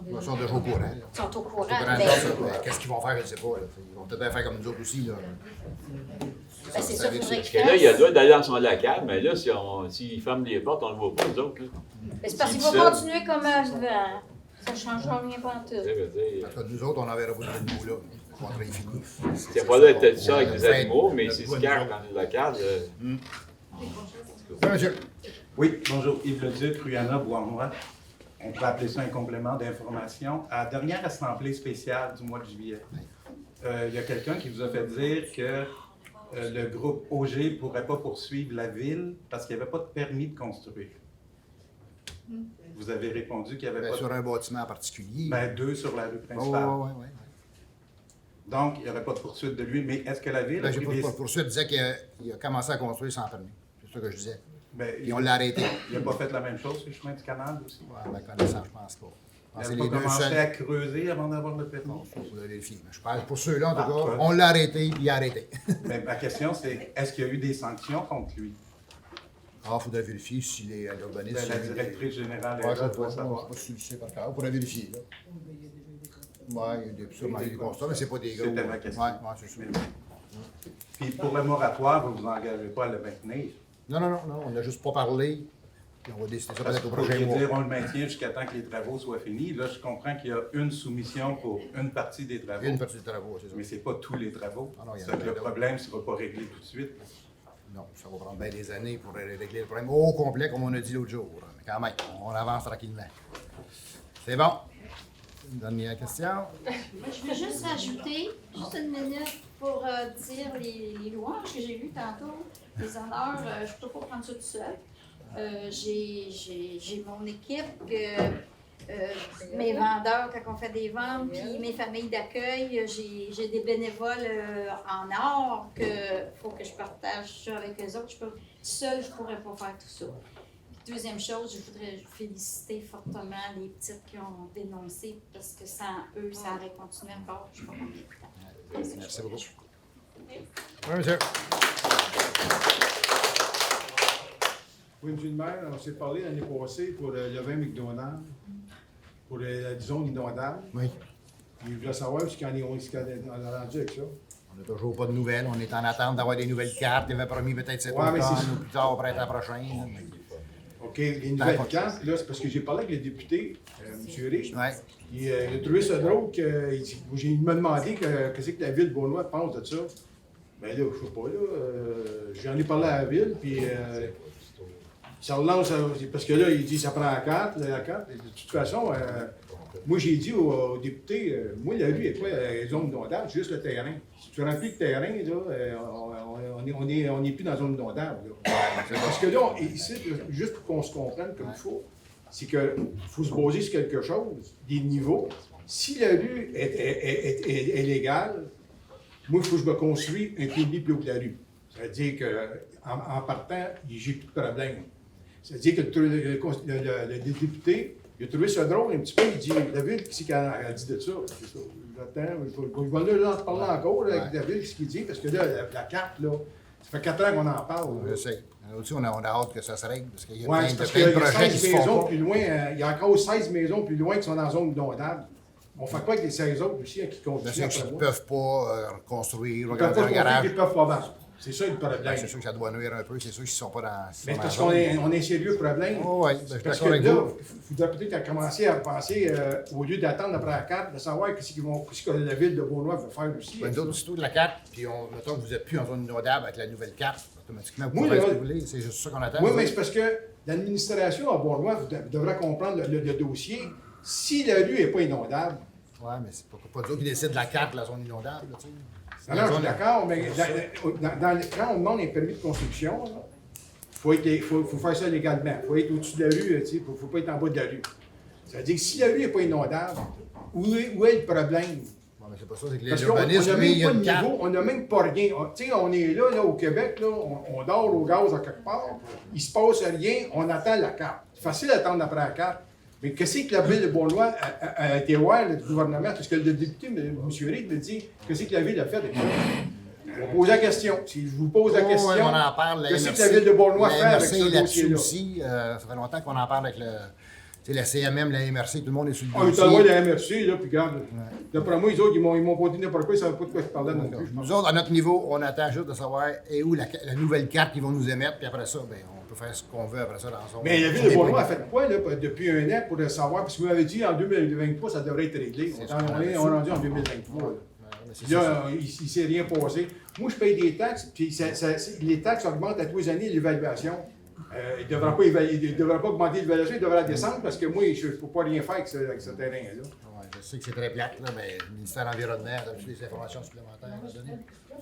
Ils sont déjà au courant. Ils sont au courant. Ben, Ben, qu'est-ce qu'ils vont faire, je ne sais pas. Là. Ils vont peut-être faire comme nous autres aussi. Là. ben, c'est ça qu'il faudrait Parce qu'ils que là, il y a fassent. droit d'aller dans son local, mais là, s'ils ferment les portes, on ne le voit pas, nous autres. Là. Ben, c'est parce qu'il faut continuer comme avant. Ça ne changera rien pas en tout. En tout cas, nous autres, on n'enverra pas de animaux là. Le contrat est fini. C'est pas là d'être ça avec les animaux, mais c'est ce dans le local. Oui, monsieur. Oui, bonjour. Yves Leduc, Ruyana, Bois-Noir. On peut appeler ça un complément d'information. À la dernière assemblée spéciale du mois de juillet, il y a quelqu'un qui vous a fait dire que le groupe OG ne pourrait pas poursuivre la ville parce qu'il n'y avait pas de permis de construire. Vous avez répondu qu'il n'y avait pas sur un bâtiment en particulier. Ben, 2 sur la rue principale. Oui. Donc, il n'y aurait pas de poursuite de lui. Mais est-ce que la ville... Ben, j'ai pas de poursuite. Il disait qu'il a commencé à construire sans permis. C'est ça que je disais. Ben, Puis on l'a arrêté. Il n'a pas fait la même chose sur le chemin du canal aussi? À ma connaissance, je pense pas. Il n'a pas commencé à creuser avant d'avoir le permis? Non, il faut vérifier. Je parle pour ceux-là, en tout cas, on l'a arrêté, puis il a arrêté. Mais ma question, c'est est-ce qu'il y a eu des sanctions contre lui? Ah, il faudrait vérifier s'il est à l'urbanisme. La directrice générale Ouais, est là, je doit ne sais savoir. pas si je sais par cœur. Il faudrait vérifier. Là. Oui, il y a sûrement des constats, mais ce n'est pas des gros. C'était ma question. Oui, c'est sûr. Puis pour le moratoire, vous ne vous engagez pas à le maintenir? Non, on n'a juste pas parlé. Puis on va décider ça peut-être au prochain Vous mois. dire on le maintient jusqu'à temps que les travaux soient finis. Là, je comprends qu'il y a une soumission pour une partie des travaux. Une partie des travaux, c'est ça. Mais ce n'est pas tous les travaux. Ah non, il y en a C'est que le d'autres. problème ne sera pas réglé tout de suite. Non, ça va prendre bien des années pour régler le problème au complet, comme on a dit l'autre jour. Mais quand même, on avance tranquillement. C'est bon. Une dernière question. Je veux juste rajouter, juste une minute pour dire les louanges que j'ai lues tantôt, les honneurs, je ne peux pas prendre ça tout seul. J'ai mon équipe, mes vendeurs quand on fait des ventes, puis mes familles d'accueil, j'ai des bénévoles en or que faut que je partage ça avec eux autres. Seule, je ne pourrais pas faire tout ça. Deuxième chose, je voudrais féliciter fortement les petites qui ont dénoncé parce que sans eux, ça aurait continué encore. Je ne sais pas combien de temps. Merci beaucoup. Oui, monsieur. Oui, monsieur le maire, on s'est parlé l'année passée pour le vin McDonald's, pour la zone inondable. Oui. Je voulais savoir ce qu'on est rendu avec ça. On n'a toujours pas de nouvelles. On est en attente d'avoir des nouvelles cartes. Il avait promis peut-être cet Ouais, mais automne c'est- ou plus tard, au printemps prochain. là, mais- OK, les nouvelles cartes, là, c'est parce que j'ai parlé avec le député, M. Riche. Il a trouvé ça drôle il m'a demandé qu'est-ce que la ville de Beaunois pense de ça. Ben là, je sais pas, là. J'en ai parlé à la ville, puis ça relance, parce que là, il dit ça prend la carte. De toute façon, moi, j'ai dit au député, moi, la rue n'est pas la zone inondable, c'est juste le terrain. Si tu remplis le terrain, là, on n'est plus dans la zone inondable. Là. Parce que là, ici, juste pour qu'on se comprenne comme il faut, c'est qu'il faut se baser sur quelque chose, des niveaux. Si la rue est légale, moi, il faut que je me construise un pied et demi plus haut que la rue. C'est-à-dire qu'en partant, j'ai plus de problème. C'est-à-dire que le député, il a trouvé ça drôle un petit peu. Il dit, la ville, qu'est-ce qu'elle a dit de ça? C'est ça. J'attends, je vais en parler encore là, avec David, ce qu'il dit, parce que là, la carte, là, ça fait 4 ans qu'on en parle. Je sais. Nous aussi, on a hâte que ça se règle, parce qu'il y a Oui, plein c'est de parce qu'il y a projets qui 16 se font maisons pas. plus loin, il y a encore 16 maisons plus loin qui sont dans la zone inondable. On fait quoi avec les 16 autres aussi qui Mais continuent ceux après qui ne moi? peuvent pas construire, Ils peuvent regarder pas un construire, garage. ils peuvent pas vendre. C'est ça le problème. Ben, c'est sûr que ça doit nuire un peu, c'est sûr qu'ils ne sont pas dans. Mais dans parce la qu'on zone. est un sérieux problème. Oh, oui, ben, je suis Parce que d'accord avec là, vous. il faudrait peut-être commencer à penser, au lieu d'attendre après la carte, de savoir qu'est-ce que la ville de Beaunois veut faire aussi. Ben, nous autres, aussitôt de la carte, puis mettons que vous n'êtes plus en zone inondable avec la nouvelle carte, automatiquement, vous Oui, pouvez là, faire ce que vous voulez, c'est juste ça qu'on attend. Oui, mais c'est parce que l'administration à Beaunois devrait comprendre le dossier. Si la rue n'est pas inondable. Oui, mais c'est pas eux qui décident de la carte de la zone inondable. Là, tu sais. C'est Alors, la je suis zone- d'accord, mais quand on demande un permis de construction, il faut faire ça légalement. Il faut être au-dessus de la rue, il ne faut pas être en bas de la rue. Ça veut dire que si la rue n'est pas inondable, où est le problème? Ouais, mais c'est pas ça, c'est que Parce qu'on l'urbanisme, n'a lui, il y a même pas une de carte. niveau, on n'a même pas rien. On est là, au Québec, là, on dort au gaz à quelque part, il ne se passe rien, on attend la carte. C'est facile d'attendre après la carte. Mais qu'est-ce que la ville de Beaunois a été voir, le gouvernement? Parce que le député, M. Reid, me dit, qu'est-ce que la ville a fait avec ça? On va poser la question. Si je vous pose la question, Oh, ouais, on en parle. qu'est-ce que la ville de Beaunois fait avec MRC ce là-dessus dossier-là? aussi, ça fait longtemps qu'on en parle avec C'est la CMM, la MRC, tout le monde est sur le Ah, ils dossier. t'envoient la MRC, là, puis regarde. D'après moi, les autres, ils m'ont pas dit n'importe quoi, ils ne savaient pas de quoi ils parlaient non plus. Nous autres, à notre niveau, on attend juste de savoir est où la nouvelle carte qu'ils vont nous émettre, puis après ça, ben, on peut faire ce qu'on veut après ça dans son... Mais la ville de Bournois a fait quoi, là, depuis un an pour le savoir? Parce que vous m'avez dit en 2023, ça devrait être réglé. On est rendu en 2023. Là, il ne s'est rien passé. Moi, je paye des taxes, puis les taxes augmentent à tous les années, l'évaluation. Il ne devrait pas augmenter l'évaluation, il devrait la descendre parce que moi, je ne peux pas rien faire avec ce terrain-là. Ouais, je sais que c'est très plate, là, mais le ministère de l'Environnement a toutes les informations supplémentaires à donner.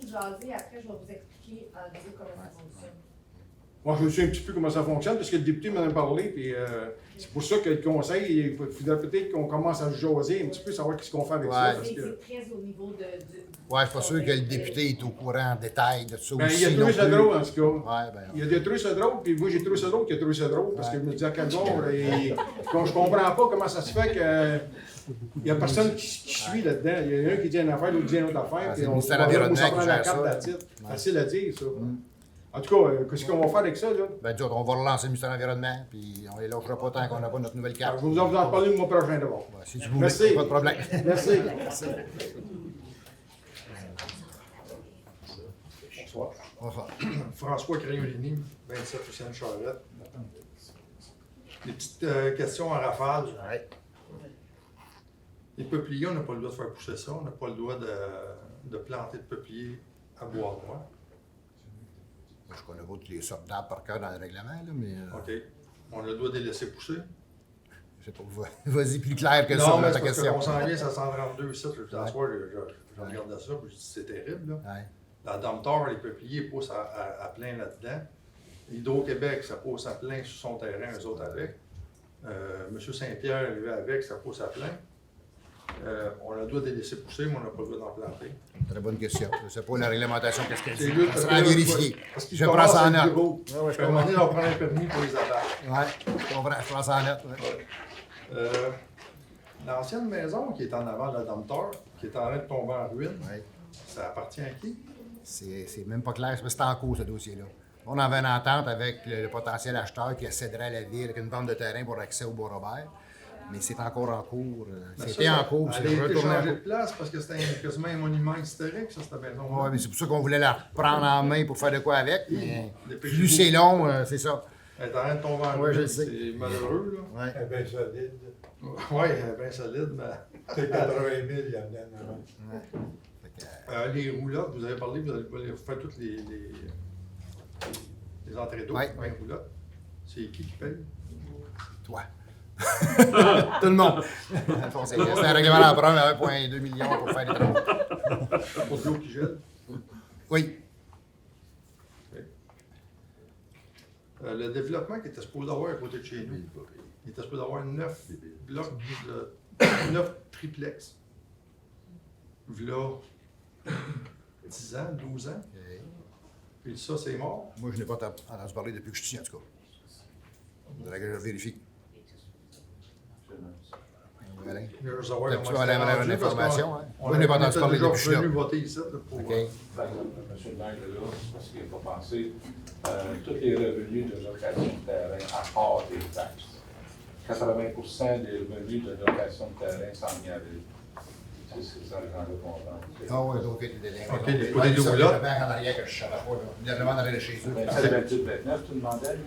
Je vais jaser, après je vais vous expliquer en gros comment ça fonctionne. Moi, je me souviens un petit peu comment ça fonctionne, parce que le député m'en a parlé, puis c'est pour ça que le conseil, il faudrait peut-être qu'on commence à jaser un petit peu, savoir ce qu'on fait avec ça. C'est très au niveau de... Ouais, je suis pas sûr que le député est au courant en détail de tout ça Ben, aussi. il a trouvé ça drôle, en tout cas. Ouais, ben, Il a trouvé ça drôle, puis moi, j'ai trouvé ça drôle qu'il a trouvé ça drôle, parce que je me disais à quel bord, je comprends pas comment ça se fait que... Il n'y a personne qui suit là-dedans. Il y en a un qui dit une affaire, l'autre dit une autre affaire. c'est le ministère de l'Environnement qui gère ça. Facile à dire, ça. En tout cas, qu'est-ce qu'on va faire avec ça, là? Ben, nous autres, on va relancer le ministère de l'Environnement, puis on les lâchera pas tant qu'on n'a pas notre nouvelle carte. Je vais vous en parler le mois prochain d'abord. Si tu voulais, Merci. pas de problème. Merci. Merci. Bonsoir. Bonsoir. François Créolini, 27 Lucien Charette. Des petites questions en rafale. Les peupliers, on n'a pas le droit de faire pousser ça. On n'a pas le droit de planter de peupliers à Bois-Noir. Moi, je connais pas toutes les sortes d'arbres par cœur dans le règlement, là, mais... OK. On a le droit de les laisser pousser. Je sais pas, vas-y plus clair que ça non, dans mais ta question. On s'en vient, ça 132 ici. Ce soir, je regardais ça, puis je dis c'est terrible. Là. Dans le Domtar, les peupliers poussent à plein là-dedans. Hydro-Québec, ça pousse à plein sur son terrain, eux autres avec. M. Saint-Pierre arrivé avec, ça pousse à plein. On a le droit de les laisser pousser, mais on n'a pas le droit d'en planter. Très bonne question. Je ne sais pas la réglementation, qu'est-ce qu'elle dit. Ça sera à vérifier. Je prends ça en note. Ouais, je commence à prendre un permis pour les abattre. Oui, je prends ça en note. Ouais. L'ancienne maison qui est en avant de la Domtar, qui est en train de tomber en ruine, ça appartient à qui? C'est même pas clair, c'est en cours ce dossier-là. On avait une entente avec le potentiel acheteur qui accéderait à la ville avec une bande de terrain pour accès au Bois-Robert. Mais c'est encore en cours. C'était en cours. Elle a été changée de place parce que c'était quasiment un monument historique, ça, cette maison. Oui, mais c'est pour ça qu'on voulait la prendre en main pour faire de quoi avec. Mais plus c'est long, c'est ça. Elle est en train de tomber en ruine. ruine, c'est malheureux. Là. Elle est bien solide. Oui, elle est bien solide, mais... C'est 80 000, il y en a. Les roulottes, vous avez parlé, vous allez faire toutes les entrées d'eau, les roulottes. C'est qui paye? Toi. Tout le monde. C'est un règlement d'emprunt à 1,2 million pour faire les travaux. Pour de l'eau qui gèle? Oui. Okay. Le développement qui était supposé avoir à côté de chez nous, il était supposé avoir 9 blocs, 9 triplex. V'là 10 ans, 12 ans. Puis ça, c'est mort. Moi, je n'ai pas entendu parler depuis que je suis ici, en tout cas. Il faudrait que je vérifie. Je savoir tu vas aller une information, hein? On Moi, je n'ai pas entendu parler depuis que je suis là. venu voter ici pour... M. le maire est là, parce qu'il n'a pas pensé, tous les revenus de location de terrain, à part des taxes, 80% des revenus de location de terrain s'en vient à ville. C'est ça, les gens le comprennent. Ah oui, donc, OK, les poulets de roulotte. En arrière que je ne savais pas, il y a en arrière de chez eux. C'est 28-29, tu demandais?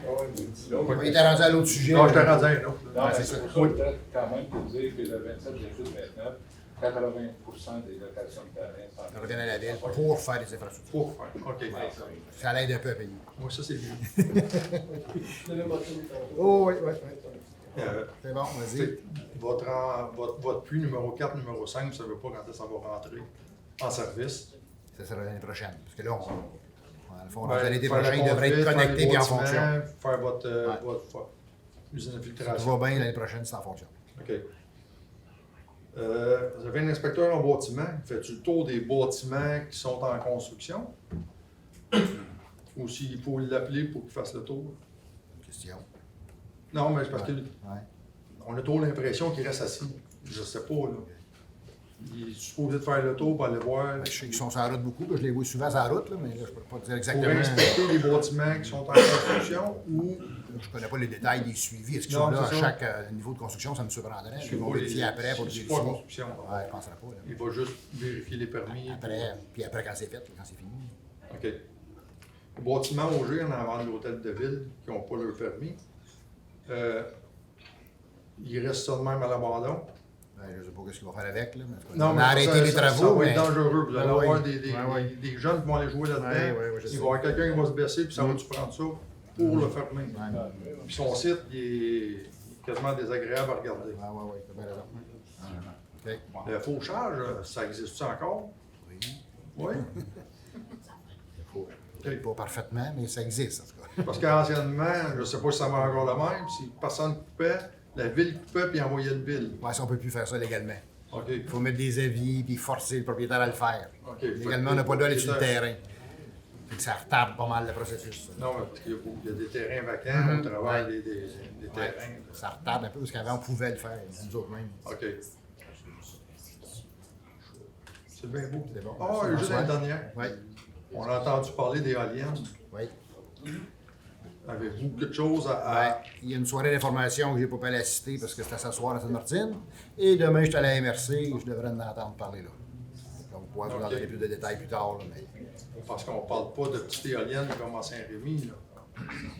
Il était rendu à l'autre sujet. Non, je t'ai rendu à un autre. Non, c'est ça. Il faut quand même te dire que le 27-29, 80% des locations de terrain s'en reviennent à la ville pour faire des infrastructures. Pour faire, OK. Ça l'aide un peu à payer. Moi, ça, c'est bien. Oh, oui, oui. C'est bon, vas-y. Votre puits numéro 4, numéro 5, vous ne savez pas quand ça va rentrer en service. Ça sera l'année prochaine. Parce que là, l'été prochain, il devrait être connecté et en fonction. Faire votre usine de filtration. Ça va bien, l'année prochaine, c'est en fonction. OK. Vous avez un inspecteur en bâtiment. Fais-tu le tour des bâtiments qui sont en construction? Ou s'il faut l'appeler pour qu'il fasse le tour? Question. Non, mais c'est parce que on a trop l'impression qu'il reste assis. Je sais pas, là. Il est supposé de faire le tour pour aller voir. Je sais qu'ils sont sur la route beaucoup, je les vois souvent sur la route, là, mais là, je ne peux pas te dire exactement. Pour inspecter les bâtiments qui sont en construction ou. Je ne connais pas les détails des suivis. Est-ce qu'ils Non, sont là à c'est ça. chaque niveau de construction? Ça me surprendrait. Je Ils vont sais pas, vérifier après pour c'est vérifier. pas construction. Ouais, je ne penserais pas. Là. Il va juste vérifier les permis. Après, puis après, quand c'est fait, quand c'est fini. OK. Le bâtiment Auger, en avant de l'hôtel de ville, qui n'ont pas leur permis, il reste ça de même à l'abandon. Ben, je ne sais pas ce qu'il va faire avec. Là, mais Non, on mais a arrêté les travaux. ça va mais... être dangereux. Vous allez Ben avoir oui. des jeunes qui vont aller jouer là-dedans. Ouais, je Il sais. va y avoir quelqu'un qui va se baisser, puis ça va-tu prendre ça pour le fermer. Puis son site, il est quasiment désagréable à regarder. Oui, tu as bien raison. Le fauchage, ça existe-tu encore? Oui. Pas parfaitement, mais ça existe en tout cas. Parce qu'anciennement, je ne sais pas si ça va encore le même, si personne coupait, la ville coupait puis envoyait le bill. Oui, ça, on ne peut plus faire ça légalement. OK. Il faut mettre des avis puis forcer le propriétaire à le faire. OK. Légalement, on n'a pas le droit d'aller sur le terrain. Fait que ça retarde pas mal le processus. Ça. Non, mais parce qu'il y a des terrains vacants, on travaille des terrains. Ça retarde un peu parce qu'avant, on pouvait le faire, nous autres mêmes. OK. C'est bien beau. C'est bon. Ah, juste l'année dernière. Oui. On a entendu parler d'éoliennes. Oui. Avez-vous quelque chose à. Ouais. Il y a une soirée d'information que j'ai pas pu aller assister parce que c'était ce soir à Sainte-Martine. Et demain, je suis à la MRC, je devrais en entendre parler là. Donc, on pourra vous en donner plus de détails plus tard. Là, mais... Parce qu'on ne parle pas de petites éoliennes comme à Saint-Rémy.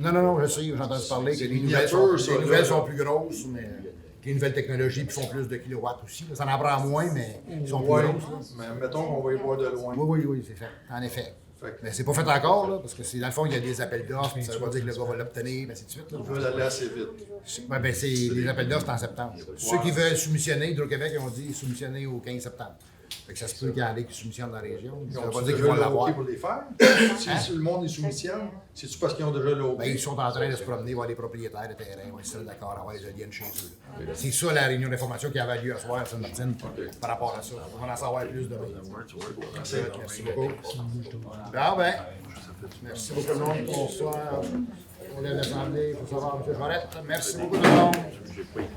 Non, je sais, j'ai entendu parler que les nouvelles sont plus grosses, mais les nouvelles technologies font plus de kilowatts aussi. Là. Ça en prend moins, mais ils sont plus grosses. Mais mettons qu'on va y voir de loin. Oui, c'est fait, en effet. Mais c'est pas fait encore, là, parce que c'est dans le fond, il y a des appels d'offres, ça veut pas dire que le gars va l'obtenir, mais c'est de suite. Là. Ils veulent aller assez vite. Ouais, ben, les appels d'offres, c'est en septembre. Ceux qui veulent soumissionner, Hydro-Québec, ils ont dit soumissionner au 15 septembre. Fait que ça se peut qu'il y en ait qui soumissionnent dans la région. Ils Ça ont veut pas dire déjà qu'ils vont le l'avoir. hockey pour les faire? Si le monde est soumissionne, c'est-tu parce qu'ils ont déjà le hockey? Ben, ils sont en train de se promener, voir les propriétaires de terrain, ils sont d'accord à avoir les éoliennes chez eux. C'est ça la réunion d'information qui avait lieu à soir à Sainte-Martine par rapport à ça. On va en savoir plus demain. Merci beaucoup. Ah ben, merci beaucoup tout le monde. Bonsoir. On lève l'Assemblée, il faut savoir, M. Jarrette. Merci beaucoup tout le monde. J'ai pas été